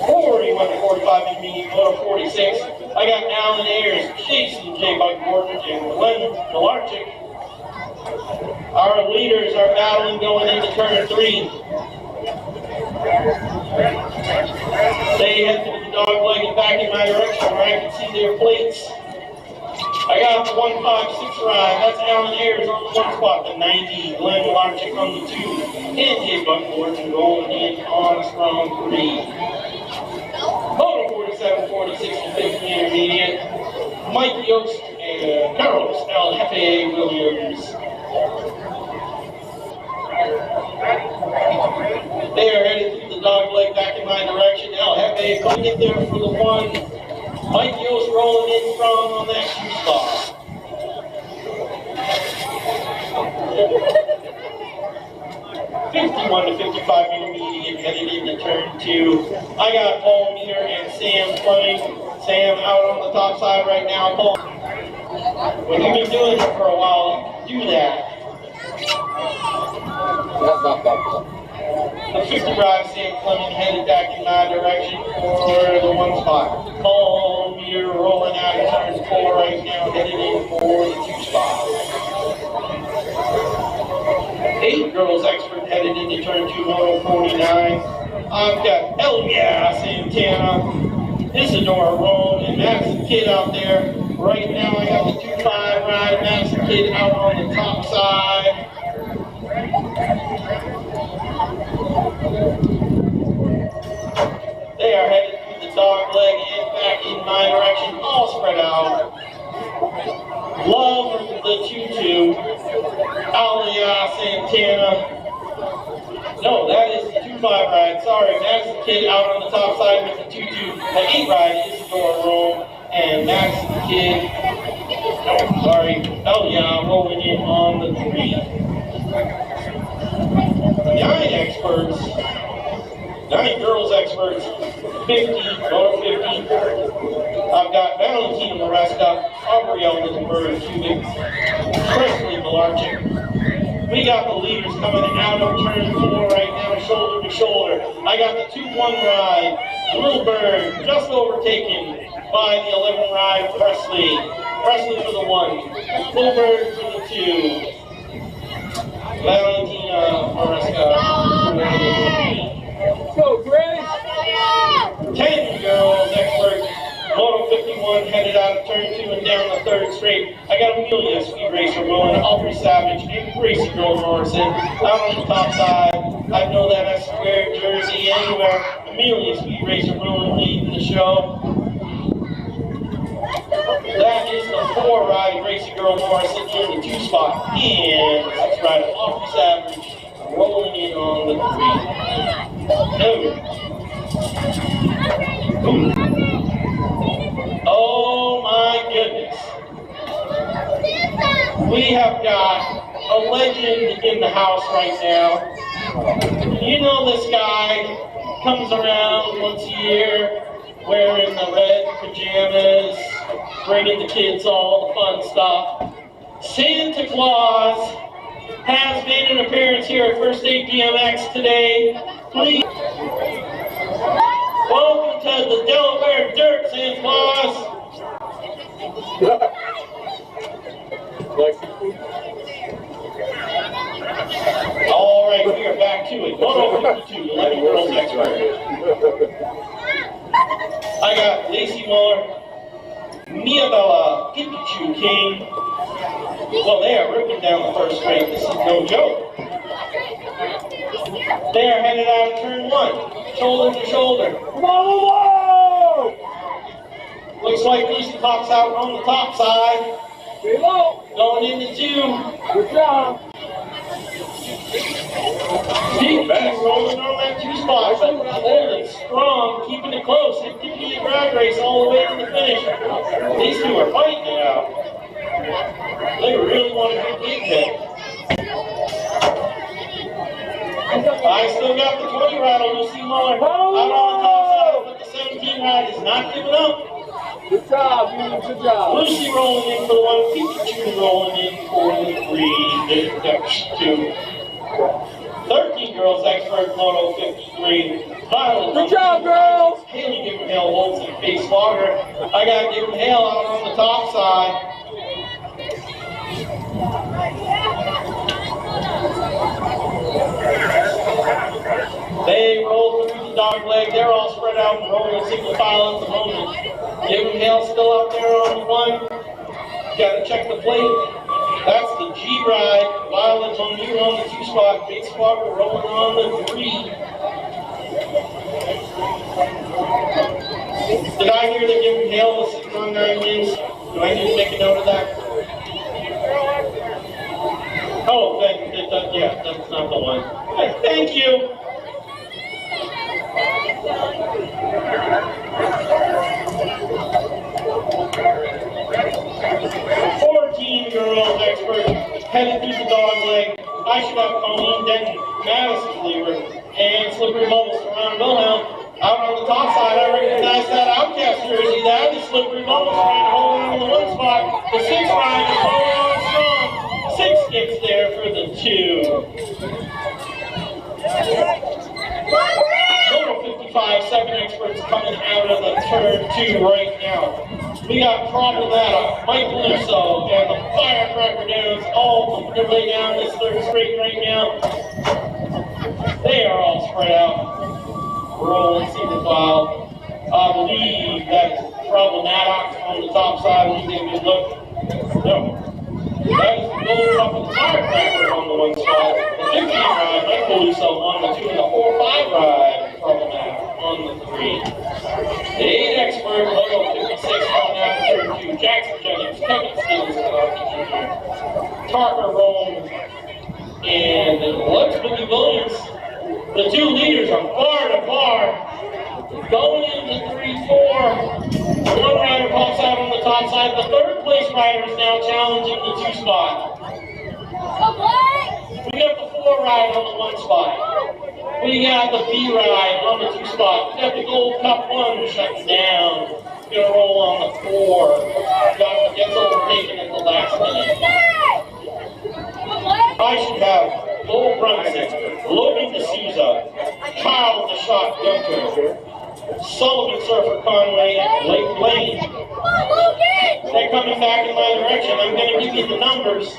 41 to 45 intermediate, moto 46. I got Alan Ayers, Jason J. Buck Gordon, and Glenn Malarchik. Our leaders are battling going into turn 3. They head to the dog leg and back in my direction where I can see their plates. I got the 1-5-6 ride. That's Alan Ayers on the 1 spot. The 90, Glenn Malarchik on the 2. And J. Buck Gordon rolling in on strong 3. Moto 47, 46, and 50 intermediate. Mike Yost and Carlos El Jefe Williams. They are headed through the dog leg back in my direction. El Jefe couldn't get there for the 1. Mike Yost rolling in strong on that 2 spot. 51 to 55 intermediate headed into turn 2. I got Paul Meter and Sam Fleming. Sam out on the top side right now. Paul, when you've been doing it for a while, do that. The 50 ride Sam Fleming headed back in my direction for the 1 spot. Paul Meter rolling out of turn 4 right now, headed in for the 2 spot. 8 girls expert headed into turn 2, moto 49. I've got Elia Santana, Isadora Roan, and Madison Kidd out there. Right now I got the 2-5 ride, Madison Kidd out on the top side. They are headed through the dog leg and back in my direction, all spread out. Love the 2-2. Alia Santana. No, that is the 2-5 ride. Sorry, Madison Kidd out on the top side with the 2-2. The 8 ride is Isadora Rome and Madison Kidd. Oh, sorry, Elia rolling in on the 3. 9 experts. 9 girls experts, 50, moto 50. I've got Valentina Maresca, Aubrielle Littleberg, Cubic, Presley Malarchik. We got the leaders coming out of turn 4 right now, shoulder to shoulder. I got the 2-1 ride, Littleberg just overtaken by the 11 ride, Presley. Presley for the 1, Littleberg for the 2. Valentina Maresca for the 3. Go, Grace! 10 girls expert, moto 51 headed out of turn 2 and down the 3rd straight. I got Amelia Speed Racer rolling, Aubrey Savage, and Gracie Girl Morrison out on the top side. I know that I square jersey anywhere. Amelia Speed Racer rolling, leading the show. That is the 4 ride, Gracie Girl Morrison in the 2 spot. And the 6 ride, Aubrey Savage rolling in on the 3. No. Oh my goodness. We have got a legend in the house right now. You know this guy comes around once a year wearing the red pajamas, bringing the kids all the fun stuff. Santa Claus has made an appearance here at First State BMX today. Please welcome to the Delaware Dirt, Santa Claus. All right, we are back to it. Moto 52, 11 girls expert. I got Lacey Moore, Mia Bella, Pikachu King. Well, they are ripping down the first straight. This is no joke. They are headed out of turn one, shoulder to shoulder. Whoa! Looks like Lucy pops out on the top side. Going into two. Good job. Deep rolling on that two spot, but holding strong, keeping it close. It could be a drag race all the way to the finish. These two are fighting it out. They really want to get big hit. I still got the 20 ride on Lucy Muller out on the top side, but the 17 ride is not giving up. Good job, man. Good job. Lucy rolling in for the one, Pikachu rolling in for the three, two. 13 girls expert, Moto 53. Violet. Good job, girls. Haley Givernhale holds in face logger. I got Givernhale out on the top side. They roll through the dog leg. They're all spread out and rolling single file at the moment. Givernhale still out there on the one. Got to check the plate. That's the G ride. Violet on you on the two spot. Base Squawker rolling on the three. Did I hear that Givernhale was sitting on 9 wins? Do I need to make a note of that? Oh, yeah, that's not the one. Thank you. Girls expert headed through the dog leg. I should have Colleen Denton, Madison Lever, and Slippery Bubbles from Ron Wilhelm. Out on the top side, I recognize that Outcast jersey. That is Slippery Bubbles trying to hold on to the one spot. The 6 ride is holding on strong. 6 gets there for the 2. Moto 55, 7 experts coming out of the turn 2 right now. We got Problematic, Mike Lusso, and the Firecracker Downs all moving their way down this third straight right now. They are all spread out, rolling single file. I believe that's Problematic on the top side. When you take a good look, no. That is the gold cup of the Firecracker on the one spot. The 15 ride, Mike Lusso on the 2, and the 4-5 ride, Problematic on the 3. The 8 expert, Moto 56 coming out of turn 2. Jackson Jennings, Kevin Stevens, and RPG. Parker Rome, and Lex Boogie Williams. The 2 leaders are bar to bar. Going into 3-4. One rider pops out on the top side. The 3rd place rider is now challenging the 2 spot. We got the 4 ride on the 1 spot. We got the B ride on the 2 spot. We got the Gold Cup 1 shutting down. Gonna roll on the 4. Gets overtaken at the last minute. I should have Lowell Brunson, Logan D'Souza, Kyle the Shot Gunter, Sullivan Surfer Conway, and Blake Lane. They're coming back in my direction. I'm going to give you the numbers.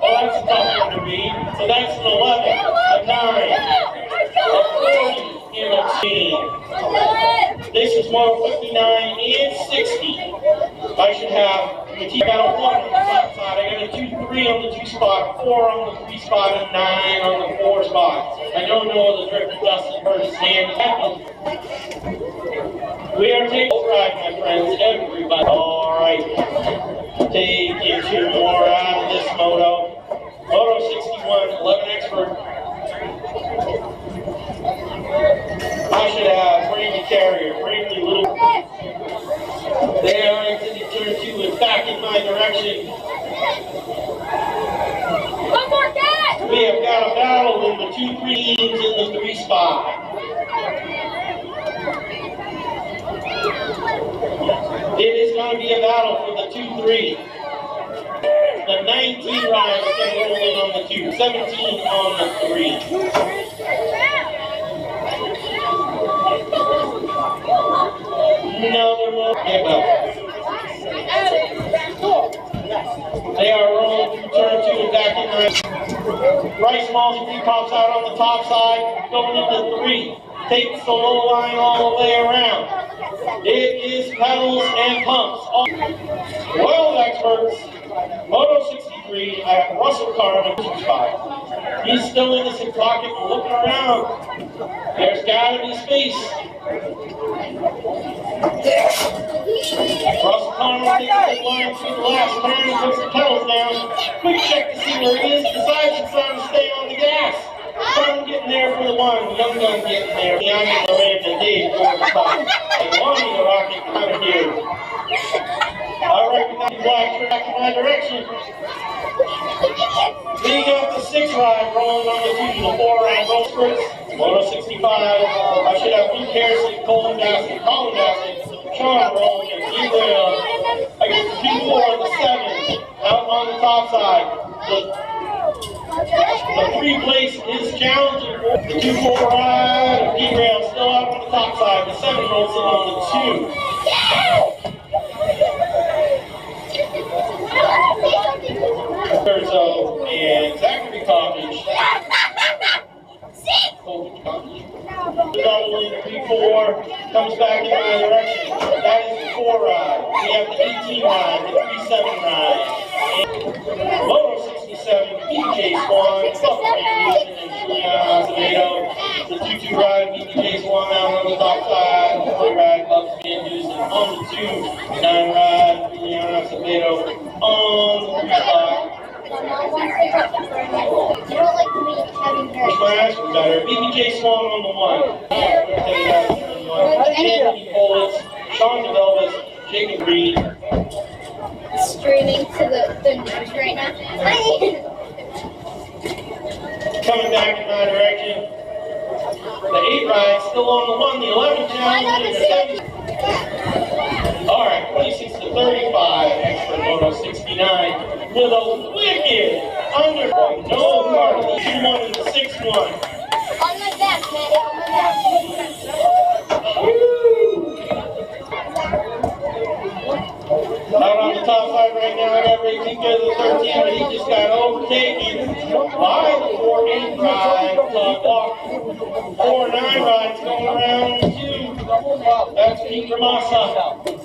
Well, that's a tough one to read. So that's an 11, a 9, a 40, and a 10. This is Moto 59 and 60. I should have the team got a 1 on the top side. I got a 2-3 on the 2 spot, a 4 on the 3 spot, and 9 on the 4 spot. I don't know the drifter Dustin hurt his hand. We are taking a ride, my friends. Everybody. All right. Taking 2 more out of this moto. Moto 61, 11 expert. I should have Brady Carrier. my direction. One more cat! We have got a battle in the 2-3 teams in the 3 spot. It is going to be a battle for the 2-3. The 19 ride is going to roll in on the 2, 17 on the 3. No, they're not. They are rolling through turn 2 and back in right. Bryce Smalls pops out on the top side, going into 3. Takes the low line all the way around. It is pedals and pumps. Oil experts, Moto 63 at Russell Carmen 2-5. He's still in his pocket looking around. There's got to be space. Russell Carmen takes the line through the last turn and puts the pedals down. Quick check to see where he is. Decides it's time to stay on the gas. Carmen getting there for the 1. Young Gun getting there. Yanni Miranda Dave over the top. And Lonnie the Rocket coming here. All right, we got the black track in my direction. We got the 6 ride rolling on the 2, the 4 ride roll. Moto 65. I should have Luke Harrison, Colin Bassett, Sean rolling, and Gabriel. I get the 2-4, the 7 out on the top side. The 3 place is challenging. The 2-4 ride of Gabriel still out on the top side. The 7 rolls in on the 2. Curzo and Zachary Cottage. Doubling 3-4 comes back in my direction. That is the 4 ride. We have the 18 ride, the 3-7 ride. And Moto 67, BJ Swan, and Julian Acevedo. The 2-2 ride, BJ Swan out on the top side. The 3 ride, Bucks Van Dusen on the 2. 9 ride, Julian Acevedo on the 3 spot. Which my ass was better. BBJ Swan on the 1. Anthony Polis, Sean DeVelvis, Jacob Reed. Streaming to the news right now. Coming back in my direction. The 8 ride still on the 1. The 11 challenge and the 7. Alright, 26 to 35, expert Moto 69. With a wicked underpoint. No part of the 2-1 and the 6-1. On my back, Maddie, on my back. Out on the top side right now, I got Ray Tinka the 13, but he just got overtaken by the 4-8 ride. 4-9 rides going around too. That's Pete Ramasa.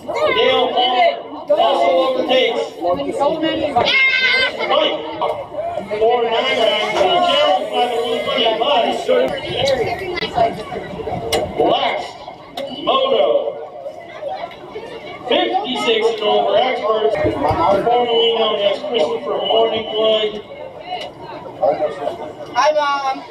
Dale Palmer also overtakes. Mike. 4-9 rides being challenged by the 120 bus. Last Moto 56 and over experts, formerly known as Christopher Morningwood. Hi, Mom.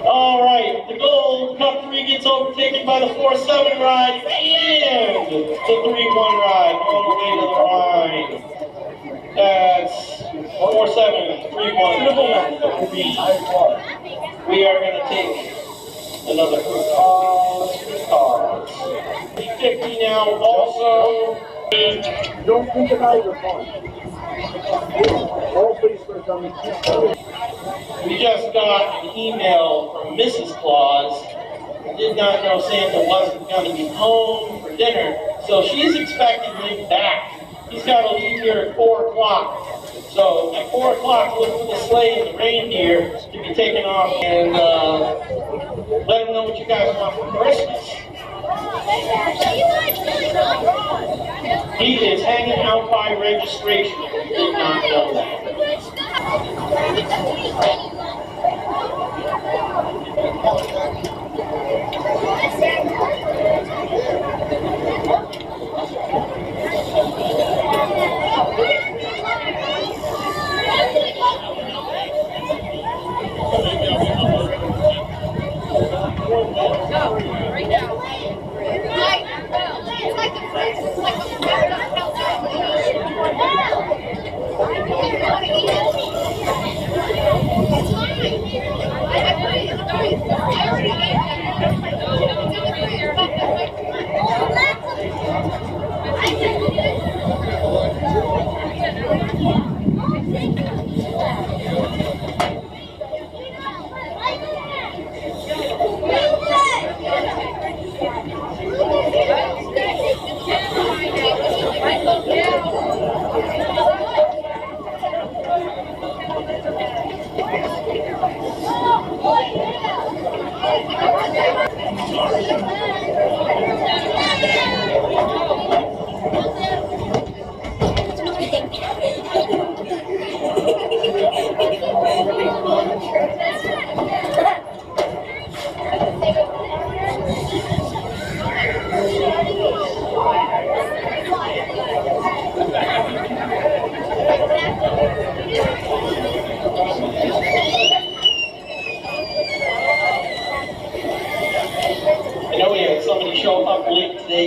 All right, the Gold Cup 3 gets overtaken by the 4-7 ride and the 3-1 ride on the way to the line. That's 4-7, 3-1, 3. We are going to take another cars. 50 now also. Don't think about your phone. Oh, please, for coming. We just got an email from Mrs. Claus. Did not know Santa wasn't going to be home for dinner, so she's expecting him back. He's got to leave here at 4 o'clock. So at 4 o'clock, look for the sleigh and the reindeer to be taken off, and let him know what you guys want for Christmas. He is hanging out by registration. Did not know that. Right now.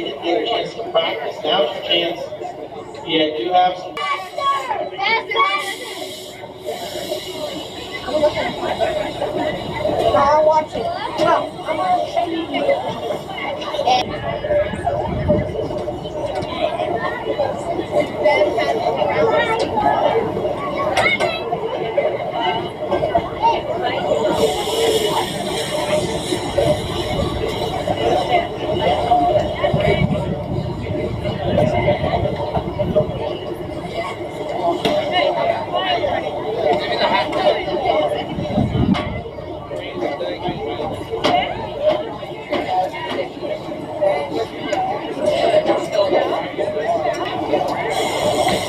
didn't get a chance to practice. Now's your chance. Yeah, do have some. I'll watch it.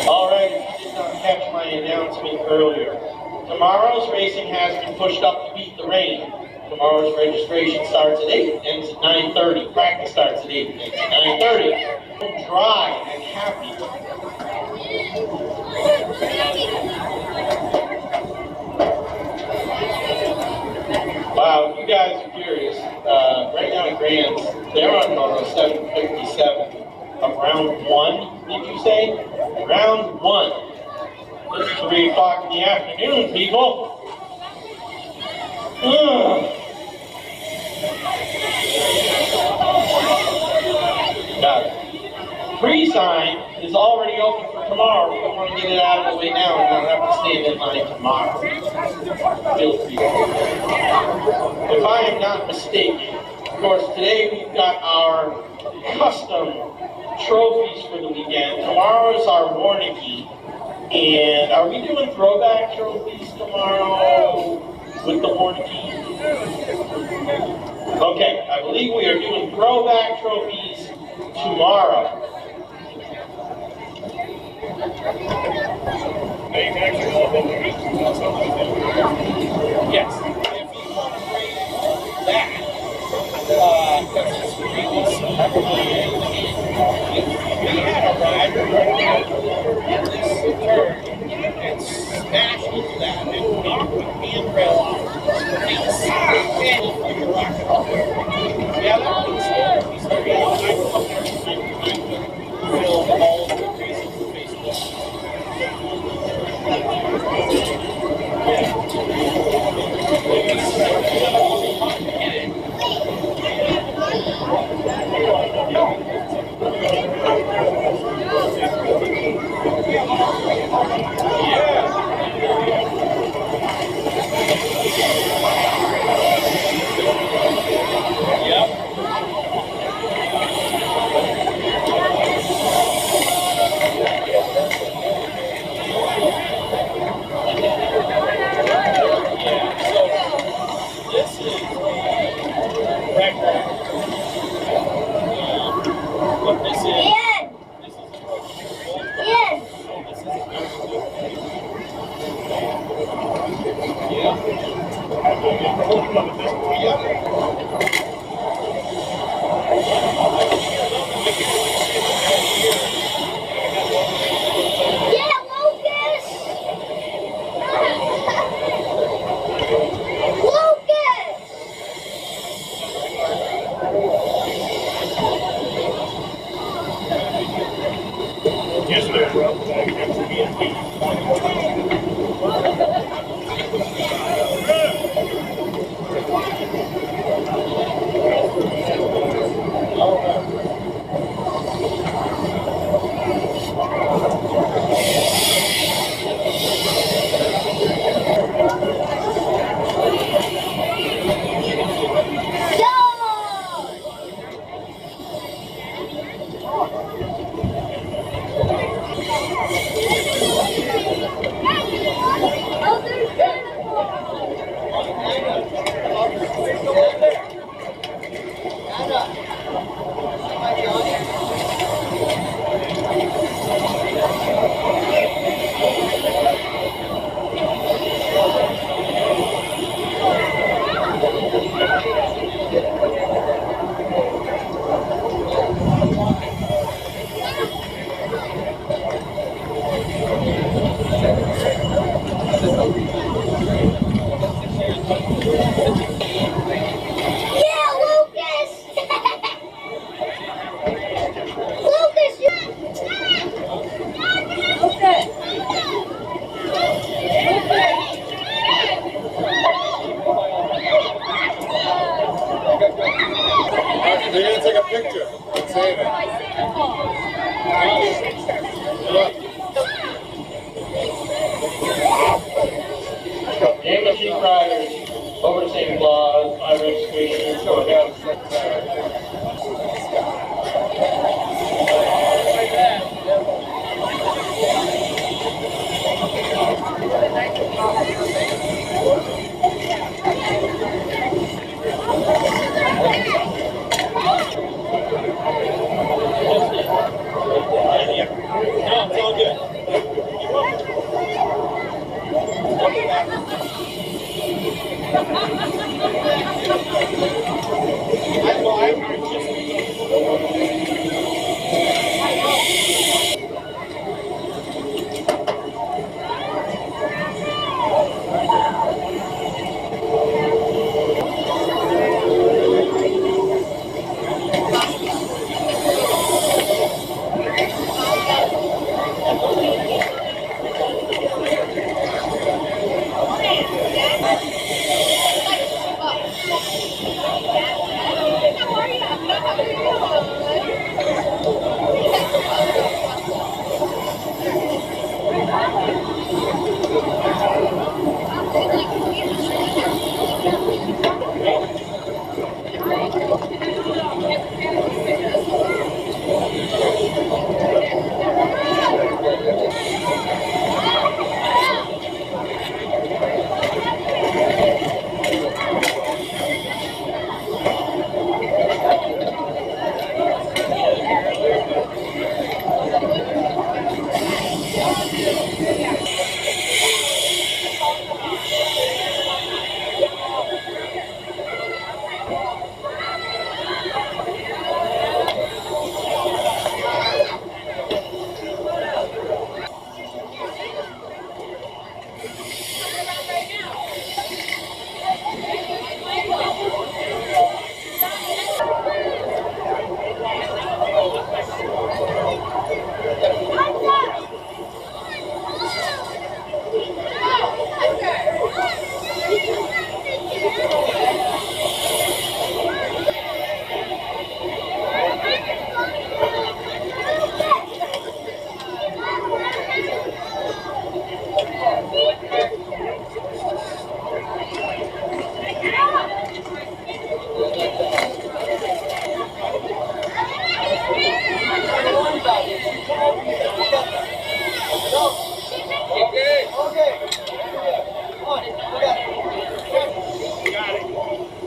All right, if you did not catch my announcement earlier, tomorrow's racing has been pushed up to beat the rain. Tomorrow's registration starts at 8, ends at 9:30. Practice starts at 8, ends at 9:30. Dry and happy. Wow, you guys are curious. Right now in Grands, they're on 7:57 of round 1, did you say? Round 1. It's 3 o'clock in the afternoon, people. Got it. Pre-sign is already open for tomorrow. We want to get it out of the way now and not have to stand in line tomorrow. Feel free. If I am not mistaken, of course, today we've got our custom trophies for the weekend. Tomorrow is our Warnicki. And are we doing throwback trophies tomorrow with the Warnicki? Okay, I believe we are doing throwback trophies tomorrow. Yes. We had a rider in this turn and smashed into that and knocked the handrail off. Yeah, that was he's very I film all of the crazy for Facebook. Daniel Sheep Riders, over to St. Claus, my registration for him. No, it's all good.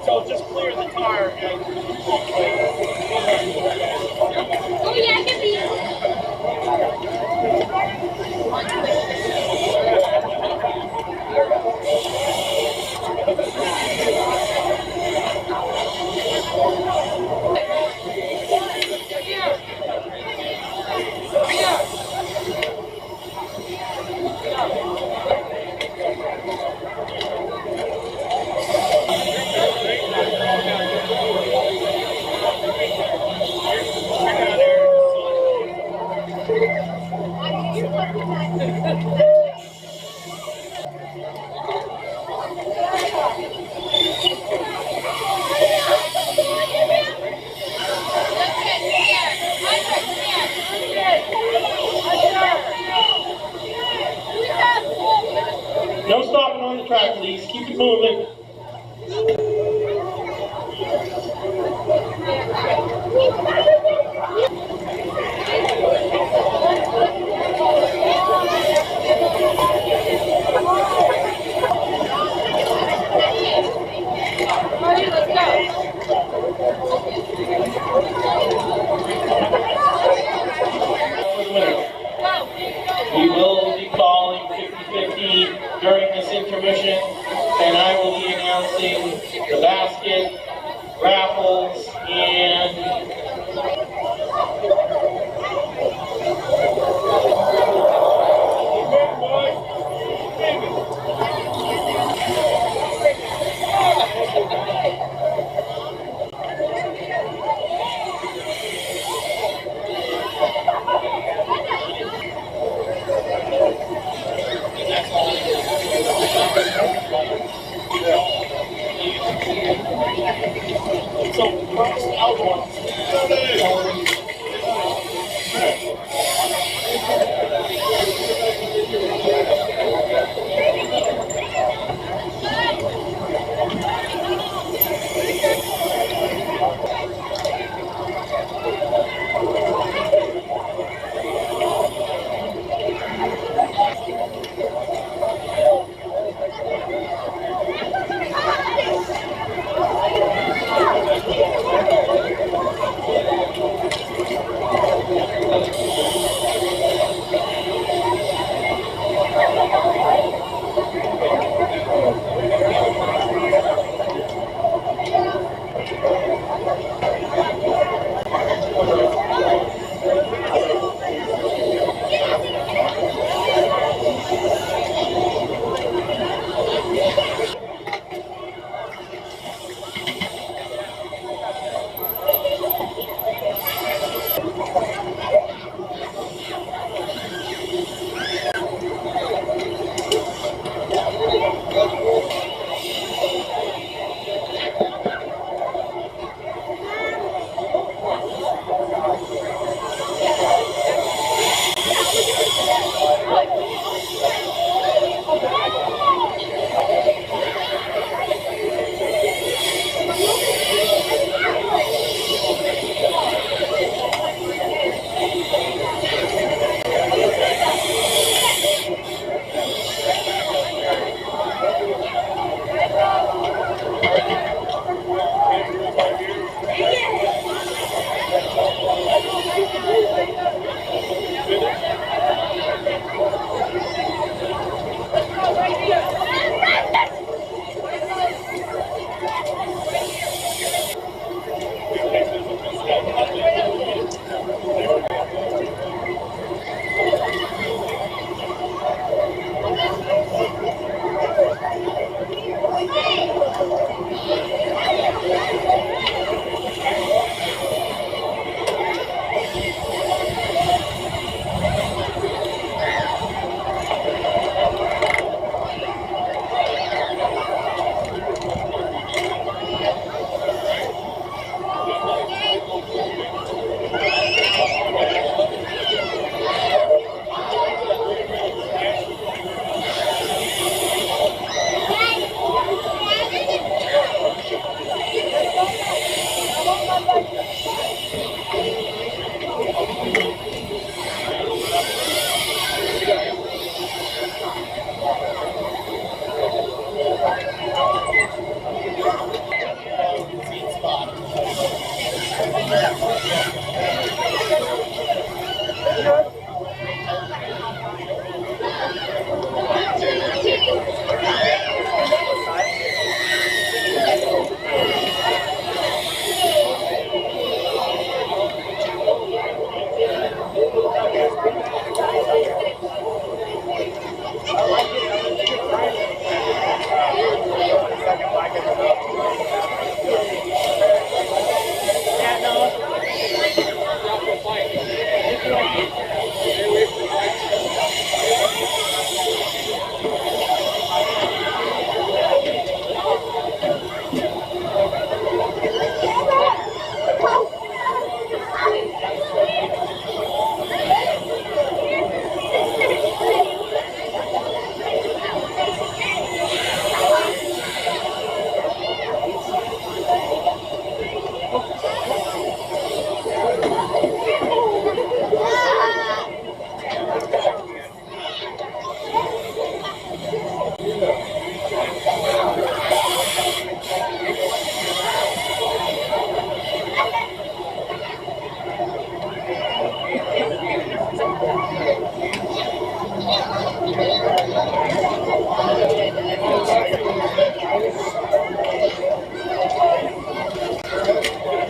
So just clear the tire and Oh yeah, I can be. no stopping on the track, please. Keep it moving. We will be calling 50-50 during this intermission, and I will be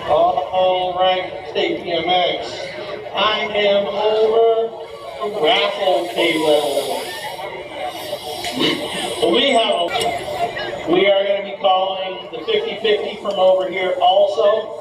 All right, State BMX. I am over the raffle table. We are going to be calling the 50-50 from over here also.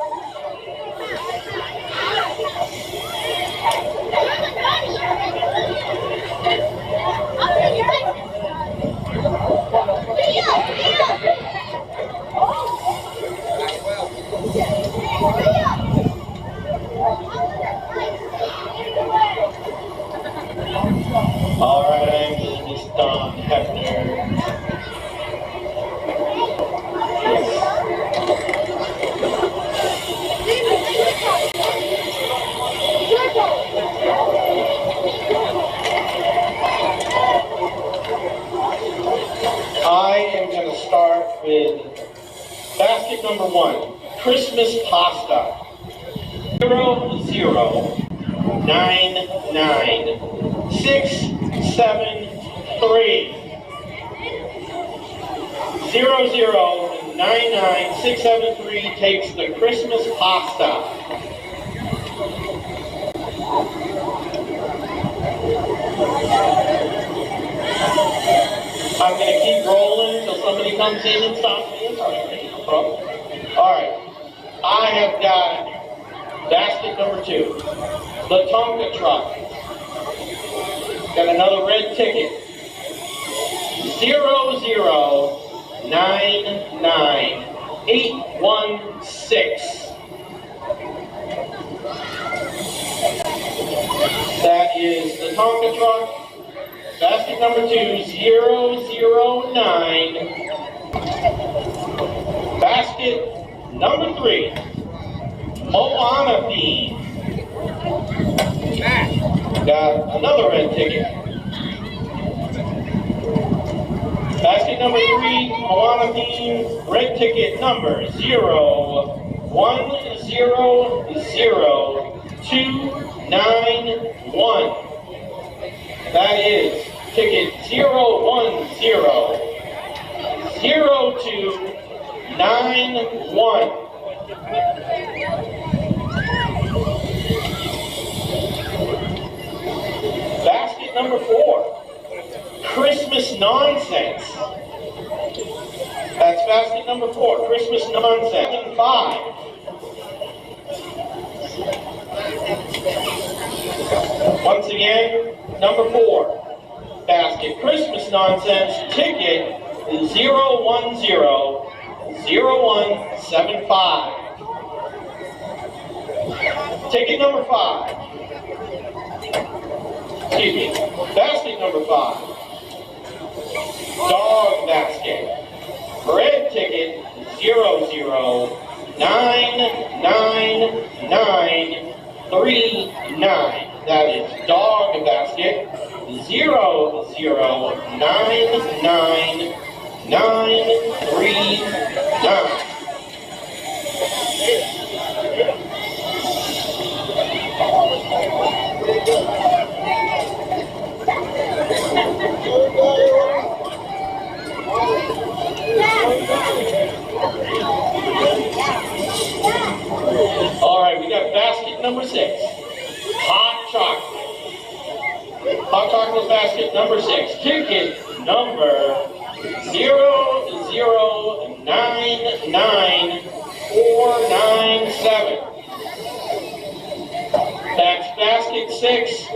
All right, I'm Miss Dawn Hefner. I am going to start with basket number 1, Christmas pasta. 0, 0, 9, 9, 6, 7, 3. 0, 0, 9, 9, 6, 7, 3 takes the Christmas pasta. I'm going to keep rolling until somebody comes in and stops me. It's all right, no problem. All right. I have got Basket number 2, the Tonka truck. Got another red ticket. 0099816. That is the Tonka truck. Basket number 2, 009. Basket number 3, Moana theme. Got another red ticket. Basket number 3, Moana theme, red ticket number 0100291. That is ticket 0100291. Basket number 4, Christmas nonsense. That's basket number 4, Christmas nonsense. 5. Once again, number 4, basket Christmas nonsense, ticket 0100175. Ticket number 5. Excuse me, basket number 5, dog basket, red ticket 0099939. That is dog basket 0099939. All right, we got basket number 6, hot chocolate. Hot chocolate basket number 6, ticket number 0099497. That's basket 6,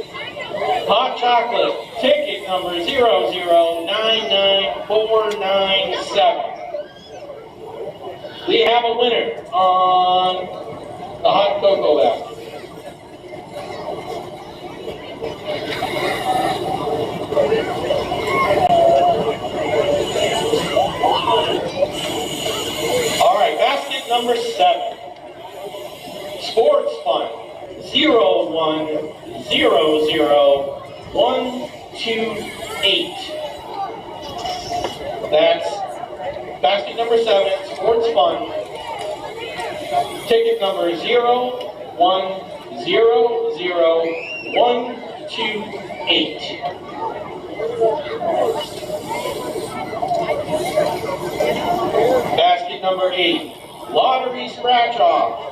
hot chocolate, ticket number 0099497. We have a winner on the hot cocoa basket. All right, basket number 7, sports fun, 0100128. That's basket number 7, sports fun, ticket number 0100128. Basket number 8, lottery scratch off.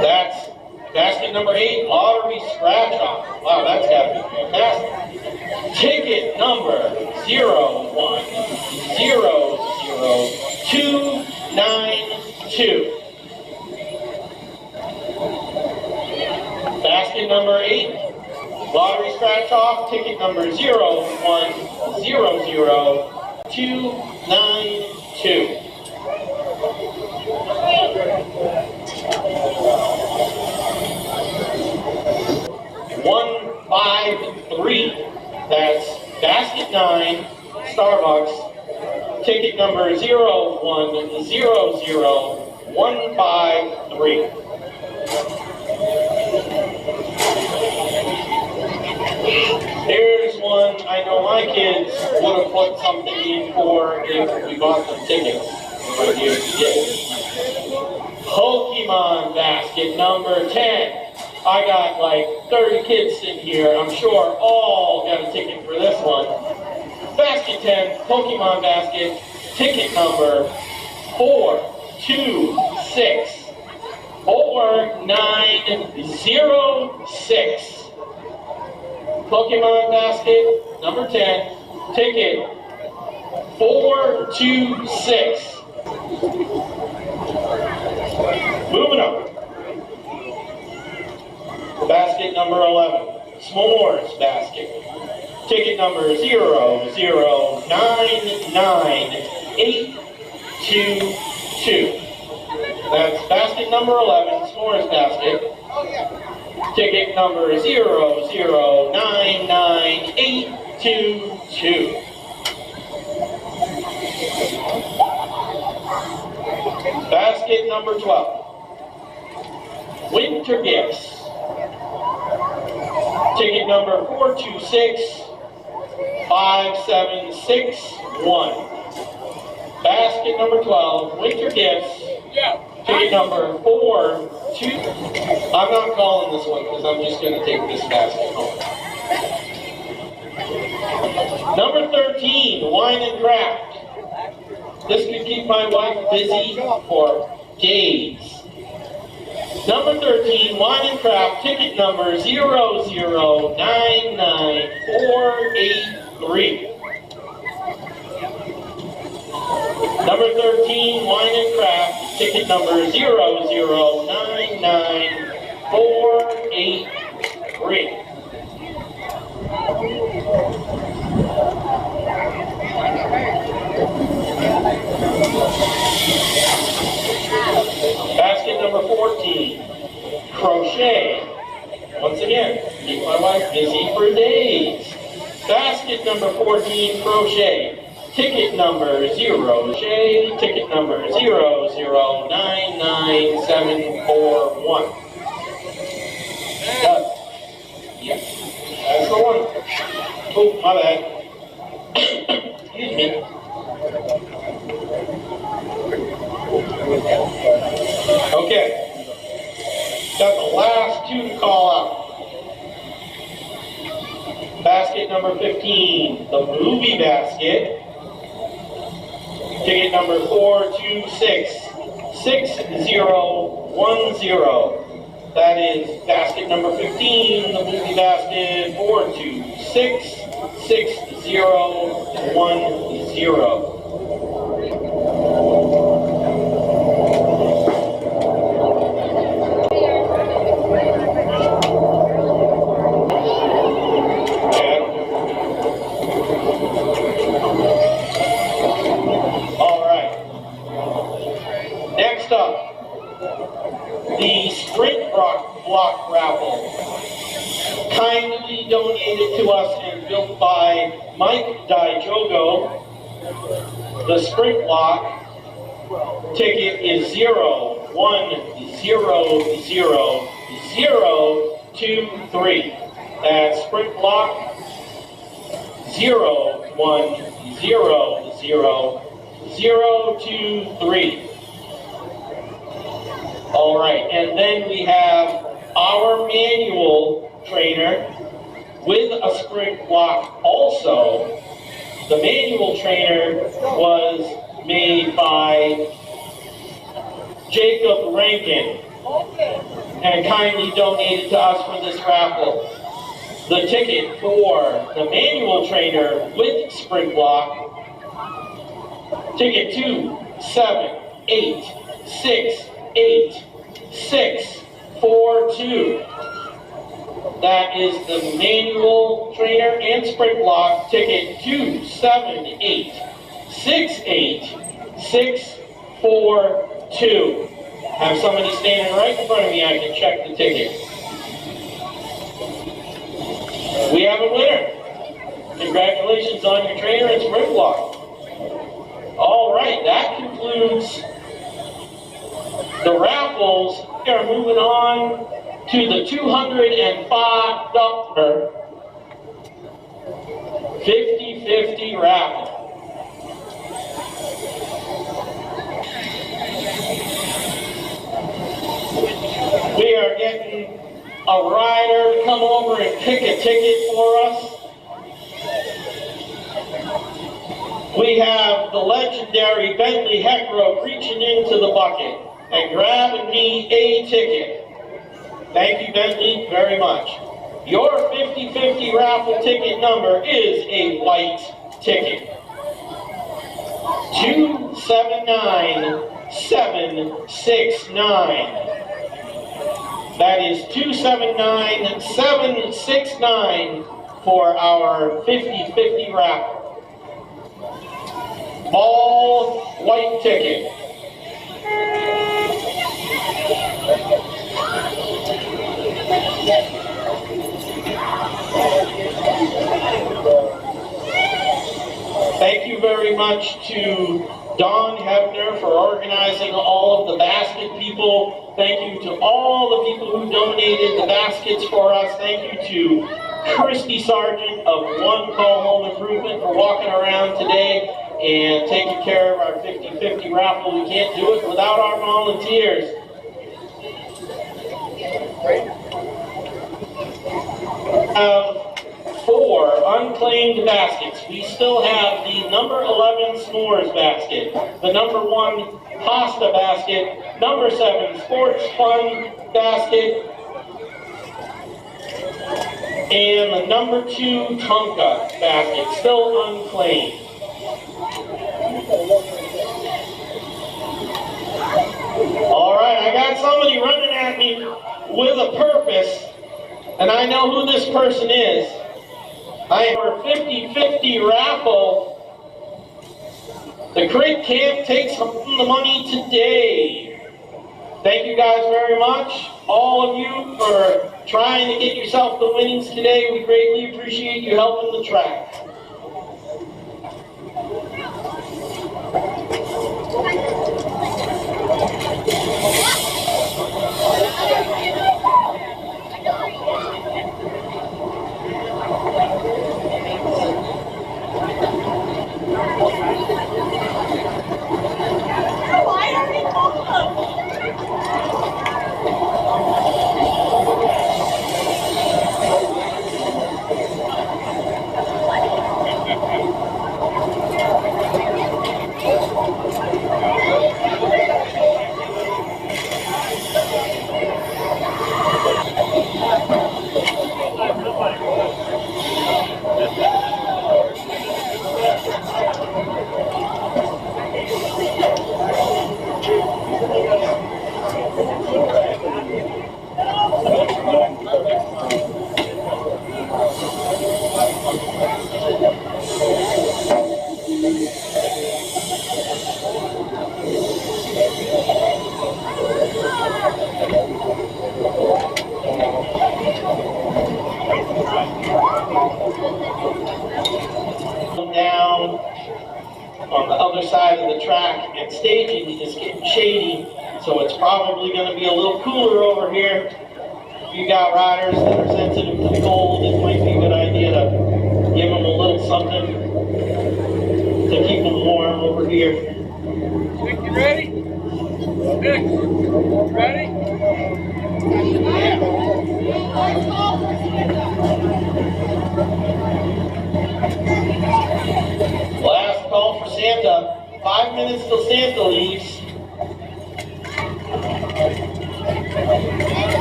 That's basket number 8, lottery scratch off. Wow, that's gotta be fantastic. Ticket number 0100292. Basket number 8, lottery scratch off, ticket number 0100292. $153. That's basket 9, Starbucks, ticket number 0100153. Here's one I know my kids would have put something in for if we bought them tickets right here today. Pokemon basket number 10. I got like 30 kids sitting here. I'm sure all got a ticket for this one. Basket 10, Pokemon basket, ticket number 4264906. Pokemon basket number 10, ticket 426. Moving on. Basket number 11, s'mores basket. Ticket number 0099822. That's basket number 11, s'mores basket. Ticket number 0099822. Basket number 12, winter gifts. Ticket number 426561. Basket number 12, winter gifts. Ticket number 42. I'm not calling this one because I'm just going to take this basket home. Number 13, wine and craft. This could keep my wife busy for days. Number 13, wine and craft, ticket number 0099483. Number 13, wine and craft, ticket number 0099483. Basket number 14, crochet. Once again, keep my wife busy for days. Basket number 14, crochet. Ticket number 0, crochet. Ticket number 0099741. Yes, that's the one. Oh, my bad. Excuse me. Okay, got the last two to call out. Basket number 15, the movie basket. Ticket number 4266010. That is basket number 15, the movie basket, 4266010. Next up, the Sprint Block Raffle, kindly donated to us and built by Mike Dijogo. The Sprint Block ticket is 01000023. That's Sprint Block 01000023. All right, and then we have our manual trainer with a sprint block also. The manual trainer was made by Jacob Rankin and kindly donated to us for this raffle. The ticket for the manual trainer with sprint block, ticket 278642. That is the manual trainer and sprint block, ticket 278642. Have somebody standing right in front of me, I can check the ticket. We have a winner. Congratulations on your trainer and sprint block. All right, that concludes the raffles. We are moving on to the $205 50-50 raffle. We are getting a rider to come over and pick a ticket for us. We have the legendary Bentley Heckrow reaching into the bucket and grabbing me a ticket. Thank you, Bentley, very much. Your 50-50 raffle ticket number is a white ticket. 279 279,769. That is 279,769 for our 50-50 raffle. All white ticket. Thank you very much to Don Hebner for organizing all of the basket people. Thank you to all the people who donated the baskets for us. Thank you to Christy Sargent of One Call Home Improvement for walking around today and taking care of our 50-50 raffle. We can't do it without our volunteers. Four unclaimed baskets. We still have the number 11 s'mores basket, the number 1 pasta basket, number 7 sports fun basket, and the number 2 Tonka basket, still unclaimed. All right, I got somebody running at me with a purpose, and I know who this person is. I am our 50-50 raffle. The Crit Camp takes home the money today. Thank you guys very much, all of you, for trying to get yourself the winnings today. We greatly appreciate you helping the track. Down on the other side of the track, and staging is getting shady, so it's probably going to be a little cooler over here. If you got riders that are sensitive to the cold, it might be a good idea to give them a little something to keep them warm over here. Nick, you ready? Nick, ready? Last call for Santa. 5 minutes till Santa leaves.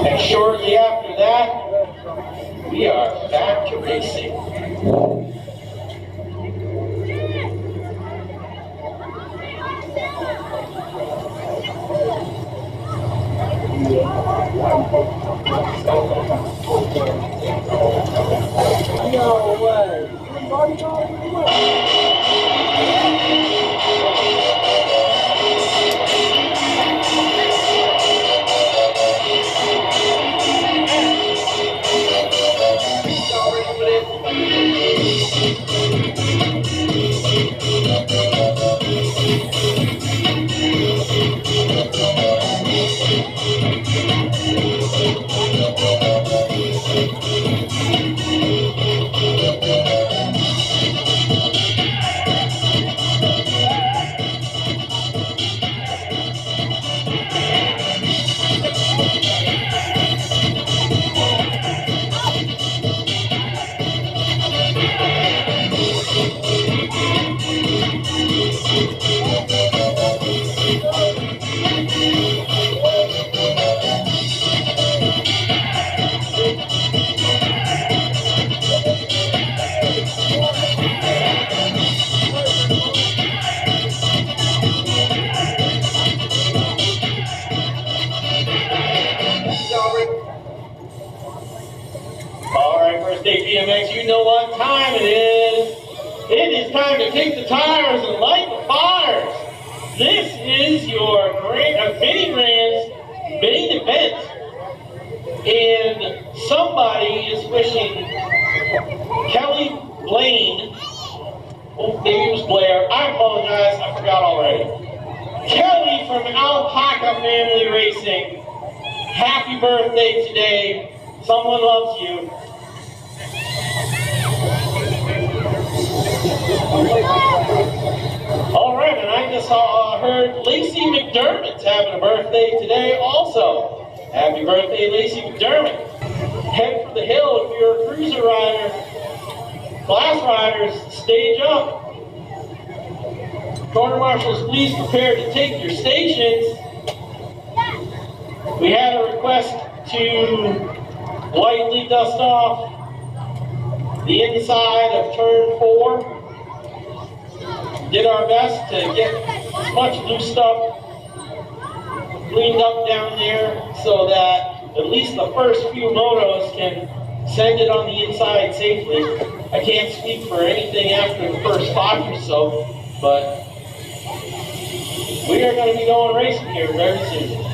And shortly after that, we are back to racing. No way. First State BMX, you know what time it is. It is time to kick the tires and light the fires. This is your mini grand's main event. And somebody is wishing Kelly Blaine, oh, maybe it was Blair, I apologize, I forgot already. Kelly from Alpaca Family Racing, happy birthday today. Someone loves you. All right, and I just heard Lacey McDermott's having a birthday today also. Happy birthday, Lacey McDermott. Head for the hill if you're a cruiser rider. Class riders, stage up. Corner marshals, please prepare to take your stations. We had a request to lightly dust off the inside of turn 4. Did our best to get as much loose stuff cleaned up down there so that at least the first few motos can send it on the inside safely. I can't speak for anything after the first 5 or so, but we are going to be going racing here very soon.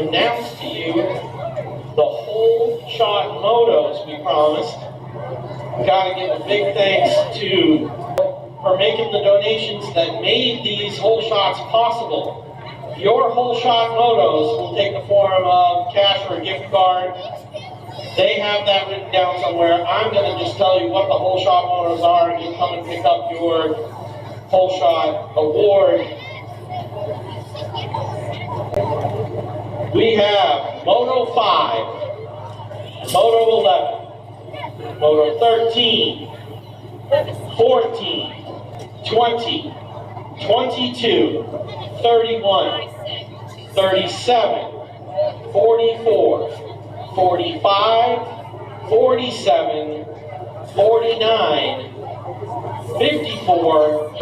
announce to you the whole shot motos we promised. Gotta give a big thanks to for making the donations that made these whole shots possible. Your whole shot motos will take the form of cash or a gift card. They have that written down somewhere. I'm going to just tell you what the whole shot motos are, and you come and pick up your whole shot award. We have Moto 5, Moto 11, Moto 13, 14, 20, 22, 31, 37, 44, 45, 47, 49, 54,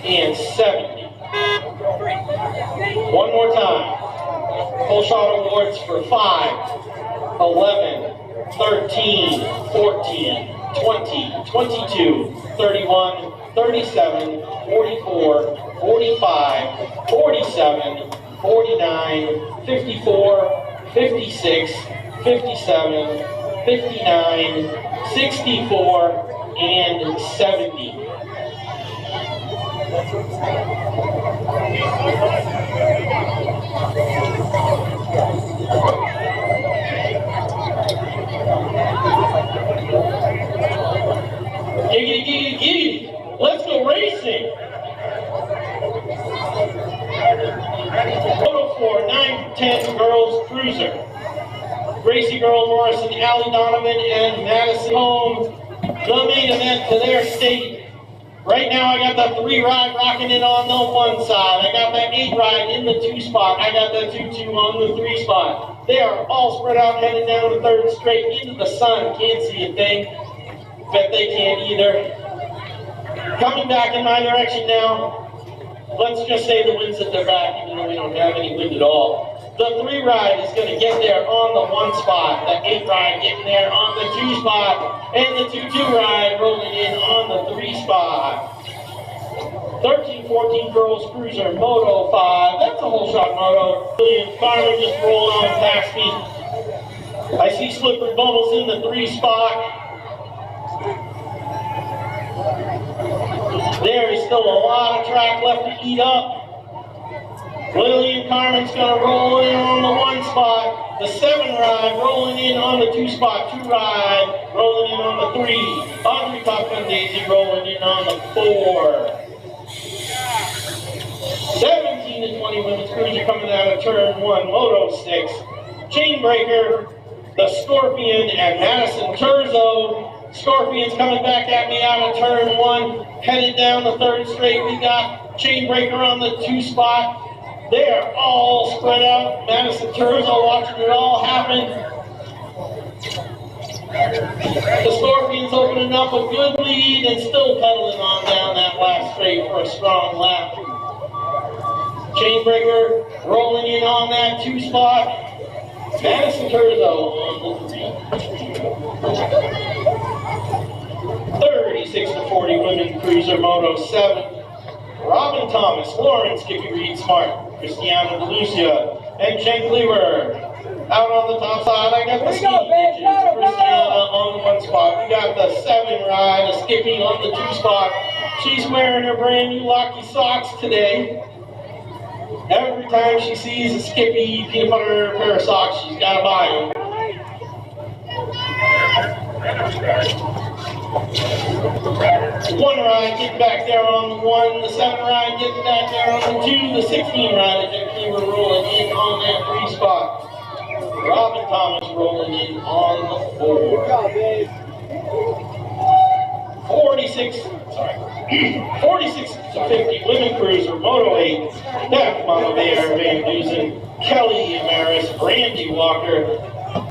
and 70. One more time. Full shot awards for 5, 11, 13, 14, 20, 22, 31, 37, 44, 45, 47, 49, 54, 56, 57, 59, 64, and 70. Giggity, giggity, giggity. Let's go racing. Moto 4, 9-10 girls cruiser. Gracie Girl Morrison, Allie Donovan, and Madison Home. The main event to their state. Right now I got the 3 ride rocking it on the 1 side. I got that 8 ride in the 2 spot. I got the 2-2 on the 3 spot. They are all spread out heading down the 3rd straight into the sun. Can't see a thing. Bet they can't either. Coming back in my direction now. Let's just say the wind's at their back, even though we don't have any wind at all. The 3 ride is going to get there on the 1 spot. The 8 ride getting there on the 2 spot. And the 2-2 ride rolling in on the 3 spot. 13-14 girls cruiser Moto 5. That's a whole shot moto. William Carmen just rolled on past me. I see Slippery Bubbles in the 3 spot. There is still a lot of track left to eat up. Lillian Carmen's going to roll in on the 1 spot. The 7 ride rolling in on the 2 spot. 2 ride rolling in on the 3. Audrey Top Gun Daisy rolling in on the 4. 17 to 20 women's cruiser coming out of turn 1. Moto 6. Chainbreaker, the Scorpion, and Madison Turzo. Scorpion's coming back at me out of turn 1. Headed down the 3rd straight. We got Chainbreaker on the 2 spot. They are all spread out. Madison Turzo watching it all happen. The Scorpions opening up a good lead and still pedaling on down that last straight for a strong lap. Chainbreaker rolling in on that 2 spot. Madison Turzo on the 3. 36 to 40 women cruiser Moto 7. Robin Thomas, Lauren Skippy Reed Smart, Christiana DeLucia, and Jen Cleaver. Out on the top side, I got the Ski Bitches, Christiana on the 1 spot. We got the 7 ride, a Skippy on the 2 spot. She's wearing her brand new Lucky socks today. Every time she sees a Skippy peanut butter pair of socks, she's got to buy them. 1 ride getting back there on the 1, the 7 ride getting back there on the 2, the 16 ride that they were rolling in on that 3 spot. Robin Thomas rolling in on the 4. 46 to 50 women cruiser Moto 8. Beth Mama Bear, Van Dusen, Kelly Amaris, Randy Walker.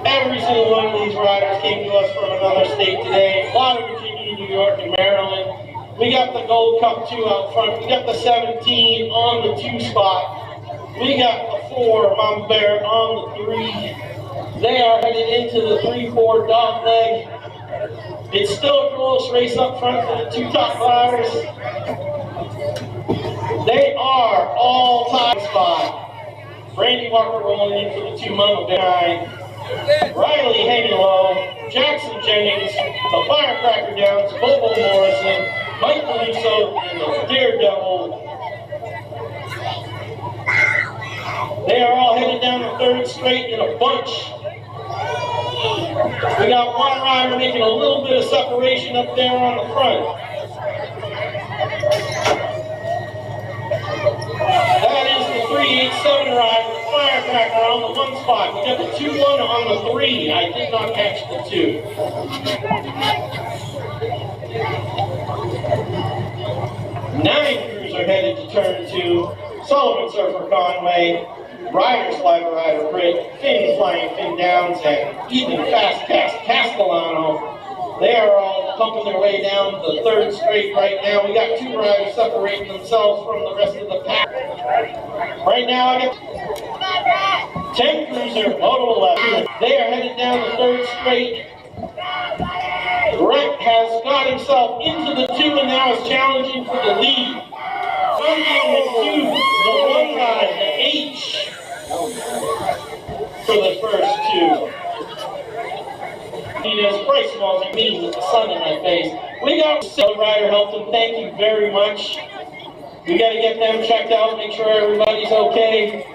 Every single one of these riders came to us from another state today. A lot of Virginia, New York, and Maryland. We got the Gold Cup 2 out front. We got the 17 on the 2 spot. We got the 4 Mama Bear on the 3. They are headed into the 3-4 dog leg. It's still a close race up front for the 2 top riders. They are all top spot. Brandy Walker rolling in for the 2 Mama Bear. Riley hanging low. Jackson Jennings, the Firecracker Downs, Bobo Morrison, Mike Calypso, and the Daredevil. They are all headed down the 3rd straight in a bunch. We got one rider making a little bit of separation up there on the front. That is the 387 ride with Firecracker on the 1 spot. We got the 2-1 on the 3. I did not catch the 2. Nine crews are headed to turn 2. Sullivan Surfer Conway, Ryder Slider Rider Britt, Finn Flying Finn Downs, and Ethan Fast Cast Castellano. They are all pumping their way down the 3rd straight right now. We got 2 riders separating themselves from the rest of the pack. Right now I got 10 cruiser, Moto 11. They are headed down the 3rd straight. Brett has got himself into the 2 and now is challenging for the lead. On the 2, the 1 ride, the H for the first 2. He does Bryce Smalls and me with the sun in my face. We got the rider helped him. Thank you very much. We got to get them checked out, make sure everybody's okay.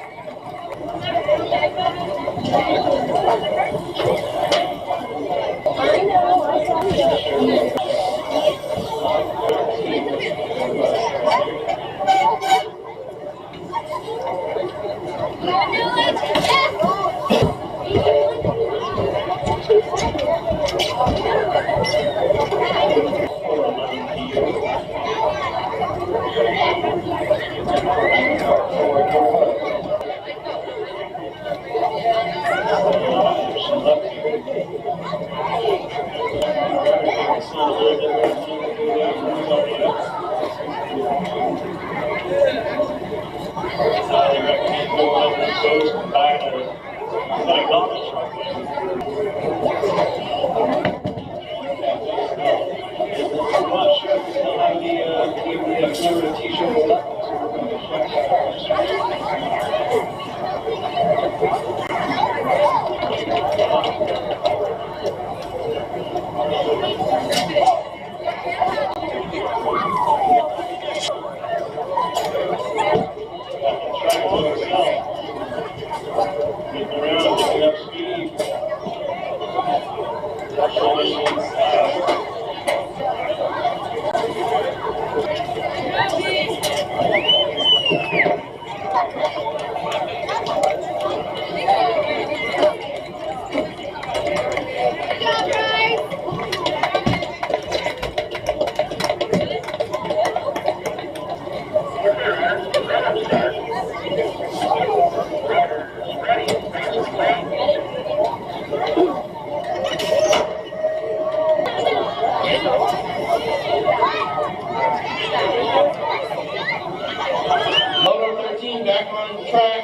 Moto 13 back on the track.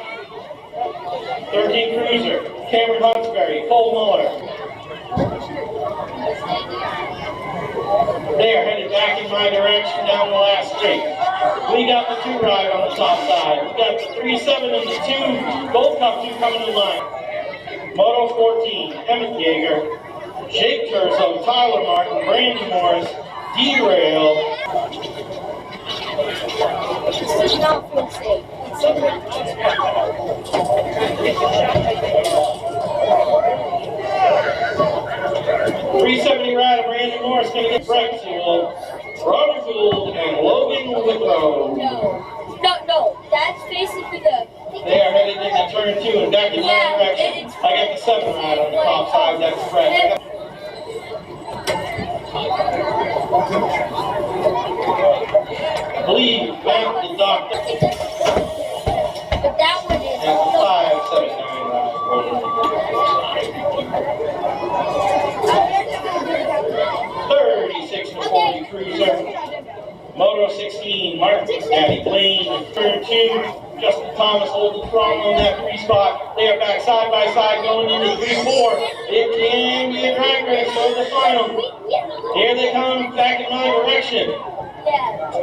13 Cruiser, Cameron Huxbury, Cole Muller. They are headed back in my direction down the last straight. We got the 2 ride on the top side. We got the 3-7 and the 2, Gold Cup 2 coming in line. Moto 14, Emmett Yeager, Jake Turzo, Tyler Martin, Brandon Morris, Derail. This does not feel safe. 370 ride of Brandon Morris going to get Brett Sewell, Roger Gould, and Logan Withrow. No, that's basically the... They are headed into turn 2 and back in my direction. I got the 7 ride on the top side, that's Brett. I believe back the doctor. But that one is... And the 579 ride. 36 and 40 Cruiser. Moto 16, Martin Daddy Blaine. Turn 2, Justin Thomas holds the throttle on that 3 spot. They are back side by side going into 3-4. It can be a drag race for the final. Here they come back in my direction.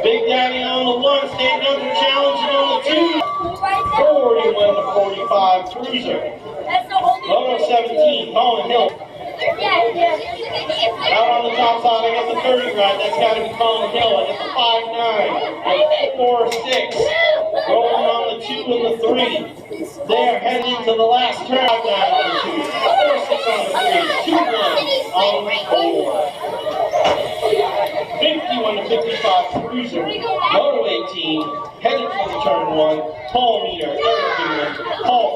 Big Daddy on the 1, standing up and challenging on the 2. 41 to 45 Cruiser. That's the only Moto 17, Colin Hill. Yeah. Out on the top side, I got the 30 ride. That's got to be Colin Hill. I got the 5'9", 4'6", rolling on the 2 and the 3. They're heading to the last turn. 5'9" on the 2, 4'6" on the 3, 2'1" on the 4. 51 to 55 Cruiser. Moto 18, headed for the turn 1. Paul Meter, Eric Newman. Paul,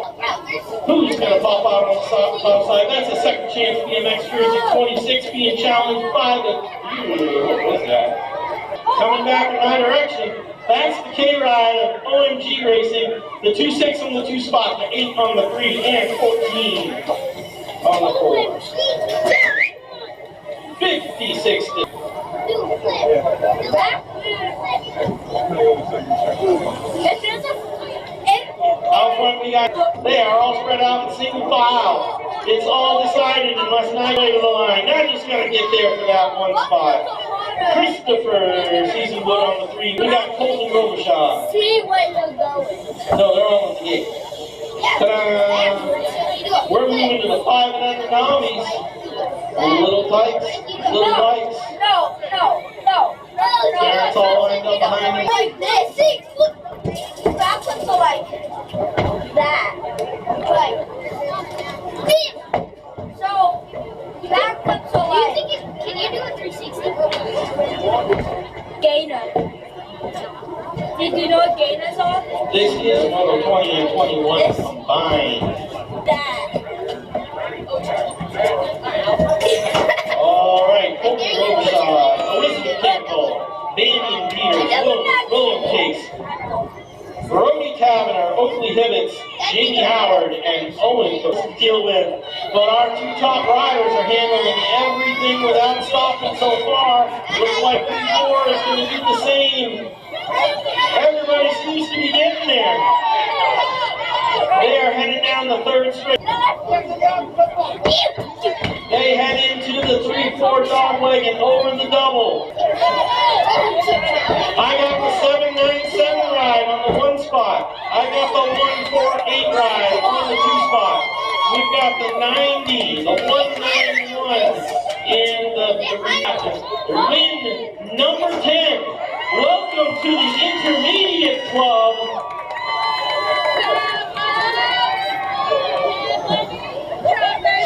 who's going to pop out on the top side? That's a second chance BMX jersey 26 being challenged by the... What was that? Coming back in my direction. That's the K-Ride of OMG Racing. The 2.6 on the 2 spot, the 8 on the 3, and 14 on the 4. 56 to... Out front we got, they are all spread out in single file. It's all decided unless 9 way to the line. Not just going to get there for that one spot. Christopher Seasonwood on the 3. We got Colton Robichaud. See where you're going. No, they're all on the 8. Ta-da! We're moving to the 5 and under nomies. Little bikes, little bikes. No. Parents all lined up behind me. Like this. See, look. Back up to like that. Like this. So back up to like. Can you do a 360? Gainer. Did you know what gainers are? This is Moto 20 and 21 combined. That. All right, Colton Robichaud, Elizabeth Campbell, Damian Peters, William Case, Brody Tavener, Oakley Hibbets, Jamie Howard, and Owen to deal with. But our 2 top riders are handling everything without stopping so far. Looks like 3-4 is going to do the same. Everybody seems to be getting there. They are heading down the 3rd straight. They head into the 3-4 dog wagon over the double. I got the 797 ride on the 1 spot. I got the 148 ride on the 2 spot. We've got the 90, the 191 in the 3. Win number 10. Welcome to the Intermediate Club.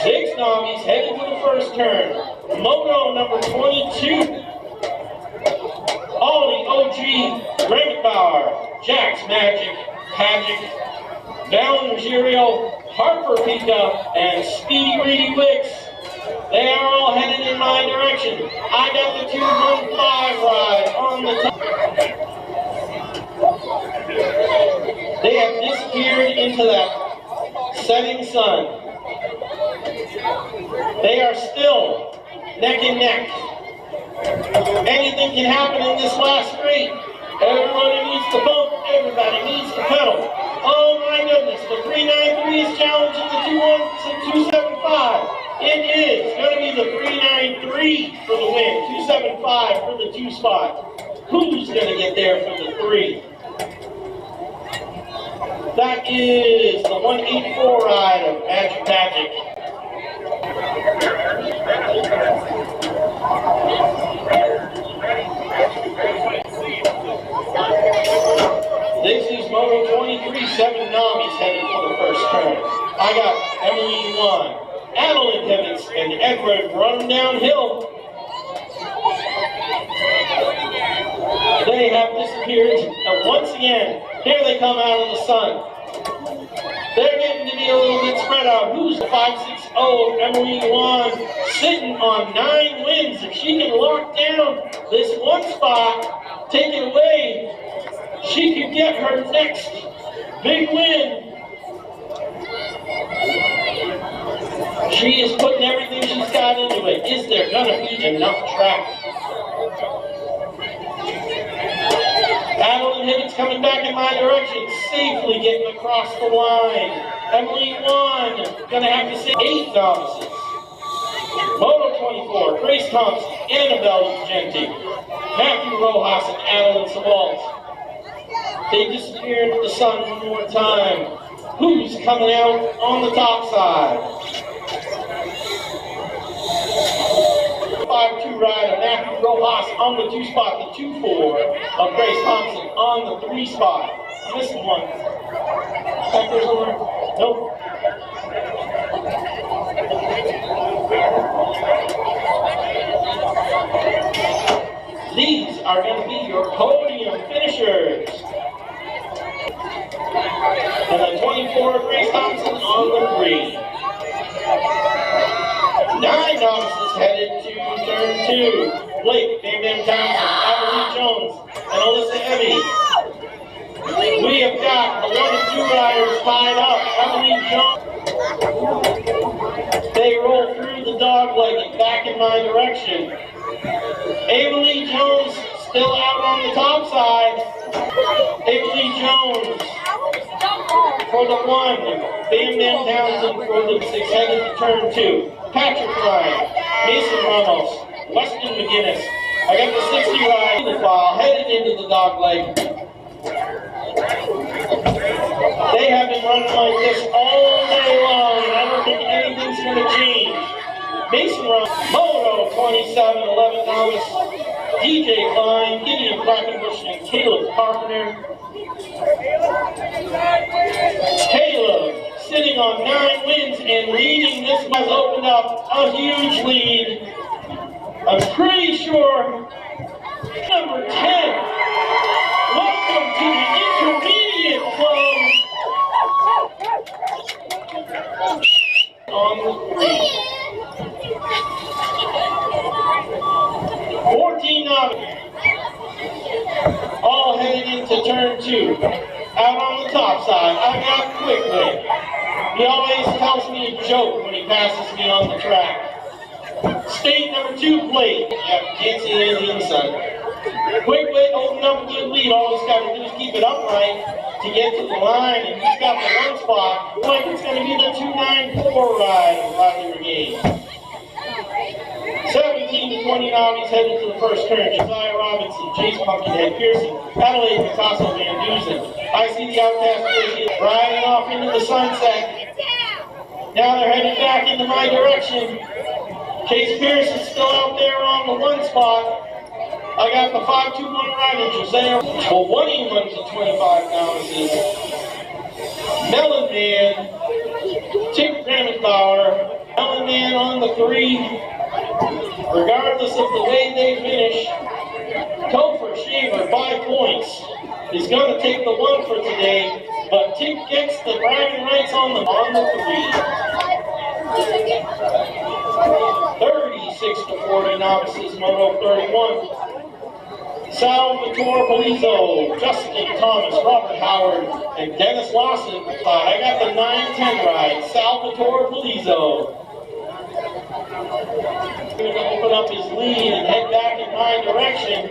Six nomies heading to the first turn. Moto number 22. Ollie OG Bauer, Jax Magic, Valengerio, Harper Pika, and Speedy Reedy Wicks. They are all headed in my direction. I got the 215 ride on the top. They have disappeared into that setting sun. They are still neck and neck. Anything can happen in this last straight. Everybody needs to bump. Everybody needs to pedal. Oh my goodness, the 393 is challenging the 275. It is going to be the 393 for the win. 275 for the 2 spot. Who's going to get there for the 3? That is the 184 ride of Magic. This is Moto 23, 7 nomies headed for the first turn. I got Emily 1, Adeline Hibbets, and Edward running downhill. They have disappeared once again. Here they come out of the sun. They're getting to be a little bit spread out. Who's 560? Emily Wan sitting on 9 wins. If she can lock down this 1 spot, take it away, she could get her next big win. She is putting everything she's got into it. Is there gonna be enough track? Adeline Hibbets coming back in my direction, safely getting across the line. Emily 1, gonna have to say 8 novices. Moto 24, Grace Thompson, Annabelle Genti, Matthew Rojas, and Adeline Sawalt. They disappear into the sun one more time. Who's coming out on the top side? 5-2 rider, Matthew Rojas on the 2 spot, the 2-4 of Grace Thompson on the 3 spot. Missed one. Back there somewhere? Nope. These are going to be your podium finishers. And the 24 of Grace Thompson on the 3. 9 novices headed to turn 2. Blake, Bam Bam Thompson, Abilene Jones, and Alyssa Emmy. We have got the 1 and 2 riders tied up. Abilene Jones. They roll through the dog leg and back in my direction. Abilene Jones still out on the top side. Abilene Jones for the 1. Bam Bam Townsend for the 6 headed to turn 2. Patrick Ryan, Mason Ramos, Weston McGinnis. I got the 60 ride the file headed into the dog leg. They have been running like this all day long, and I don't think anything's going to change. Mason Ramos, Moto 27-11 novice, DJ Klein, Gideon Quackenbush, and Caleb Carpenter. Caleb sitting on 9 wins and leading. This has opened up a huge lead. I'm pretty sure number 10. Welcome to the intermediate club on the 3. 14 novices. All headed into turn 2. Out on the top side, I got Quickly. He always tells me a joke when he passes me on the track. State number 2 plate. Yeah, can't see anything inside. Quickly opened up a good lead. All he's got to do is keep it upright to get to the line, and he's got the 1 spot. Like it's going to be the 294 ride of Riley Brigade. 17 to 20 novices headed to the first turn. Josiah Robinson, Jace Pumpkinhead Pearson, Adelaide Picasso Van Dusen. I see the Outcast boys riding off into the sunset. Now they're headed back into my direction. Case Pearson's still out there on the 1 spot. I got the 5-2-1 rider, Josiah. 21 to 25 novices. Melon Man, Tim Grammenbauer, Melon Man on the 3. Regardless of the way they finish, Topher Shaver, 5 points, is going to take the 1 for today, but Tink gets the bragging rights on the 3. 36 to 40 novices, Moto 31. Salvatore Polizzo, Justin Thomas, Robert Howard, and Dennis Lawson. I got the 9-10 ride, Salvatore Polizzo. He's going to open up his lead and head back in my direction.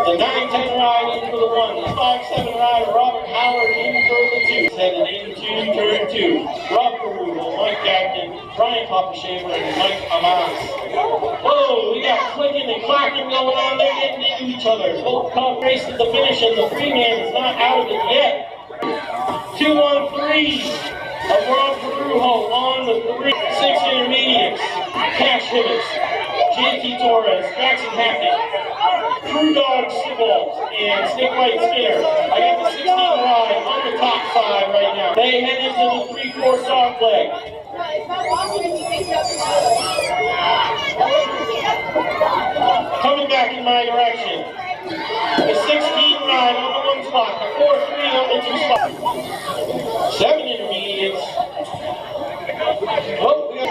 The 9-10 ride in for the 1. The 5-7 rider, Robert Howard, in for the 2. Headed into turn 2. Rob Caruso, Mike Gagnon, Brian Pappashaver, and Mike Amas. Whoa, we got clicking and clacking going on there, getting into each other. Both caught race to the finish, and the 3-man is not out of it yet. 2-1-3 of Rob Caruso on the 3. 6 intermediates. Cash Hibbets, JT Torres, Jackson Hackett, Crew Dog Stibalt, and Snake White Skinner. I got the 16 ride on the top side right now. They head into the 3-4 dog leg. Coming back in my direction. The 16 ride on the 1 spot, the 4-3 on the 2 spot. 7 intermediates. Oh, we got...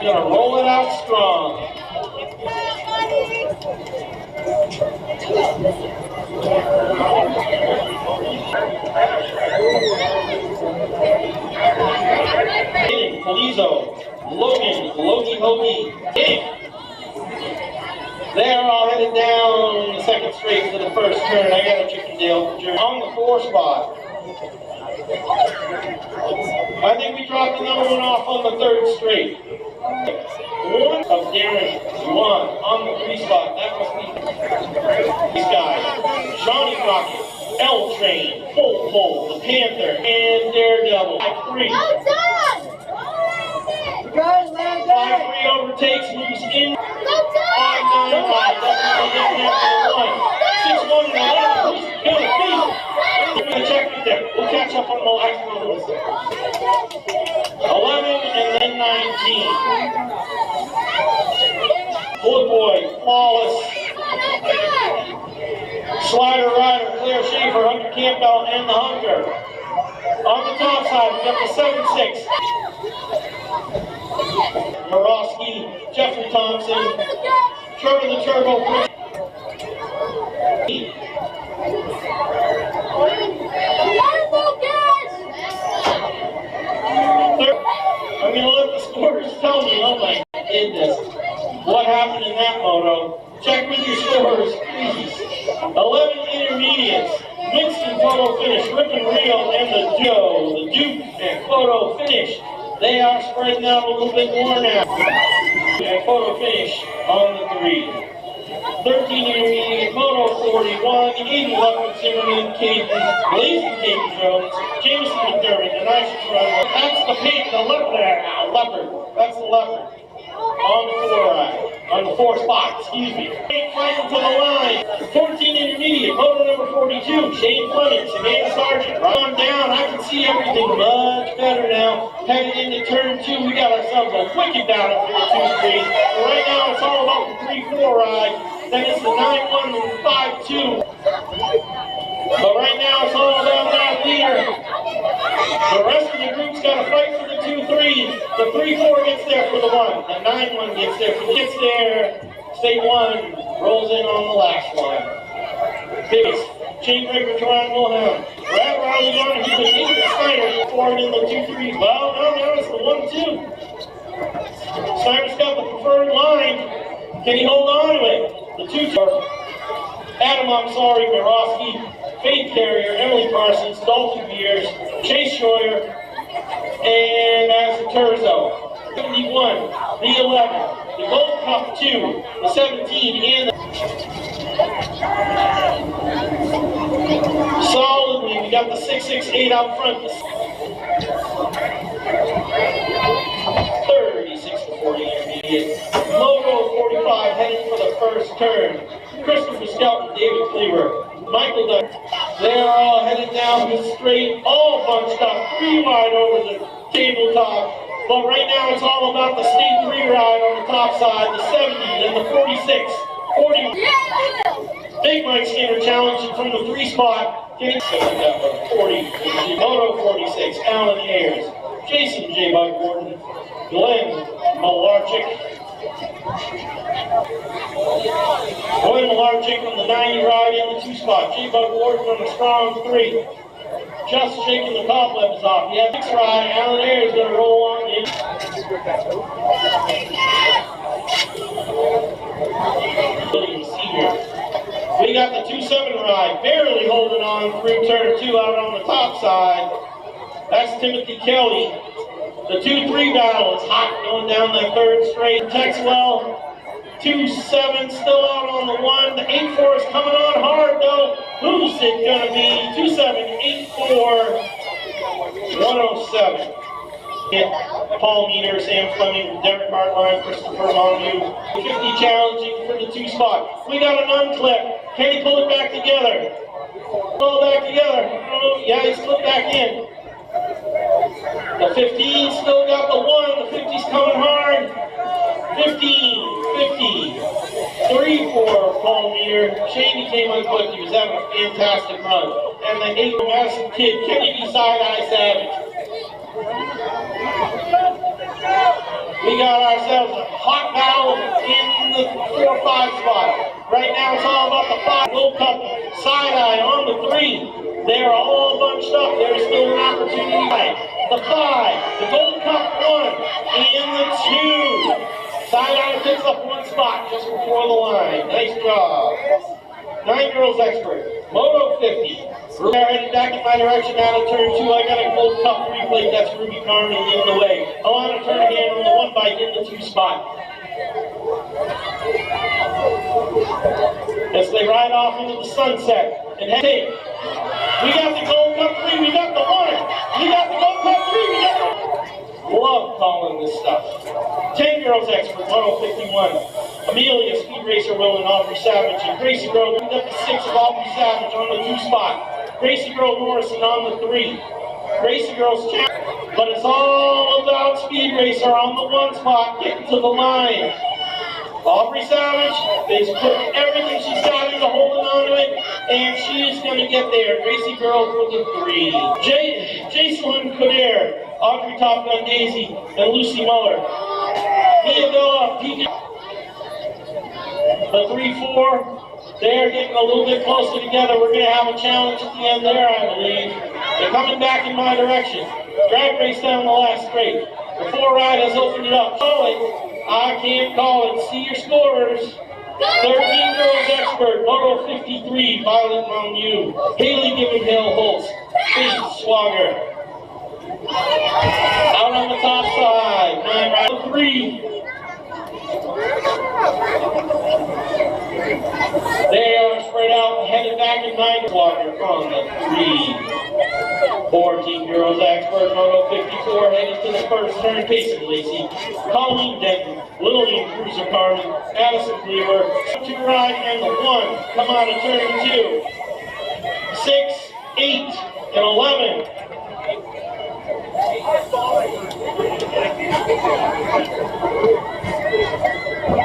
gonna roll it out strong. Polizo, Logan, Logie Hogie, King. They're all headed down the second straight to the first turn. I got a Chippendale on the 4 spot. I think we dropped another one off on the 3rd straight. One of Darren, one on the 3 spot. That must be these guys. Johnny Rocket, L Train, Full Pull, the Panther, and Daredevil. 5-3. 5-3 overtakes, moves in. 5-9-5, definitely getting after the 1. 6-1 and 11. We're going to check right there. We'll catch up on the last one. 11 and then 19. Blue Boy, Flawless. Slider Rider, Claire Schaefer, Hunter Campbell, and the Hunter. On the top side, we got the 7-6. Morosky, Jeffrey Thompson, Trevor the Turbo. I'm going to let the scorers tell me, oh my goodness, what happened in that moto. Check with your scores, please. 11 intermediates, Winston photo finish, Rip and Rio, and the Duke and photo finish. They are spreading out a little bit more now. And photo finish on the 3. 13 intermediate, moto 41, Eden Leopard, Zimmerman, Caden, Blazing Caden Jones, Jameson McDermott, and I should run. That's the pink, the leopard. That's the leopard. On the 4 spot, excuse me. Fighting to the line. 14 intermediate, moto number 42, Shane Fleming, Savannah Sargent. Right on down, I can see everything much better now. Headed into turn 2, we got ourselves a wicked battle for the 2-3. But right now, it's all about the 3-4 ride. Then it's the 9-1 and 5-2. But right now, it's all about that leader. The rest of the group's got to fight for the 2-3. The 3-4 gets there for the 1. The 9-1 gets there for the gets there. State 1 rolls in on the last one. Biggest chainbreaker Toronto Wilhelm. Brad Riley on, he's been eating the Steiner forward in the 2-3. Well, no, now it's the 1-2. Steiner's got the preferred line. Can he hold on to it? The 2-4. Adam, I'm sorry, Morosky, Faith Carrier, Emily Parsons, Dalton Beers, Chase Schroyer, and as the Terzo. 71, the 11, the Gold Cup 2, the 17, and the solidly, we got the 668 out front. 36-40 intermediate. Moto 45 heading for the first turn. Christopher Scout and David Cleaver. Michael Dunn. They're all headed down the straight, all bunched up, 3 wide over the tabletop. But right now it's all about the state 3 ride on the top side, the 70 and the 46. 40. Big Mike Skinner challenging from the 3 spot. Getting 40. Moto 46. Alan Ayers. Jason J. Bug Gordon. Glenn Malarchik. Glenn Malarchik on the 90 ride in the 2 spot. J. Bug Gordon on the strong 3. Just shaking the cobwebs off. Yeah, 6 ride. Alan Ayers going to roll on in. Senior. We got the 2-7 ride, barely holding on through turn 2 out on the top side. That's Timothy Kelly. The 2-3 battle is hot going down that 3rd straight. Texwell, 2-7 still out on the 1. The 8-4 is coming on hard though. Who's it gonna be? 2-7, 8-4, 107. Paul Meter, Sam Fleming, Derek Hartline, Christopher Montague. 50 challenging for the 2 spot. We got an unclip. Can he pull it back together? Pull it back together. Oh, yeah, he's slipped back in. The 15 still got the 1. The 50's coming hard. 15, 50. 3-4, Paul Meter. Shady came unclipped. He was having a fantastic run. And the 8 Madison Kid, Kennedy Side-Eye Savage. We got ourselves a hot battle in the 4-5 spot. Right now it's all about the 5. Gold Cup side-eye on the 3. They are all bunched up. There's still an opportunity. The 5, the Gold Cup 1, and the 2. Side-eye picks up 1 spot just before the line. Nice job. 9 girls expert. Moto 50. We're headed back in my direction out of turn 2. I got a Gold Cup 3 plate. That's Ruby Carmen in the way. Alana turn again on the 1 bike in the 2 spot. As they ride off into the sunset. And hey, we got the Gold Cup 3. We got the 1. We got the Gold Cup 3. We got the... Love calling this stuff. 10 girls expert, 1:51. Amelia, speed racer, Will and Aubrey Savage. And Gracie Girl moved up to 6 of Aubrey Savage on the 2 spot. Gracie Girl Morrison on the 3. Gracie Girl's champion. But it's all about speed racer on the 1 spot, getting to the line. Aubrey Savage is putting everything she's got into holding on to it, and she's going to get there. Gracie Girl for the 3. Jacelyn Coder, Audrey Top Gun Daisy, and Lucy Muller. Mia Villa, the 3-4, they're getting a little bit closer together. We're going to have a challenge at the end there, I believe. They're coming back in my direction. Drag race down the last straight. The 4 ride has opened it up. I can't call it. See your scorers. 13 girls expert, Moto 53, Violet Monyu, Haley Givenhill Holtz, Faith Swagger. Out on the top side, 9 ride 3. They are spread out and headed back in 9 Swagger on the 3. 14 girls expert, Moto 54, headed to the first turn. Casey Lacey, Colleen Denton, Lillian Cruiser Carmen, Addison Cleaver, 2 ride and the 1 come out of turn 2. 6, 8, and 11.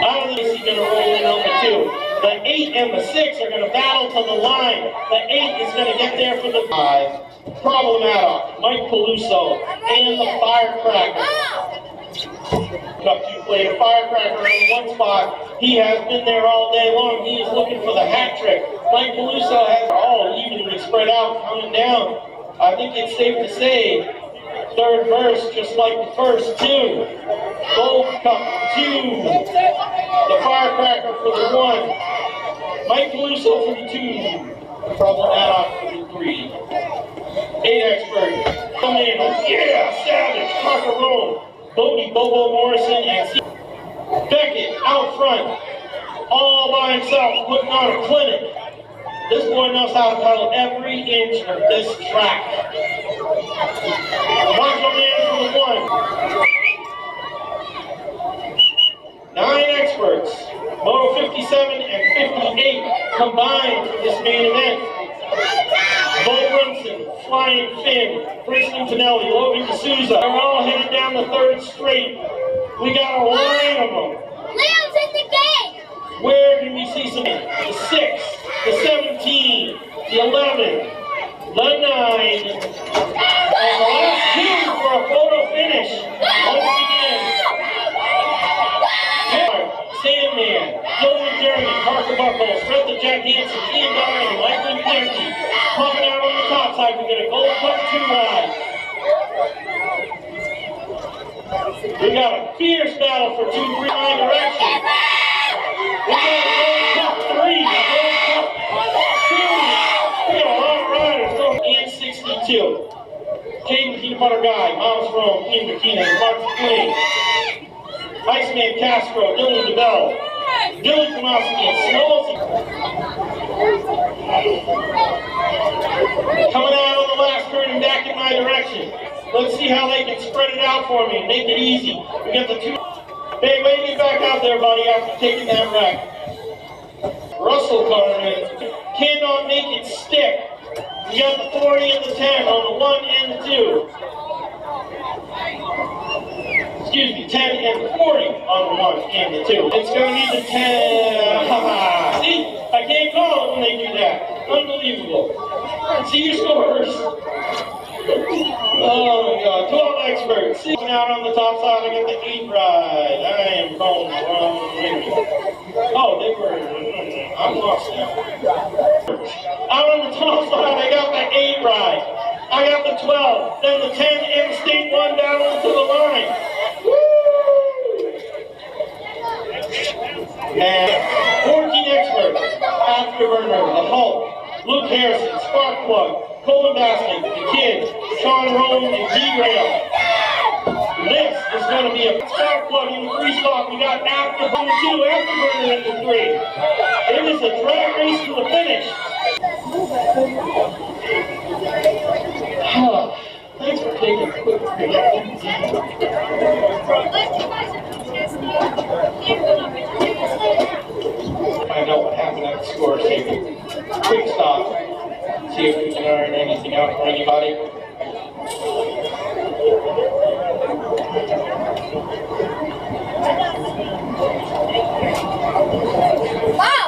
Out of this, he's going to roll in on the 2. The 8 and the 6 are going to battle to the line. The 8 is going to get there for the 5. Problematic, Mike Peluso, and the Firecracker. Cup 2 plate, a Firecracker in 1 spot. He has been there all day long. He is looking for the hat trick. Mike Peluso has all evenly spread out, coming down. I think it's safe to say, 3rd verse, just like the first 2. Gold Cup 2. The Firecracker for the 1. Mike Peluso for the 2. Problematic for the 3. 8 expert. Come in. Yeah, Savage. Parker Rome. Bodie, Bobo Morrison, and C. Beckett out front. All by himself, putting on a clinic. This boy knows how to pedal every inch of this track. Marshall Man for the 1. 9 experts. Moto 57 and 58 combined for this main event. Bo Brunson, Flying Finn, Briston Pinelli, Logan D'Souza. They're all headed down the 3rd straight. We got a line of them. Leo's in the game! Where can we see some? The 6, the 17, the 11, the 9, and the last 2 for a photo finish. Once again. Sandman, Dylan Jeremy, Parker Buckles, Fred the Jack Hansen, Ian Donovan, Michael Dempsey. Popping out on the top side, we get a Gold Cup 2 ride. We got a fierce battle for 2-3 line direction. We got a Gold Cup 3, a Gold Cup 2. We got a lot of riders going in 62. Jaden Peanut Butter Guy, Miles Rome, Ian McKenna, Mark Queen. Iceman Castro, Dylan DeBell, Dylan Tomowski, and Snowsy. Coming out on the last turn and back in my direction. Let's see how they can spread it out for me and make it easy. We got the 2. Hey, way to get back out there, buddy, after taking that wreck. Russell Carmen cannot make it stick. We got the 40 and the 10 on the 1 and the 2. Excuse me, 10 and 40 on the 1 and the 2. It's going to be the 10. See, I can't call it when they do that. Unbelievable. See your scores. Oh my God, 12 experts. Sitting out on the top side, I got the 8 ride. I am calling the wrong way. Oh, they were, I'm lost now. Out on the top side, I got the 8 ride. I got the 12, then the 10 and the state one down into the line. Woo! And 14 experts, Afterburner, the Hulk, Luke Harrison, Sparkplug, Colin Baskin, the Kids, Sean Rome, and G-Rail. This is going to be a Sparkplug in the 3 spot. We got Afterburner 2, Afterburner in the 3. It is a drag race to the finish. Thanks for taking a quick break. Find out what happened at the score. Take a quick stop. See if we can learn anything out from anybody. Wow!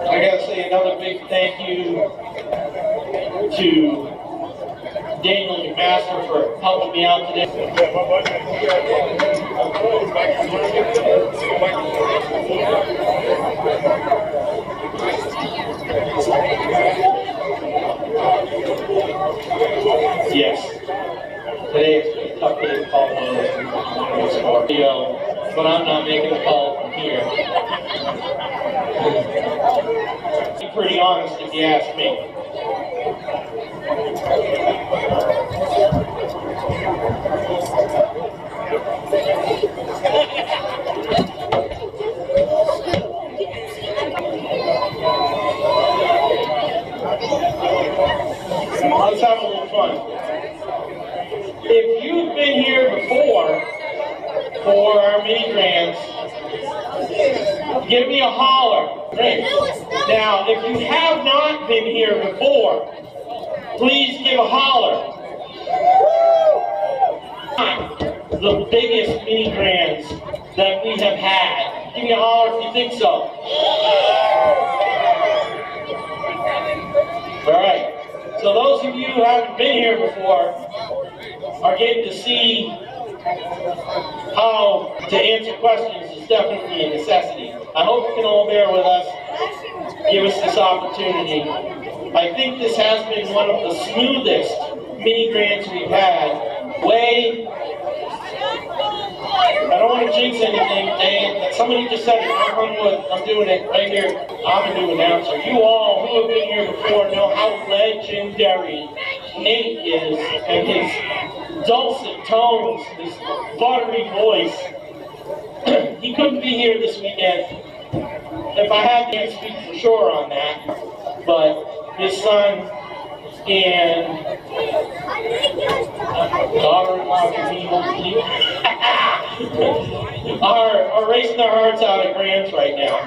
I gotta say another big thank you to Daniel McMaster for helping me out today. Yes. Today it's a tough day to call but I'm not making a call from here. I'm pretty honest if you ask me. Let's have a little fun. If you've been here before for our mini grands, give me a holler. Great. Now, if you have not been here before, please give a holler. The biggest mini grands that we have had. Give me a holler if you think so. All right. So those of you who haven't been here before are getting to see how to answer questions is definitely a necessity. I hope you can all bear with us, give us this opportunity. I think this has been one of the smoothest mini grants we've had. I don't want to jinx anything, and somebody just said it, knock on wood, I'm doing it right here. I'm a new announcer. You all who have been here before know how legendary Nate is, and his dulcet tones, his buttery voice. He couldn't be here this weekend. If I had, I can't speak for sure on that, but his son and daughter-in-law are racing their hearts out at Grants right now.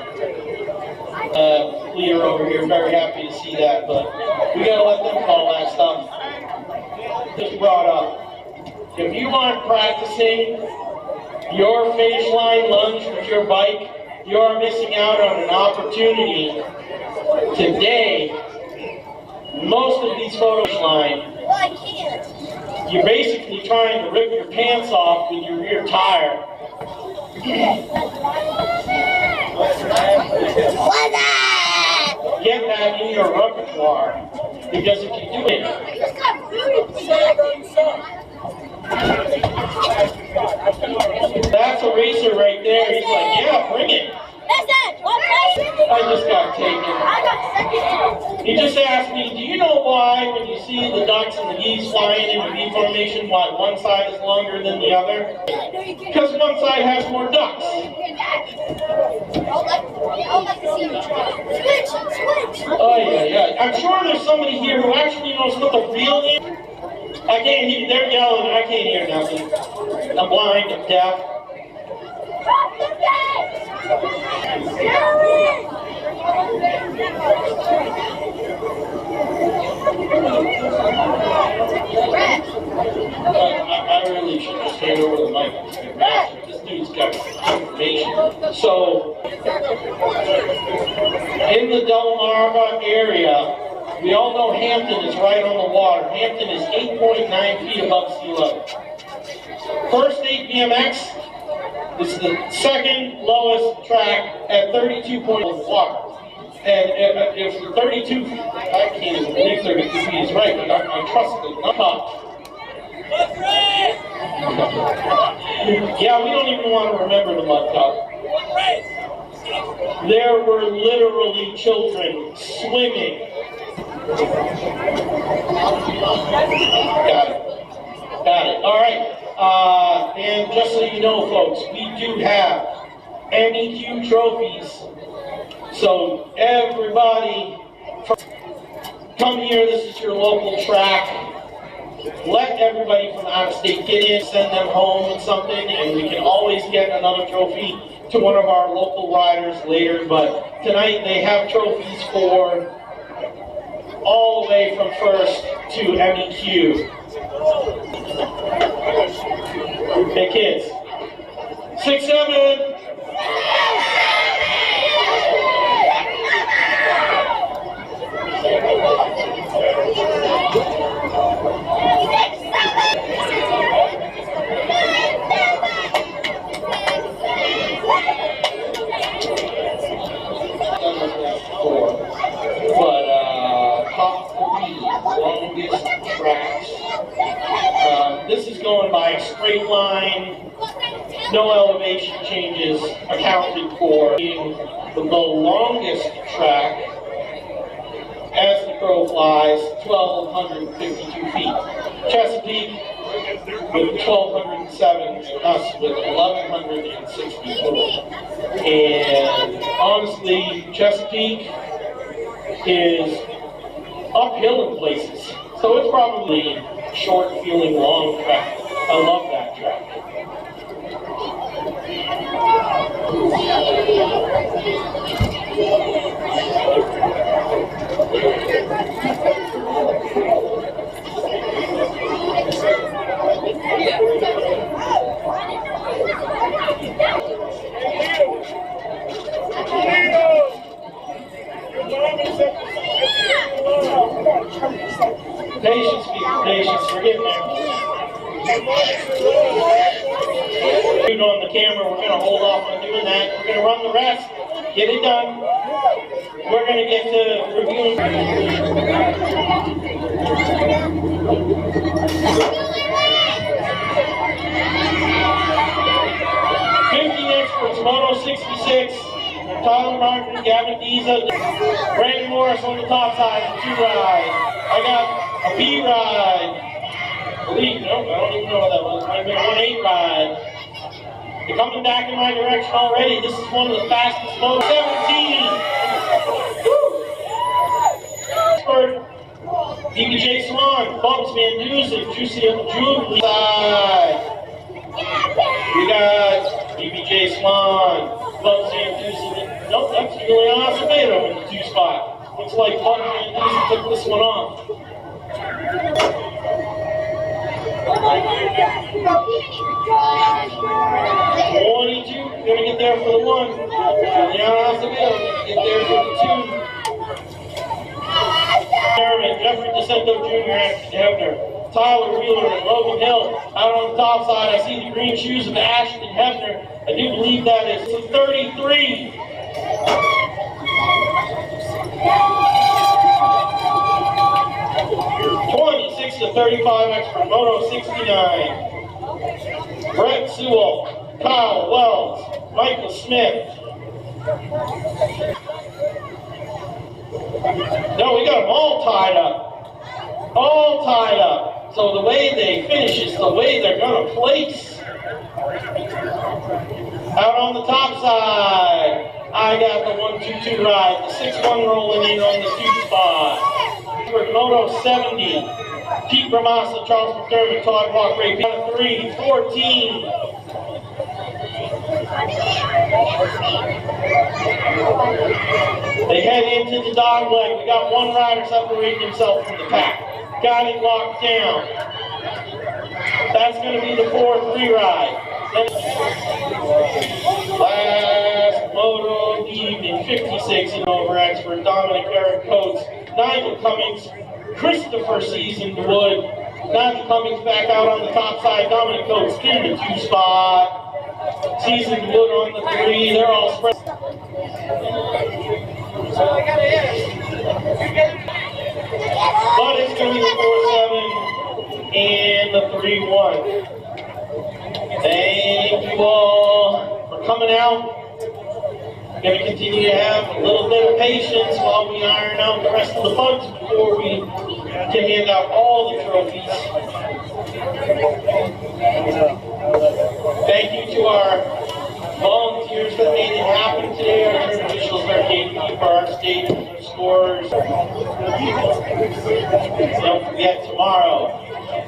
Leader over here, very happy to see that, but we gotta let them call that stuff. Just brought up. If you aren't practicing your finish line lunge with your bike, you are missing out on an opportunity today. Most of these photos line, you're basically trying to rip your pants off with your rear tire. Get that in your repertoire, because if you do it, that's a racer right there. He's like, yeah, bring it. I just got taken. He just asked me, do you know why when you see the ducks and the geese flying in the V formation, why one side is longer than the other? Because one side has more ducks. Oh yeah. I'm sure there's somebody here who actually knows what the real is. I can't hear, they're yelling, I can't hear nothing. I'm blind, I'm deaf. So, in the Delmarva area, we all know Hampton is right on the water. Hampton is 8.9 feet above sea level. First State BMX is the second lowest track at 32 points of water. And if 32 feet, I can't even believe 32 feet is right, but I trust it. I'm up. Yeah, we don't even want to remember the mud cup. There were literally children swimming. Got it. All right. And just so you know, folks, we do have MEQ trophies. So everybody, come here. This is your local track. Let everybody from out of state get in, send them home with something, and we can always get another trophy to one of our local riders later. But tonight they have trophies for all the way from first to MEQ. Hey kids, 6, 7. This is going by a straight line, no elevation changes accounted for. The longest track, as the crow flies, 1,252 feet. Chesapeake with 1,207, and us with 1,164. And honestly, Chesapeake is uphill in places, so it's probably short feeling long track. I love that track. Patience, people, patience. We're getting there. On the camera, we're going to hold off on doing that. We're going to run the rest, get it done. We're going to get to reviewing. 50 experts, Moto 66. Tyler Martin, Gavin Diza, Brandon Morris on the top side, 2 rides. I got a B ride. Nope, I don't even know what that was. Might have been a 1-8 ride. They're coming back in my direction already. This is one of the fastest Moto 17. DBJ Swan, Bubs Van Dusen, Juicy Julie side. We got DBJ Swan, Bubs Van Dusen. Nope, that's Julian Acevedo in the 2 spot. Looks like Bubs Van Dusen took this one off. 22, gonna get there for the 1. Julian Acevedo gonna get there for the 2. Jeffrey DeCento Jr. Ashton Hebner, Tyler Wheeler, and Logan Hill out on the top side. I see the green shoes of Ashton Hebner. I do believe that is 33. 26 to 35 expert Moto 69. Brett Sewell, Kyle Wells, Michael Smith. No, we got them all tied up. All tied up. So the way they finish is the way they're going to place. Out on the top side, I got the 1-2-2 ride. The 6-1 rolling in on the 2 spot. For Moto 70, Pete Ramasa, Charles McDermott, Todd Walk, Ray 3, 14. They head into the dog leg. We got one rider separating himself from the pack. Got it locked down. That's going to be the 4-3 ride. Last 56 and over expert Dominic Eric Coates, Nigel Cummings, Christopher Seasonwood, Nigel Cummings back out on the top side, Dominic Coates in the 2 spot, Seasonwood on the 3, they're all spread. But it's going to be the 4-7 and the 3-1. Thank you all for coming out. We're going to continue to have a little bit of patience while we iron out the rest of the bugs before we can hand out all the trophies. Thank you to our volunteers that made it happen today, our church officials, our gatekeeper, our state scorers. Don't forget tomorrow,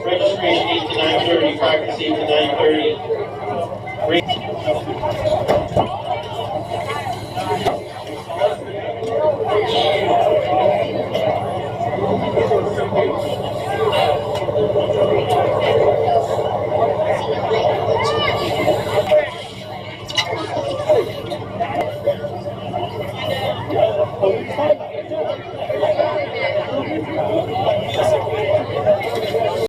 registration 8 to 9:30, practice 8 to 9:30.